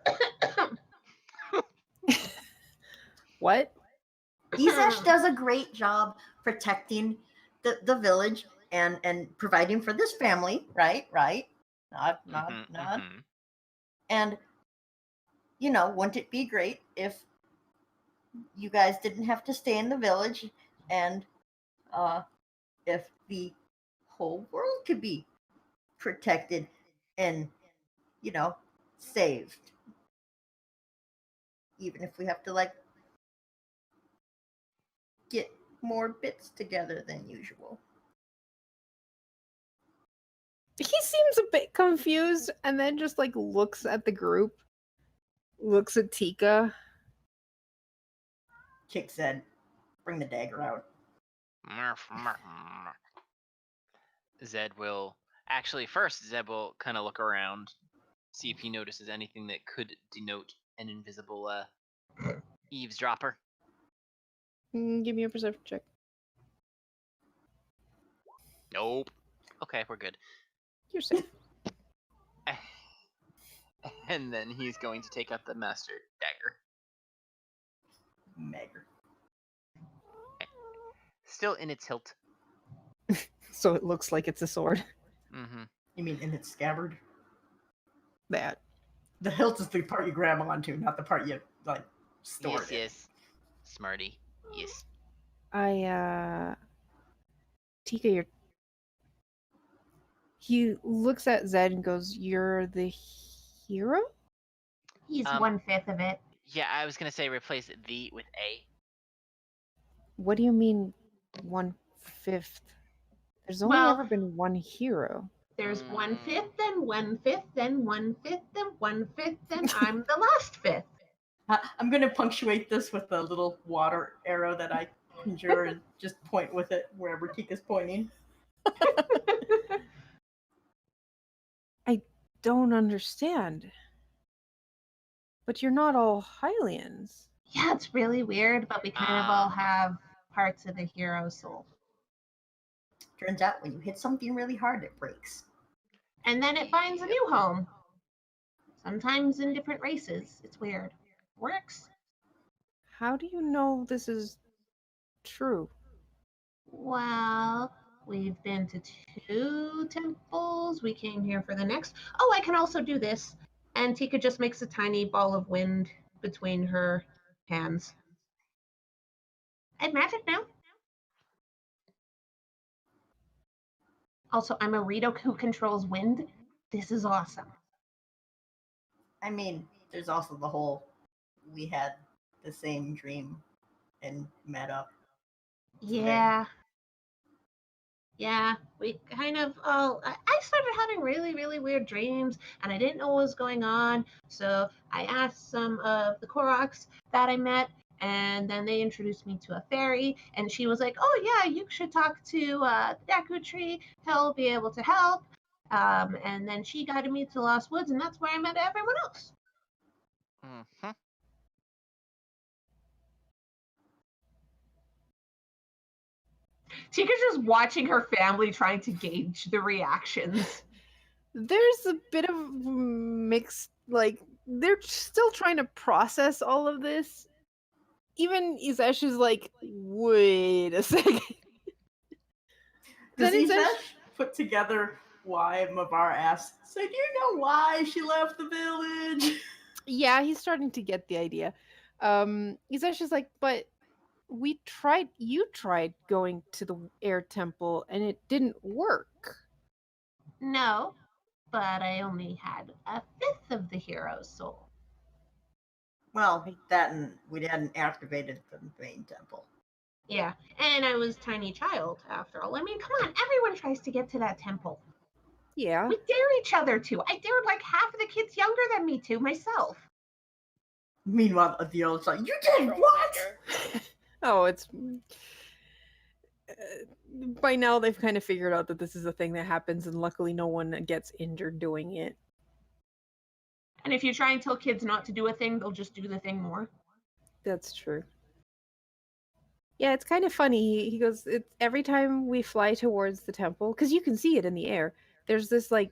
What? Izesh does a great job protecting the village and providing for this family, right? Nod. And you know, wouldn't it be great if you guys didn't have to stay in the village, and if the whole world could be protected and, you know, saved, even if we have to like get more bits together than usual. He seems a bit confused and then just like looks at the group, looks at Tika. Kick said, "Bring the dagger out." Zed will first Zed will kind of look around, see if he notices anything that could denote an invisible eavesdropper. Give me a perception check. Nope. Okay, we're good. You're safe. And then he's going to take out the master dagger. Megger. Still in its hilt. So it looks like it's a sword. Mm-hmm. You mean in its scabbard? That. The hilt is the part you grab onto, not the part you like store. Yes, yes. Smarty. Yes. Tika, he looks at Zed and goes, "You're the hero?" He's 1/5 of it. Yeah, I was gonna say replace the with a. What do you mean 1/5? There's only ever been one hero. There's 1/5, then 1/5, then 1/5, then 1/5, then I'm the last 5th. I'm going to punctuate this with a little water arrow that I conjure and just point with it wherever Tika's pointing. I don't understand. But you're not all Hylians. Yeah, it's really weird, but we kind of all have parts of the hero soul. Turns out when you hit something really hard, it breaks. And then it finds a new home. Sometimes in different races. It's weird. Works. How do you know this is true? Well, we've been to 2 temples. We came here for the next. Oh, I can also do this. And Tika just makes a tiny ball of wind between her hands. I have magic now. Also, I'm a Rito who controls wind. This is awesome. I mean, there's also the whole, we had the same dream and met up. Yeah. Yeah, we kind of all. I started having really, really weird dreams, and I didn't know what was going on. So I asked some of the Koroks that I met, And then they introduced me to a fairy, and she was like, "Oh yeah, you should talk to the Deku Tree. He'll be able to help." And then she guided me to the Lost Woods, and that's where I met everyone else. Mm-hmm. Tika's just watching her family trying to gauge the reactions. There's a bit of mixed, like, they're still trying to process all of this. Even Isesh is like, wait a second. Does Then Isesh, Isesh put together why Mavar asked, so do you know why she left the village? yeah, he's starting to get the idea. Isesh is like, but you tried going to the air temple and it didn't work. No, but I only had a fifth of the hero's soul. Well, that and we hadn't activated the main temple. Yeah, and I was tiny child after all. I mean, come on, everyone tries to get to that temple. Yeah. We dare each other to. I dared like half of the kids younger than me to myself. Meanwhile, the other side, you did what? Oh, it's by now they've kind of figured out that this is a thing that happens, and luckily no one gets injured doing it. And if you try and tell kids not to do a thing, they'll just do the thing more. That's true. Yeah, it's kind of funny. He goes, it's every time we fly towards the temple, because you can see it in the air. There's this like,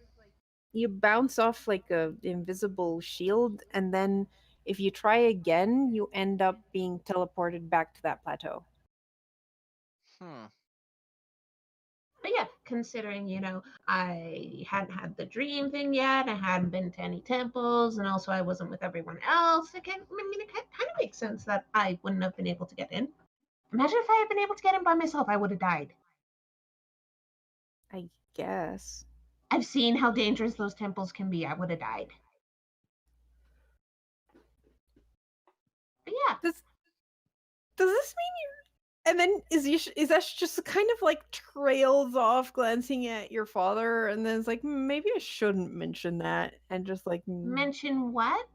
you bounce off like a invisible shield, and then if you try again, you end up being teleported back to that plateau. Hmm. But yeah, considering, I hadn't had the dream thing yet, I hadn't been to any temples, and also I wasn't with everyone else, it kind of makes sense that I wouldn't have been able to get in. Imagine if I had been able to get in by myself, I would have died. I guess. I've seen how dangerous those temples can be. I would have died. But yeah. Does this mean you? And then is that just kind of like trails off, glancing at your father, and then it's like, maybe I shouldn't mention that, and just like Mention what?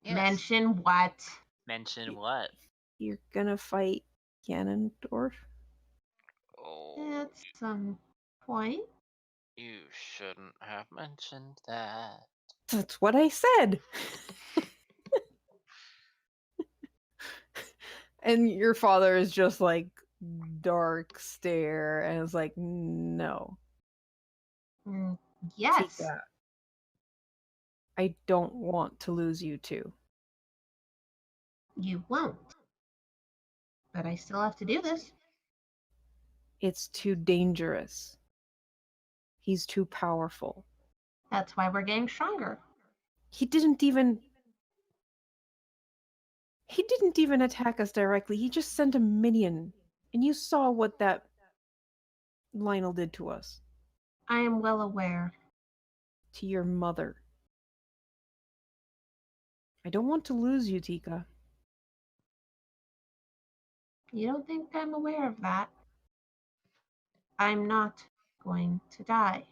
Yes. Mention what? Mention what? you're gonna fight Ganondorf. Oh, At some point. you shouldn't have mentioned that. That's what I said. And your father is just like dark stare, and it's like, no. Yes. Tika, I don't want to lose you too. You won't. But I still have to do this. It's too dangerous. He's too powerful. That's why we're getting stronger. He didn't even attack us directly. He just sent a minion. And you saw what that Lionel did to us. I am well aware. To your mother. I don't want to lose you, Tika. You don't think I'm aware of that? I'm not going to die.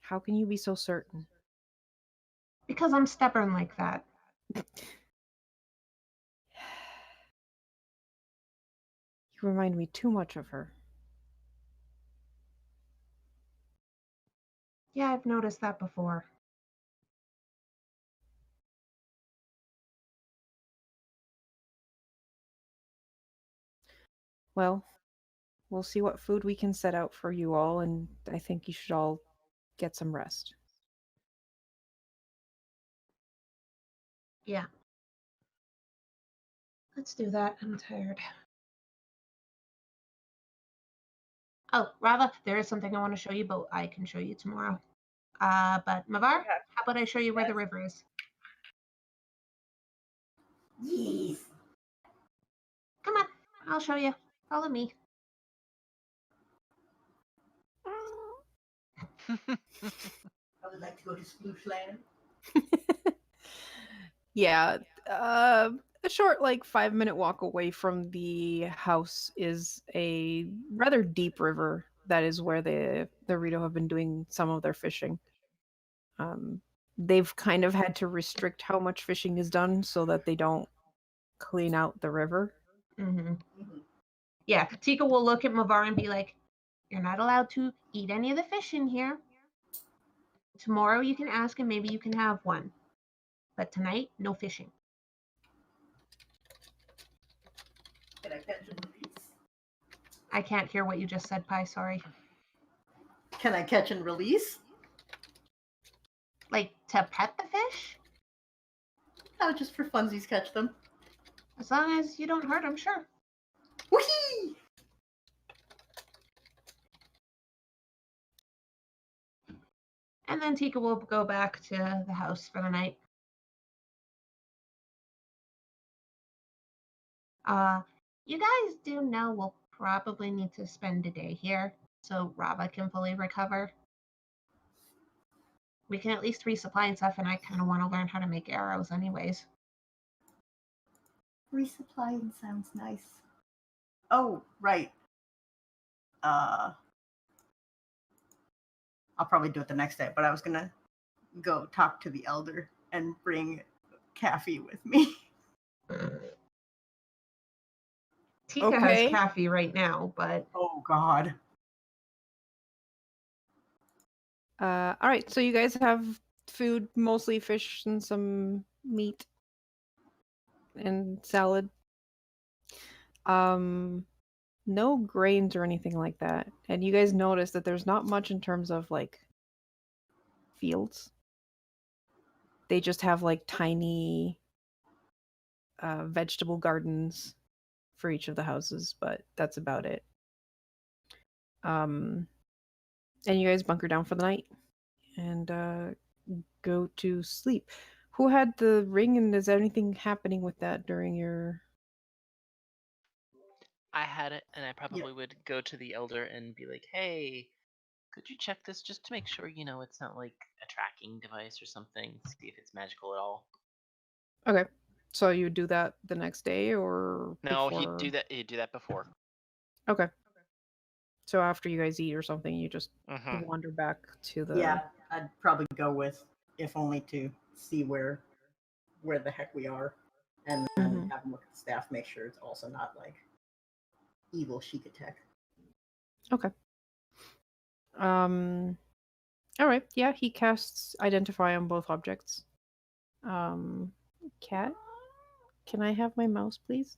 How can you be so certain? Because I'm stubborn like that. You remind me too much of her. Yeah, I've noticed that before. Well, we'll see what food we can set out for you all, and I think you should all get some rest. Yeah. Let's do that. I'm tired. Oh, Rava, there is something I want to show you, but I can show you tomorrow. But Mavar, Okay. how about I show you where the Yes. river is? Yes. Come on, I'll show you. Follow me. I would like to go to Sploosh Land. Yeah, a short, like 5-minute walk away from the house is a rather deep river. That is where the Rito have been doing some of their fishing. They've kind of had to restrict how much fishing is done so that they don't clean out the river. Mm-hmm. Mhm. Yeah, Tika will look at Mavar and be like, "You're not allowed to eat any of the fish in here. Tomorrow you can ask and maybe you can have one. But tonight, no fishing." Can I catch and release? I can't hear what you just said, Pi, sorry. Can I catch and release? Like, to pet the fish? No, just for funsies, catch them. As long as you don't hurt them, sure. Whee! And then Tika will go back to the house for the night. You guys do know we'll probably need to spend a day here so Rava can fully recover. We can at least resupply and stuff, and I kind of want to learn how to make arrows anyways. Resupplying sounds nice. Oh, right. I'll probably do it the next day, but I was gonna go talk to the elder and bring Caffey with me. Tika has Caffey right now, but Oh God. All right, so you guys have food, mostly fish and some meat and salad. No grains or anything like that. And you guys notice that there's not much in terms of like fields. They just have like tiny vegetable gardens for each of the houses, but that's about it. And you guys bunker down for the night and go to sleep. Who had the ring, and is anything happening with that during your... I had it, and I probably would go to the elder and be like, "Hey, could you check this just to make sure, it's not like a tracking device or something? See if it's magical at all." Okay. So you would do that the next day or No, before? He'd do that before. Okay. So after you guys eat or something, you just Mm-hmm. wander back to the... Yeah, I'd probably go with, if only to see where the heck we are, and then have him look at the staff, make sure it's also not like evil Sheikah tech. Okay. All right. Yeah, he casts Identify on both objects. Cat, can I have my mouse, please?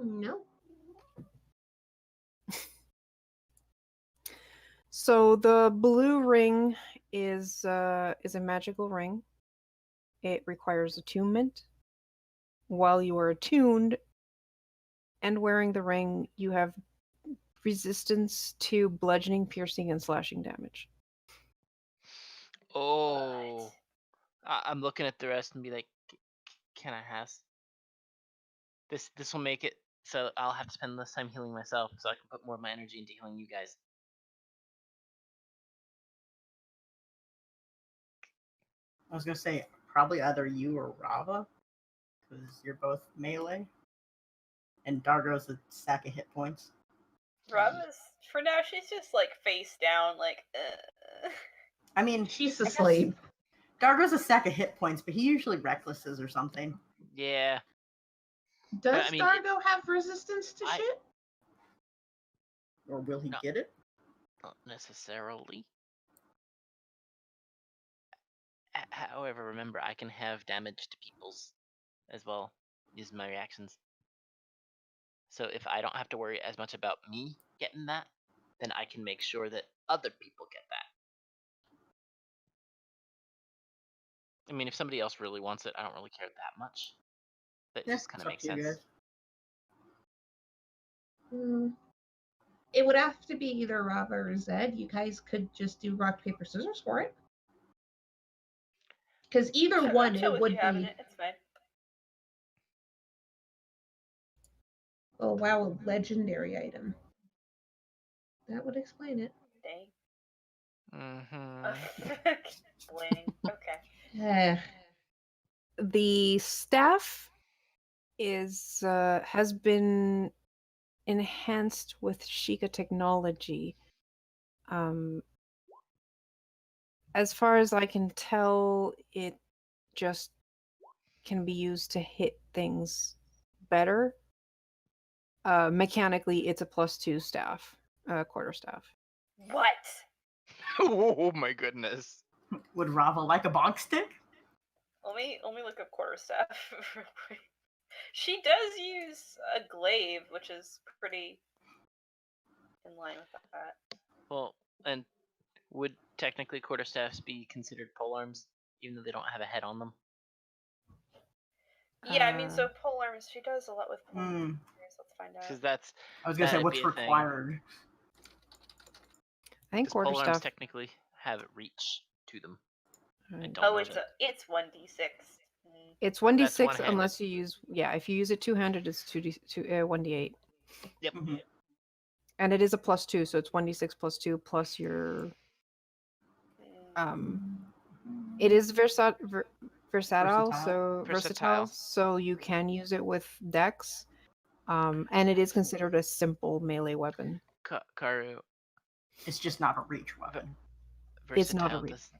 no. So the blue ring is a magical ring. It requires attunement. While you are attuned and wearing the ring, you have resistance to bludgeoning, piercing, and slashing damage. Oh, I'm looking at the rest and be like, "Can I have this? This will make it so I'll have to spend less time healing myself, so I can put more of my energy into healing you guys." I was gonna say probably either you or Rava, because you're both melee, and Dargo's a sack of hit points. Rava's, for now, she's just like face down, like, I mean, She's I guess asleep. Dargo's a sack of hit points, but he usually recklesses or something. Yeah. Does I mean, Dargo have resistance to shit? Or will he No. get it? Not necessarily. However, remember, I can have damage to people's as well, using my reactions. So if I don't have to worry as much about me getting that, then I can make sure that other people get that. I mean, if somebody else really wants it, I don't really care that much. That just kind of makes sense. It would have to be either Rava or Zed. You guys could just do rock, paper, scissors for it. Because either one, it would be... It's fine. Oh, wow, a legendary item. That would explain it. Dang. Mm-hmm. Explaining. Okay. The staff has been enhanced with Sheikah technology. As far as I can tell, it just can be used to hit things better. Mechanically, it's a +2 staff, quarterstaff. What? Oh my goodness. Would Rava like a bonk stick? Let me look up quarterstaff real quick. She does use a glaive, which is pretty in line with that. Well, and would technically quarterstaffs be considered polearms, even though they don't have a head on them? Yeah, I mean, so polearms, she does a lot with polearms. Hmm. Let's find out. Because that's I was gonna say that'd what's be a thing. required. I think Because polearms quarterstaff. technically have reach to them. Right. Don't Oh, love it's 1d6. It's 1d6 one-handed. unless you use if you use it two-handed, it's 1d8. Yep. Mhm. And it is a +2, so it's 1d6 +2 plus your it is versatile, Versatile. so you can use it with dex. And it is considered a simple melee weapon. Karu. It's just not a reach weapon. It's not a Versatile reach.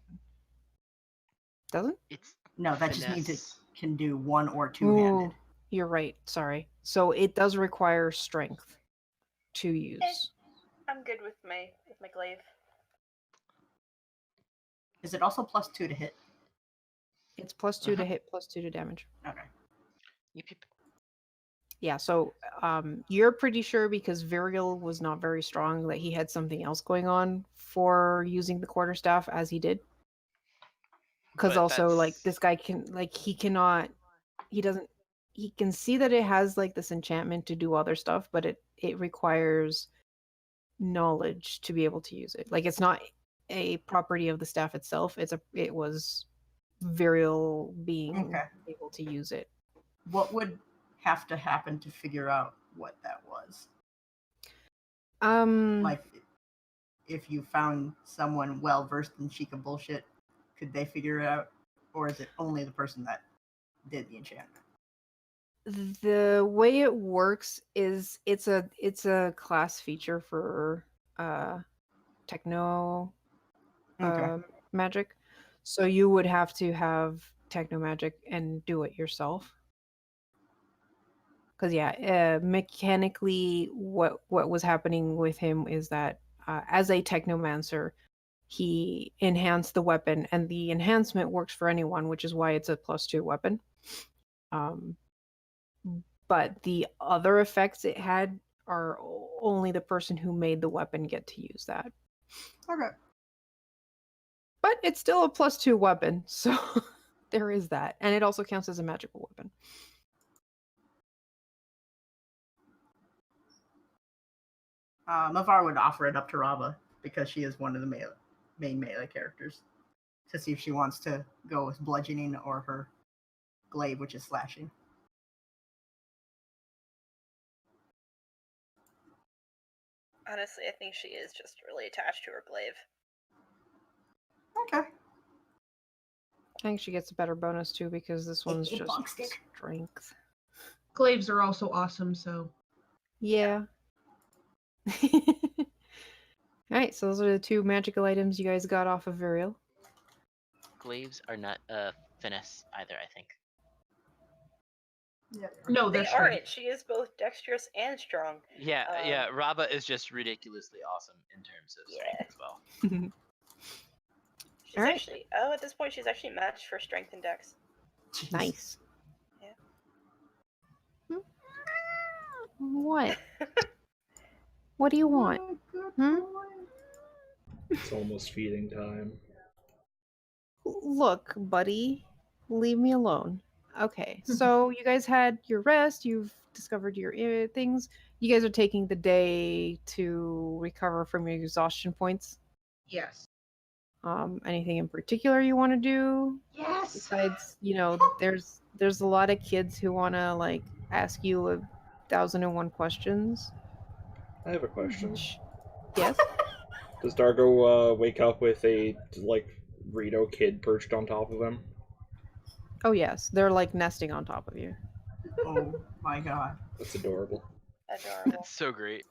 Doesn't? It's No, that just means it finesse. can do one or two-handed. Ooh, you're right. Sorry. So it does require strength to use. I'm good with my glaive. Is it also +2 to hit? It's +2 to hit, +2 to damage. Okay. Yep. Yeah, so you're pretty sure because Virial was not very strong that he had something else going on for using the quarterstaff as he did. Because But also, like, that's- this guy can, like, he can see that it has, like, this enchantment to do other stuff, but it requires knowledge to be able to use it. Like, it's not a property of the staff itself. It was Virial being able to use it. What would have to happen to figure out what that was? Like, if you found someone well versed in Sheikah bullshit, could they figure it out, or is it only the person that did the enchantment? The way it works is it's a class feature for techno magic. So you would have to have techno magic and do it yourself. Because mechanically, what was happening with him is that as a technomancer, he enhanced the weapon, and the enhancement works for anyone, which is why it's a +2 weapon. But the other effects it had are only the person who made the weapon get to use that. Okay. But it's still a +2 weapon, so there is that. And it also counts as a magical weapon. Mavar would offer it up to Rava because she is one of the main melee characters, to see if she wants to go with bludgeoning or her glaive, which is slashing. Honestly, I think she is just really attached to her glaive. Okay. I think she gets a better bonus too because this one's just bonk stick. strength. Glaives are also awesome, so. Yeah. Alright, so those are the two magical items you guys got off of Virial. Glaives are not finesse either, I think. Yeah. No, They they're strength. aren't. She is both dexterous and strong. Yeah, Rava is just ridiculously awesome in terms of strength as well. She's All right. actually at this point she's actually matched for strength and dex. Nice. Yeah. What? What do you want? It's almost feeding time. Look, buddy, leave me alone. Okay, so you guys had your rest, you've discovered your things. You guys are taking the day to recover from your exhaustion points. Yes. Anything in particular you want to do? Yes. Besides, there's a lot of kids who want to like ask you 1,001 questions. I have a question. Yes. Does Dargo wake up with a Rito kid perched on top of him? Oh yes, they're like nesting on top of you. Oh my god. That's adorable. Adorable. It's so great.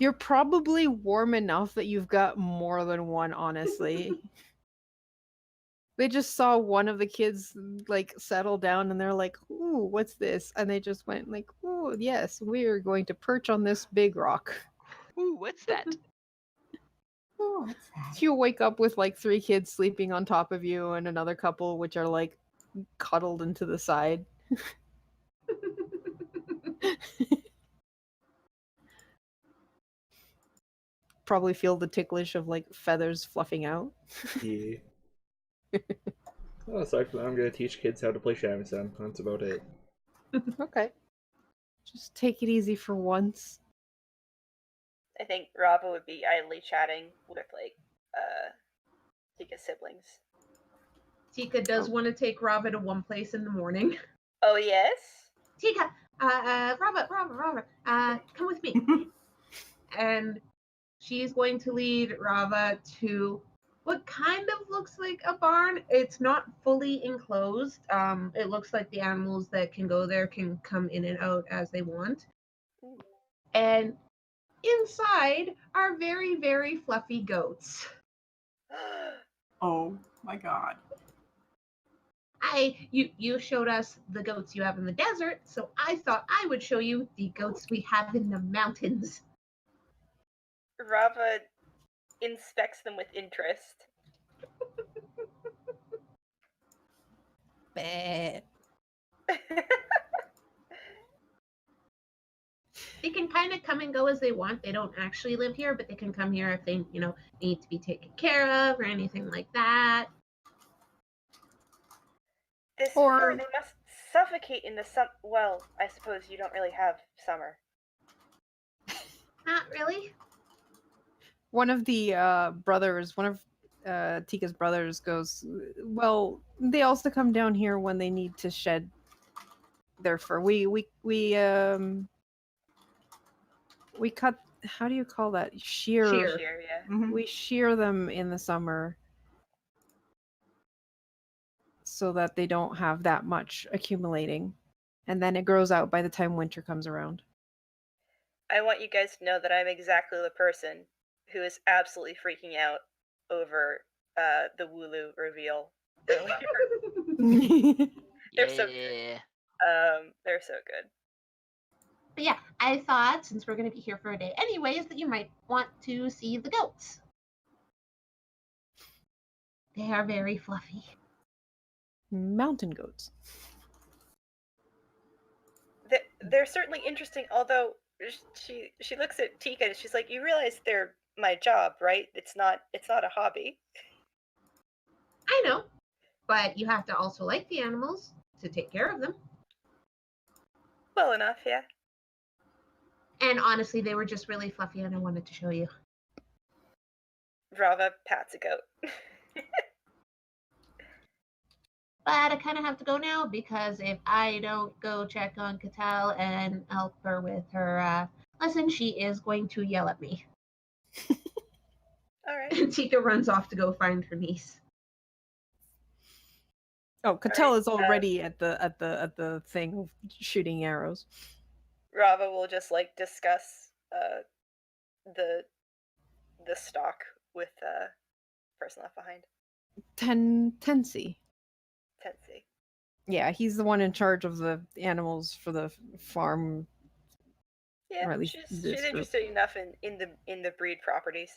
You're probably warm enough that you've got more than one, honestly. They just saw one of the kids like settle down and they're like, "Ooh, what's this?" And they just went like, "Ooh, yes, we're going to perch on this big rock." Ooh, what's that? Oh, what's that? You wake up with like 3 kids sleeping on top of you and another couple which are like cuddled into the side. Probably feel the ticklish of like feathers fluffing out. Yeah. Well, aside from that, I'm gonna teach kids how to play shamisen. That's about it. Okay. Just take it easy for once. I think Rava would be idly chatting with like Tika's siblings. Tika does Oh. want to take Rava to one place in the morning. Oh yes? Tika, Rava, come with me. And she's going to lead Rava to what kind of looks like a barn. It's not fully enclosed. It looks like the animals that can go there can come in and out as they want. Ooh. And inside are very, very fluffy goats. Oh my god. You showed us the goats you have in the desert, so I thought I would show you the goats we have in the mountains. Rava inspects them with interest. Bah. They can kind of come and go as they want. They don't actually live here, but they can come here if they, need to be taken care of or anything like that. This Or- fur, they must suffocate in the well, I suppose you don't really have summer. Not really. One of the brothers, one of Tika's brothers goes, "Well, they also come down here when they need to shed their fur. We cut, how do you call that? Shear. Shear. Shear, yeah. Mhm. We shear them in the summer so that they don't have that much accumulating. And then it grows out by the time winter comes around." I want you guys to know that I'm exactly the person who is absolutely freaking out over the Wooloo reveal earlier. They're so good. They're so good. But yeah, I thought since we're going to be here for a day anyways, that you might want to see the goats. They are very fluffy. Mountain goats. They're certainly interesting, although she looks at Tika and she's like, "You realize they're my job, right? It's not a hobby." I know, but you have to also like the animals to take care of them. Well enough, yeah. And honestly, they were just really fluffy and I wanted to show you. Rava pats a goat. But I kind of have to go now because if I don't go check on Catal and help her with her lesson, she is going to yell at me. All right. And Tika runs off to go find her niece. Oh, Cattell Alright, is already at the thing of shooting arrows. Rava will just like discuss the stock with person left behind. Tensi. Tensi. Yeah, he's the one in charge of the animals for the farm. Yeah, Or at least she's this group. interested enough in the breed properties.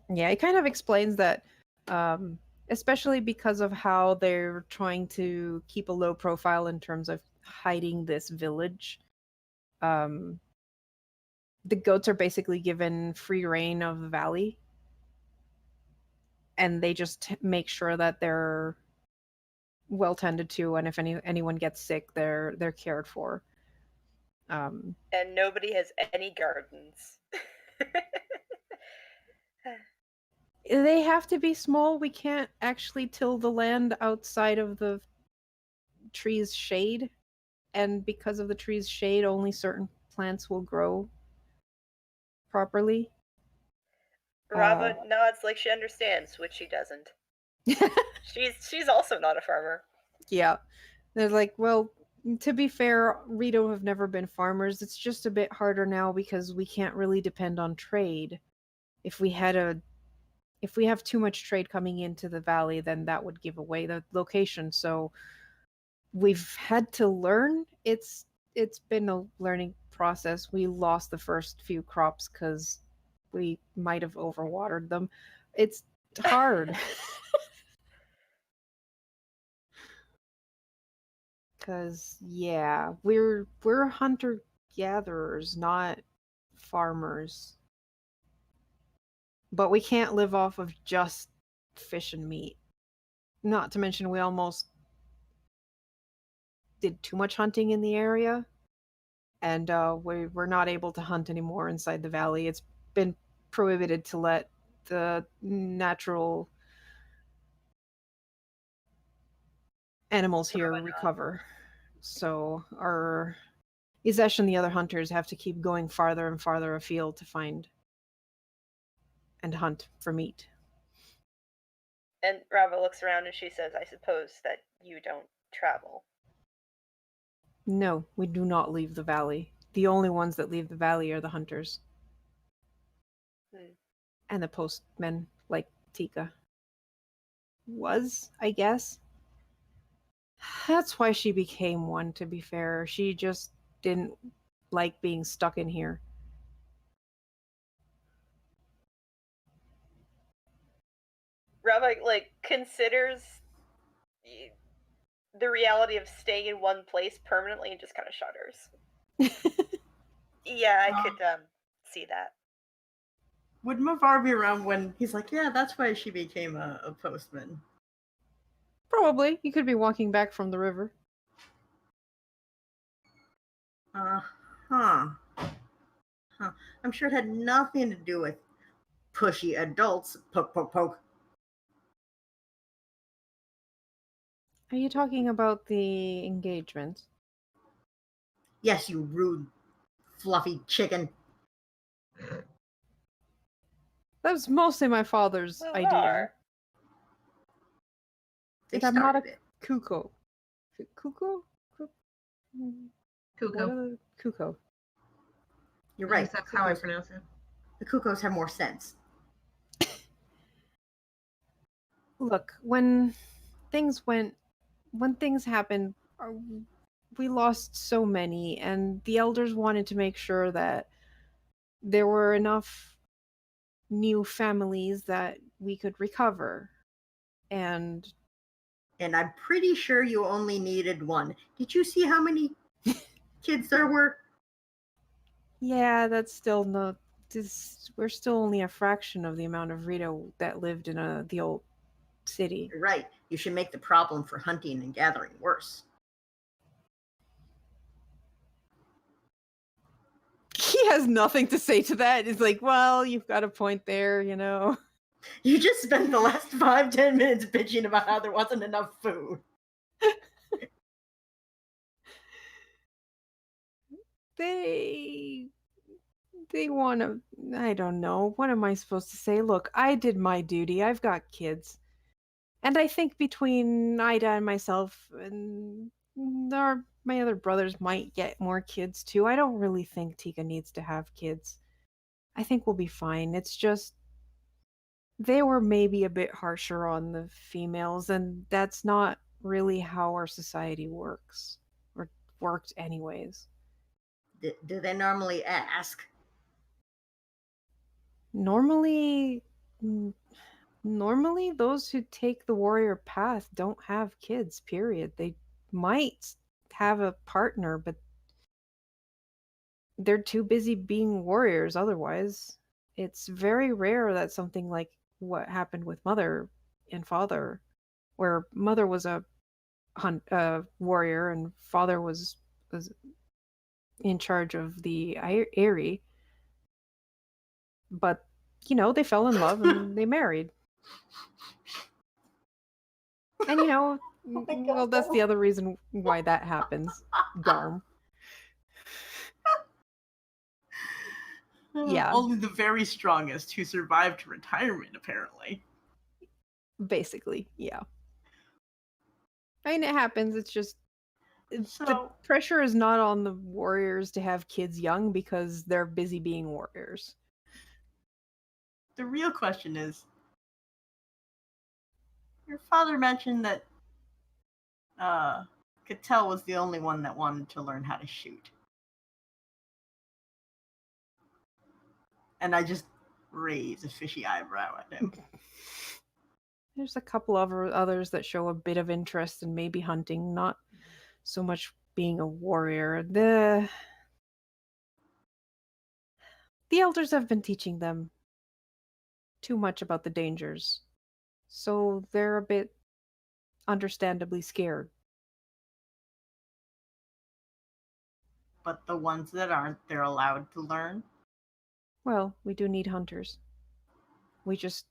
Yeah, it kind of explains that, especially because of how they're trying to keep a low profile in terms of hiding this village. The goats are basically given free reign of the valley, and they just make sure that they're well tended to, and if anyone gets sick, they're cared for. And nobody has any gardens. They have to be small. We can't actually till the land outside of the tree's shade, and because of the tree's shade, only certain plants will grow properly. Rava nods like she understands, which she doesn't. She's also not a farmer. Yeah, they're like, well, to be fair, Rito have never been farmers. It's just a bit harder now because we can't really depend on trade. If we have too much trade coming into the valley, then that would give away the location. So we've had to learn. It's been a learning process. We lost the first few crops because we might have overwatered them. It's hard. Cause yeah, we're hunter gatherers, not farmers. But we can't live off of just fish and meat. Not to mention we almost did too much hunting in the area, and we're not able to hunt anymore inside the valley. It's been prohibited to let the natural animals here recover. So our Izesh and the other hunters have to keep going farther and farther afield to find and hunt for meat. And Rava looks around and she says, I suppose that you don't travel. No, we do not leave the valley. The only ones that leave the valley are the hunters. And the postmen, like Tika. Was, I guess. That's why she became one, to be fair. She just didn't like being stuck in here. Rava, considers the reality of staying in one place permanently and just kind of shudders. Yeah, I could see that. Would Mavar be around when he's like, yeah, that's why she became a postman? Probably. You could be walking back from the river. Huh. I'm sure it had nothing to do with pushy adults. Poke, poke, poke. Are you talking about the engagement? Yes, you rude, fluffy chicken. That was mostly my father's idea. I'm not a cuckoo. Cuckoo? Cuckoo. You're right. That's how I pronounce it. The cuckoos have more sense. Look, when things happened, we lost so many, and the elders wanted to make sure that there were enough new families that we could recover. And I'm pretty sure you only needed one. Did you see how many kids there were? Yeah, that's still not. We're still only a fraction of the amount of Rito that lived in the old city. You're right. You should make the problem for hunting and gathering worse. He has nothing to say to that. It's like, well, you've got a point there, you know. You just spent the last 5-10 minutes bitching about how there wasn't enough food. They want to, I don't know. What am I supposed to say? Look, I did my duty. I've got kids. And I think between Ida and myself and my other brothers might get more kids too. I don't really think Tika needs to have kids. I think we'll be fine. It's just they were maybe a bit harsher on the females, and that's not really how our society works, or worked anyways. Do they normally ask? Normally, those who take the warrior path don't have kids, period. They might have a partner, but they're too busy being warriors otherwise. It's very rare that something like what happened with Mother and Father, where Mother was a warrior and Father was in charge of the Eyrie. But, they fell in love and they married. And, well, that's the other reason why that happens. Garm. Yeah. Only the very strongest who survived retirement, apparently. Basically, yeah. I mean, it happens. It's just The So pressure is not on the warriors to have kids young because they're busy being warriors. the real question is, your father mentioned that Cattell was the only one that wanted to learn how to shoot. And I just raise a fishy eyebrow at him. There's a couple of others that show a bit of interest in maybe hunting, not so much being a warrior. The elders have been teaching them too much about the dangers, so they're a bit understandably scared. But the ones that aren't, they're allowed to learn. Well, we do need hunters. We just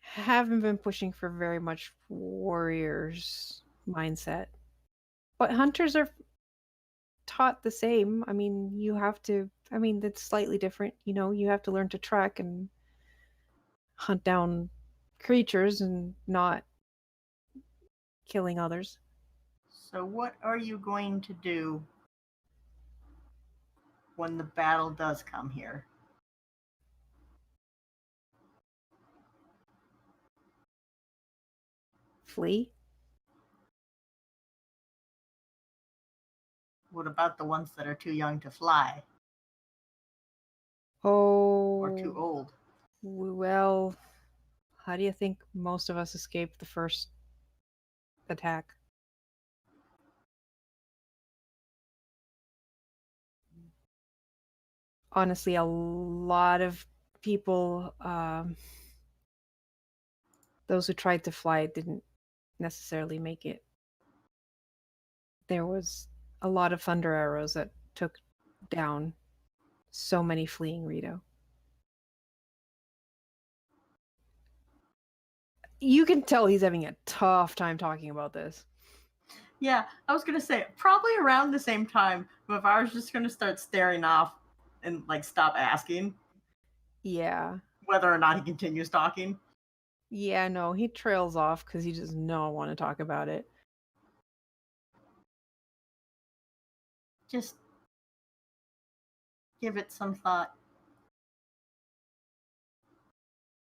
haven't been pushing for very much warriors mindset. But hunters are taught the same. I mean, you have to, I mean, it's slightly different. You know, you have to learn to track and hunt down creatures and not killing others. So what are you going to do when the battle does come here? Flee? What about the ones that are too young to fly Oh. or too old? Well, how do you think most of us escaped the first attack? Honestly, a lot of people, those who tried to fly didn't necessarily make it. There was a lot of thunder arrows that took down so many fleeing Rito. You can tell he's having a tough time talking about this. Yeah, I was gonna say probably around the same time, Mavar's just gonna start staring off and like stop asking Yeah. whether or not he continues talking. Yeah, no, he trails off because he does not want to talk about it. Just give it some thought.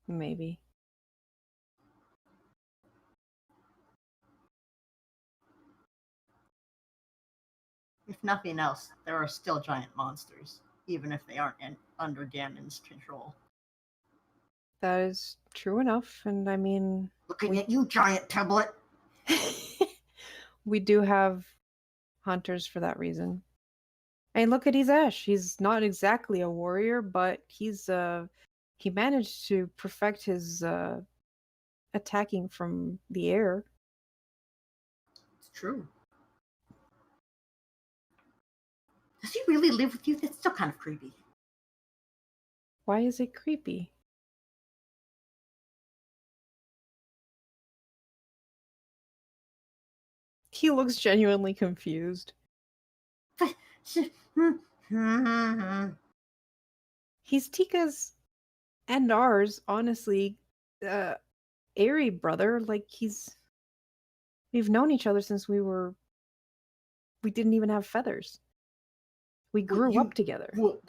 Maybe. If nothing else, there are still giant monsters, even if they aren't under Ganon's control. That is true enough, and I mean, Looking at you, giant tablet. we do have hunters for that reason. And look at Izash. He's not exactly a warrior, but he managed to perfect his attacking from the air. It's true. Does he really live with you? That's still kind of creepy. Why is it creepy? He looks genuinely confused. He's Tika's and ours, honestly, Airy brother. Like we've known each other since we didn't even have feathers. We grew up together. Whoa.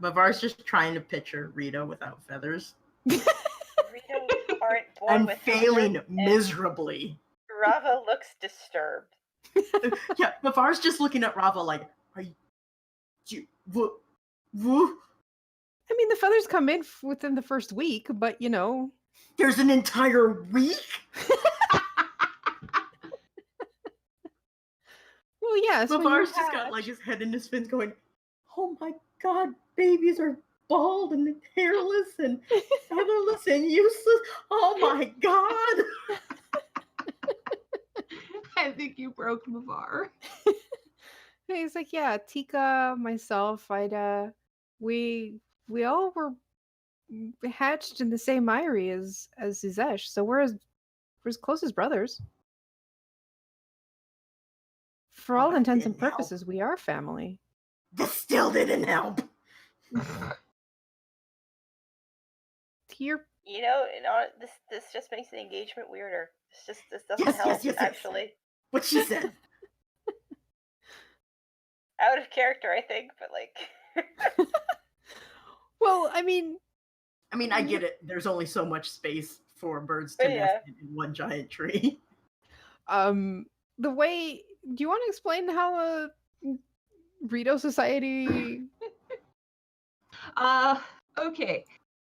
Mavar's just trying to picture Rito without feathers. Rito aren't born And with failing feathers, and miserably. Rava looks disturbed. Yeah, Mavar's just looking at Rava like, are you woo? I mean, the feathers come in within the first week, but you know. There's an entire week? Well, yeah. Mavar's just got like his head in his fins going, oh my god, babies are bald and hairless and featherless and useless. Oh my god. I think you broke Mavar. He's like, yeah, Tika, myself, Ida, we all were hatched in the same eyrie as Izesh, so we're as close as brothers. For all that intents and didn't help. purposes, we are family. This still didn't help. You're this just makes the engagement weirder. This doesn't Yes, help, yes. actually. What she said. Out of character, I think, but like. Well, I mean, I get it. There's only so much space for birds to But nest yeah. in one giant tree. the way, do you want to explain how a Rito society? Okay.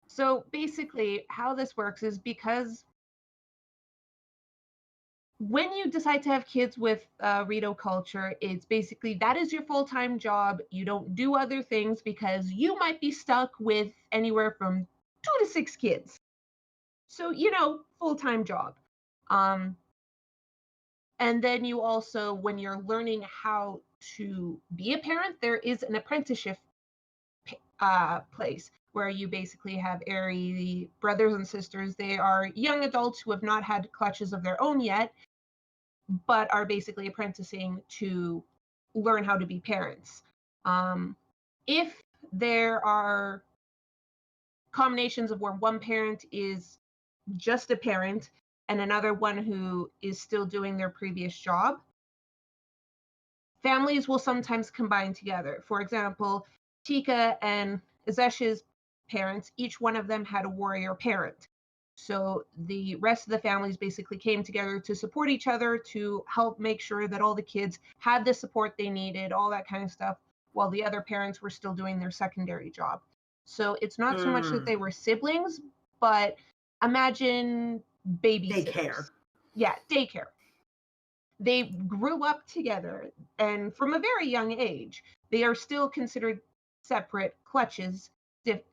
So basically, how this works is because when you decide to have kids with Rito culture, it's basically that is your full-time job. You don't do other things because you might be stuck with anywhere from 2 to 6 kids. So, full-time job. And then you also, when you're learning how to be a parent, there is an apprenticeship place where you basically have airy brothers and sisters. They are young adults who have not had clutches of their own yet, but are basically apprenticing to learn how to be parents. If there are combinations of where one parent is just a parent and another one who is still doing their previous job, families will sometimes combine together. For example, Tika and Azesh's parents, each one of them had a warrior parent. So the rest of the families basically came together to support each other, to help make sure that all the kids had the support they needed, all that kind of stuff, while the other parents were still doing their secondary job. So it's not so much that they were siblings, but imagine babysitters. Daycare. Yeah, daycare. They grew up together, and from a very young age, they are still considered separate clutches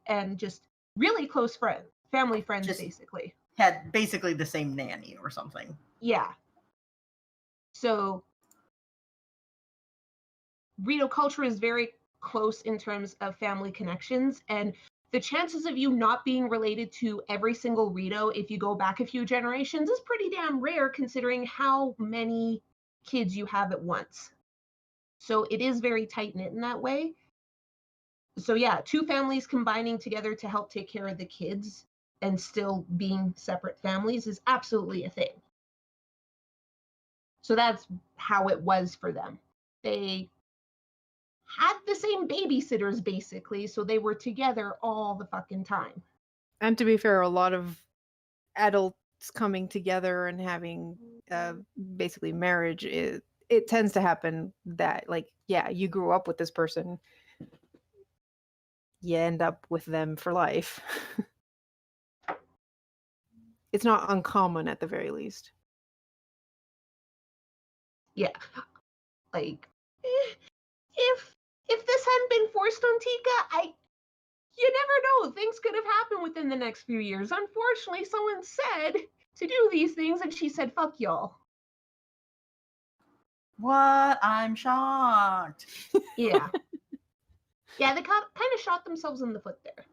and just really close friends, family friends, Just basically. Had basically the same nanny or something. Yeah. So Rito culture is very close in terms of family connections, and the chances of you not being related to every single Rito if you go back a few generations is pretty damn rare considering how many kids you have at once. So it is very tight-knit in that way. So yeah, 2 families combining together to help take care of the kids and still being separate families is absolutely a thing. So that's how it was for them. They had the same babysitters basically, so they were together all the fucking time. And to be fair, a lot of adults coming together and having basically marriage, it tends to happen that, like, yeah, you grew up with this person, you end up with them for life. It's not uncommon at the very least. Yeah. Like if this hadn't been forced on Tika, you never know. Things could have happened within the next few years. Unfortunately, someone said to do these things and she said, fuck y'all. What? I'm shocked. Yeah. Yeah, they kind of shot themselves in the foot there.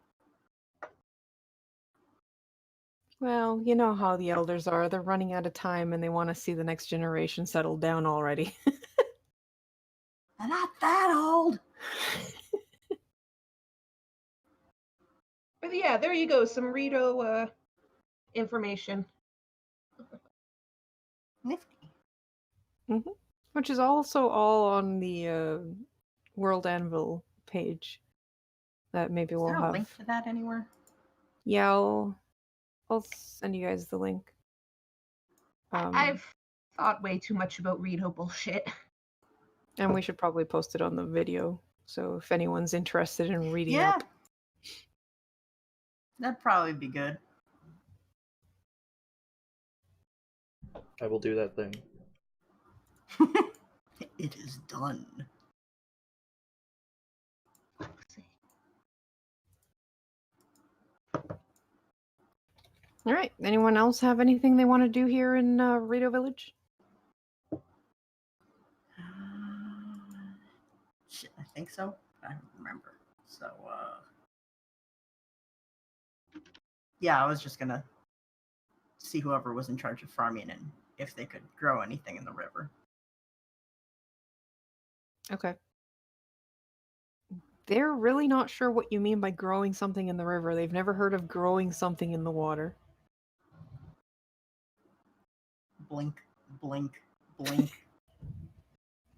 Well, you know how the elders are. They're running out of time and they want to see the next generation settle down already. I'm not that old. But yeah, there you go. Some Rito information. Nifty. Which is also all on the World Anvil page. That maybe Is we'll there a have. link to that anywhere? Yeah, I'll send you guys the link. I've thought way too much about Rito bullshit. And we should probably post it on the video. So if anyone's interested in reading Yeah. up. That'd probably be good. I will do that thing. It is done. All right. Anyone else have anything they want to do here in Rito Village? Shit, I think so. I don't remember. So, yeah, I was just gonna see whoever was in charge of farming and if they could grow anything in the river. Okay. They're really not sure what you mean by growing something in the river. They've never heard of growing something in the water. Blink, blink, blink.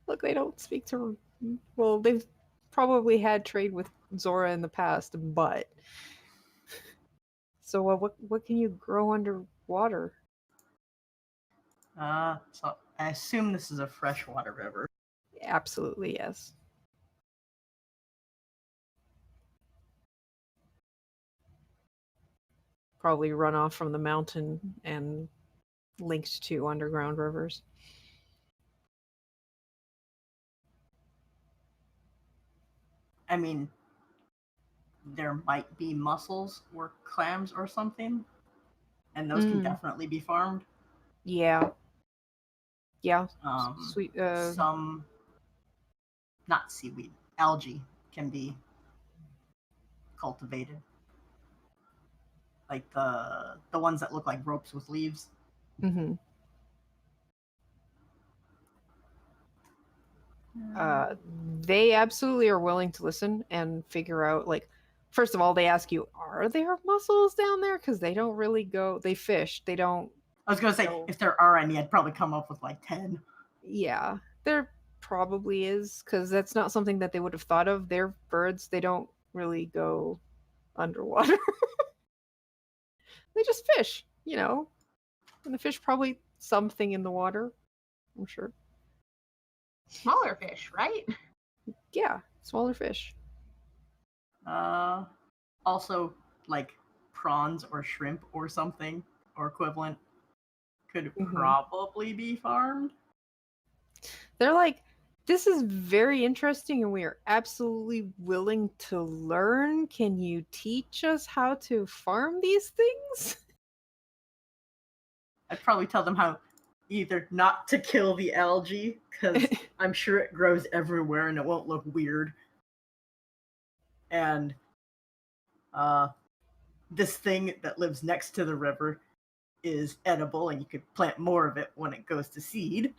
Look, they don't speak to. Well, they've probably had trade with Zora in the past, but. So, what can you grow underwater? So I assume this is a freshwater river. Absolutely, yes. Probably runoff from the mountain and linked to underground rivers. I mean, there might be mussels or clams or something, and those can definitely be farmed. Yeah. Yeah. Sweet. Some, not seaweed, algae can be cultivated, like the ones that look like ropes with leaves. Mm-hmm. They absolutely are willing to listen and figure out, like, first of all, they ask you, are there mussels down there? Because they don't really go, they fish, they don't. I was going to say, if there are any, I'd probably come up with like 10. Yeah, there probably is, because that's not something that they would have thought of. They're birds, they don't really go underwater. They just fish, you know. And the fish probably something in the water, I'm sure. Smaller fish, right? Yeah, smaller fish. Also, like prawns or shrimp or something or equivalent could probably be farmed. They're like, this is very interesting and we are absolutely willing to learn. Can you teach us how to farm these things? I'd probably tell them how either not to kill the algae, because I'm sure it grows everywhere and it won't look weird. And this thing that lives next to the river is edible, and you could plant more of it when it goes to seed.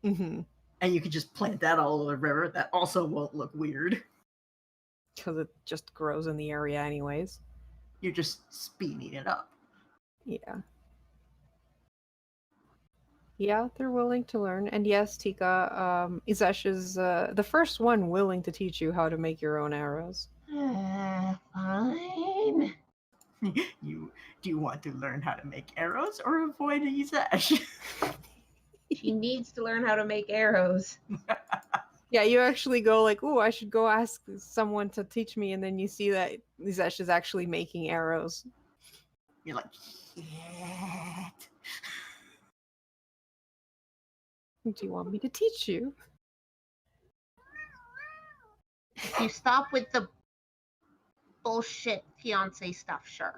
Mm-hmm. And you could just plant that all over the river. That also won't look weird. Because it just grows in the area anyways. You're just speeding it up. Yeah. Yeah, they're willing to learn. And yes, Tika, Izesh is the first one willing to teach you how to make your own arrows. Fine. Do you want to learn how to make arrows or avoid Izesh? She needs to learn how to make arrows. Yeah, you actually go like, "Oh, I should go ask someone to teach me," and then you see that Izesh is actually making arrows. You're like, shit. Do you want me to teach you? If you stop with the bullshit fiance stuff, sure.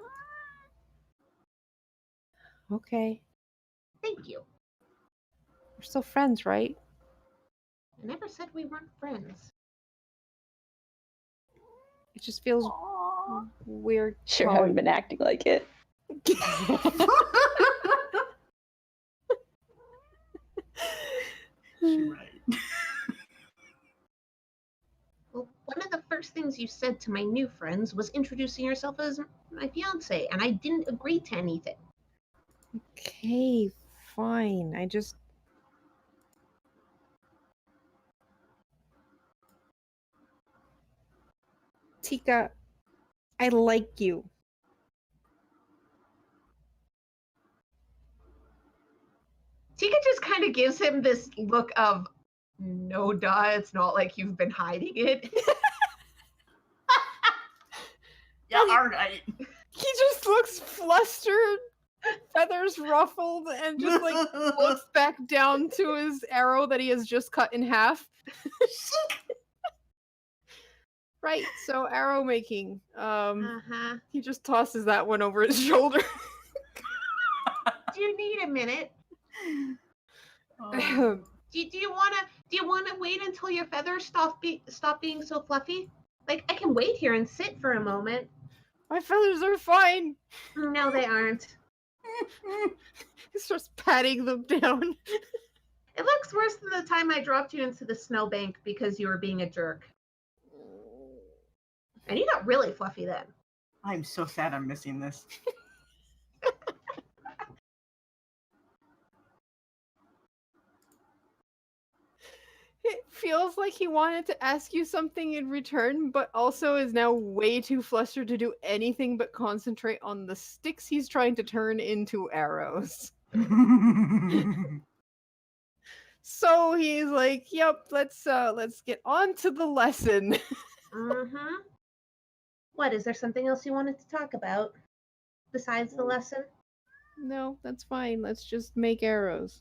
Okay. Thank you. We're still friends, right? I never said we weren't friends. It just feels weird. Sure haven't been acting like it. Right. Well, one of the first things you said to my new friends was introducing yourself as my fiance, and I didn't agree to anything. Okay, fine. I just... Tika, I like you. Tika just kind of gives him this look of, no, duh, it's not like you've been hiding it. Yeah, all right. He just looks flustered, feathers ruffled, and just like looks back down to his arrow that he has just cut in half. Right, so arrow making. He just tosses that one over his shoulder. Do you need a minute? Oh. Do you wanna wait until your feathers stop being so fluffy? Like, I can wait here and sit for a moment. My feathers are fine. No, they aren't. He starts patting them down. It looks worse than the time I dropped you into the snowbank because you were being a jerk. And you got really fluffy then. I'm so sad I'm missing this. It feels like he wanted to ask you something in return, but also is now way too flustered to do anything but concentrate on the sticks he's trying to turn into arrows. So he's like, "Yep, let's get on to the lesson." Mm-hmm. What, is there something else you wanted to talk about besides the lesson? No, that's fine. Let's just make arrows.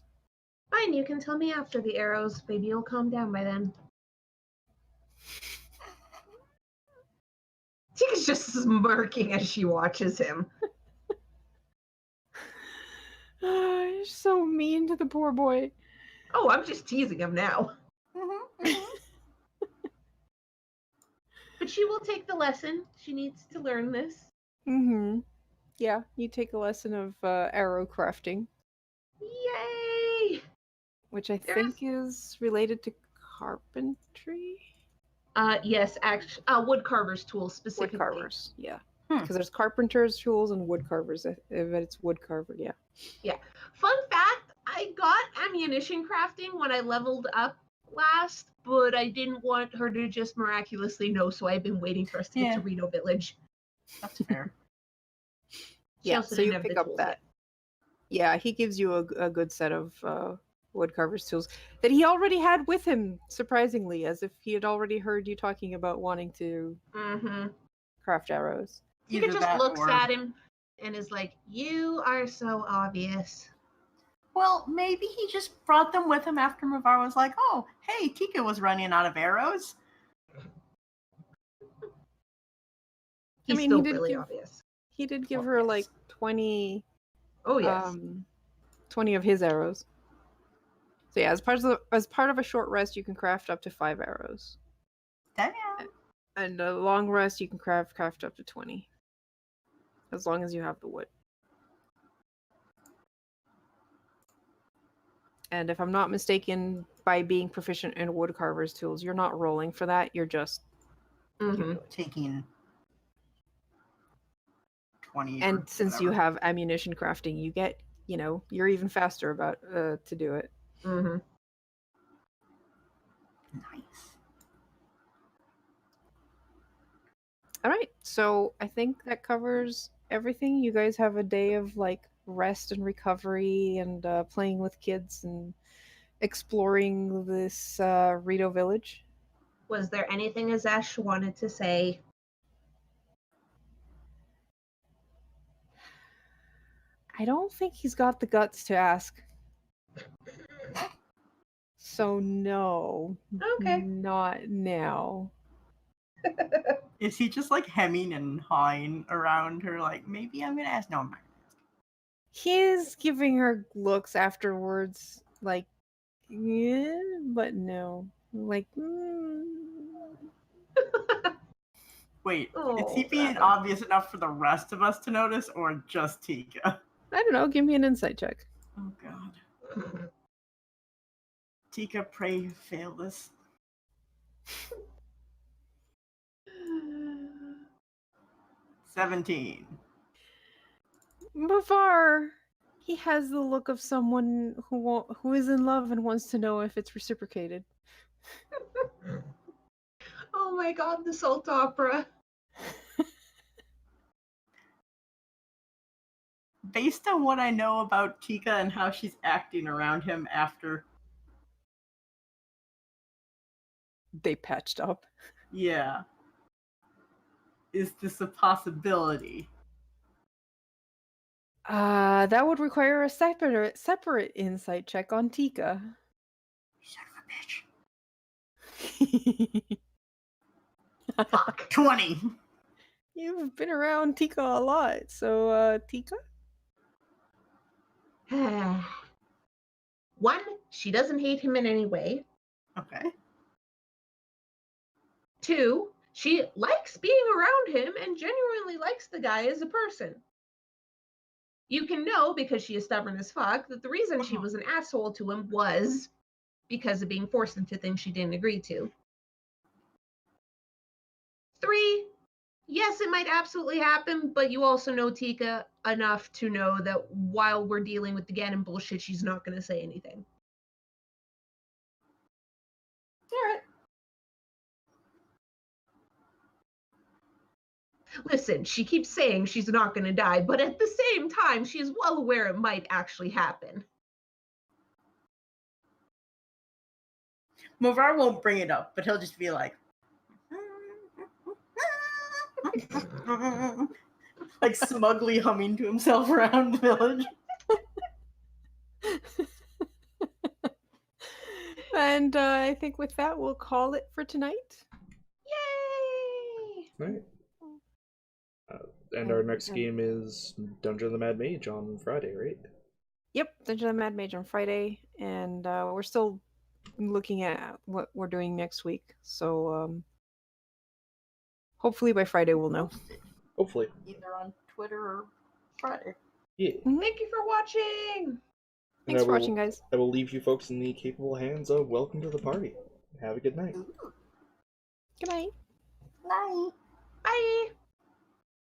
Fine, you can tell me after the arrows. Maybe you'll calm down by then. Tika's just smirking as she watches him. You're so mean to the poor boy. Oh, I'm just teasing him now. But she will take the lesson. She needs to learn this. Mm-hmm. Yeah, you take a lesson of arrow crafting, Yay! which I There's- think is related to carpentry. Yes, actually, wood carver's tools specifically. Wood carvers, yeah. Hmm. Because there's carpenter's tools and wood carvers. If it's wood carver, yeah. Yeah. Fun fact, I got ammunition crafting when I leveled up last, but I didn't want her to just miraculously know, so I've been waiting for us to get to Reno Village. That's fair. She Yeah, also so you didn't have pick the up tools that. Yeah, he gives you a good set of woodcarver's tools that he already had with him, surprisingly, as if he had already heard you talking about wanting to Mm-hmm. craft arrows. Tika Either just that looks or- at him and is like, "You are so obvious." Well, maybe he just brought them with him after Mavar was like, "Oh, hey, Tika was running out of arrows." He's mean, still he did really give- obvious. He did give Well, her yes. like 20 Oh yes. 20 of his arrows. So yeah, as part of a short rest, you can craft up to 5 arrows, Damn. and a long rest you can craft up to 20, as long as you have the wood. And if I'm not mistaken, by being proficient in woodcarver's tools, you're not rolling for that. You're just Mhm. Taking 20. or and since you whatever. have ammunition crafting, you get you're even faster about to do it. Mhm. Nice. All right, so I think that covers everything. You guys have a day of like rest and recovery and playing with kids and exploring this Rito village. Was there anything Azesh wanted to say? I don't think he's got the guts to ask. So no. Okay. Not now. Is he just like hemming and hawing around her like, maybe I'm gonna ask? No, I'm not. He's giving her looks afterwards, like, yeah, but no. Like, Wait, is Oh, he being Rebecca. obvious enough for the rest of us to notice, or just Tika? I don't know. Give me an insight check. Oh god. Tika, pray fail this. 17. Bavar, he has the look of someone who is in love and wants to know if it's reciprocated. Oh my god, the salt opera. Based on what I know about Tika and how she's acting around him after, They patched up. yeah. Is this a possibility? That would require a separate insight check on Tika. Son of a bitch. Fuck. 20. You've been around Tika a lot, so Tika? 1, she doesn't hate him in any way. Okay. 2, she likes being around him and genuinely likes the guy as a person. You can know, because she is stubborn as fuck, that the reason she was an asshole to him was because of being forced into things she didn't agree to. 3, yes, it might absolutely happen, but you also know Tika enough to know that while we're dealing with the Ganon bullshit, she's not going to say anything. All right. Listen, she keeps saying she's not going to die, but at the same time, she is well aware it might actually happen. Movar won't bring it up, but he'll just be like, like smugly humming to himself around the village. And I think with that, we'll call it for tonight. Yay! Right. And our next game is Dungeon of the Mad Mage on Friday, right? Yep, Dungeon of the Mad Mage on Friday, and we're still looking at what we're doing next week. So hopefully by Friday we'll know. Hopefully. Either on Twitter or Friday. Yeah. Thank you for watching! Thanks for watching, guys. I will leave you folks in the capable hands of Welcome to the Party. Have a good night. Good night. Night. Bye!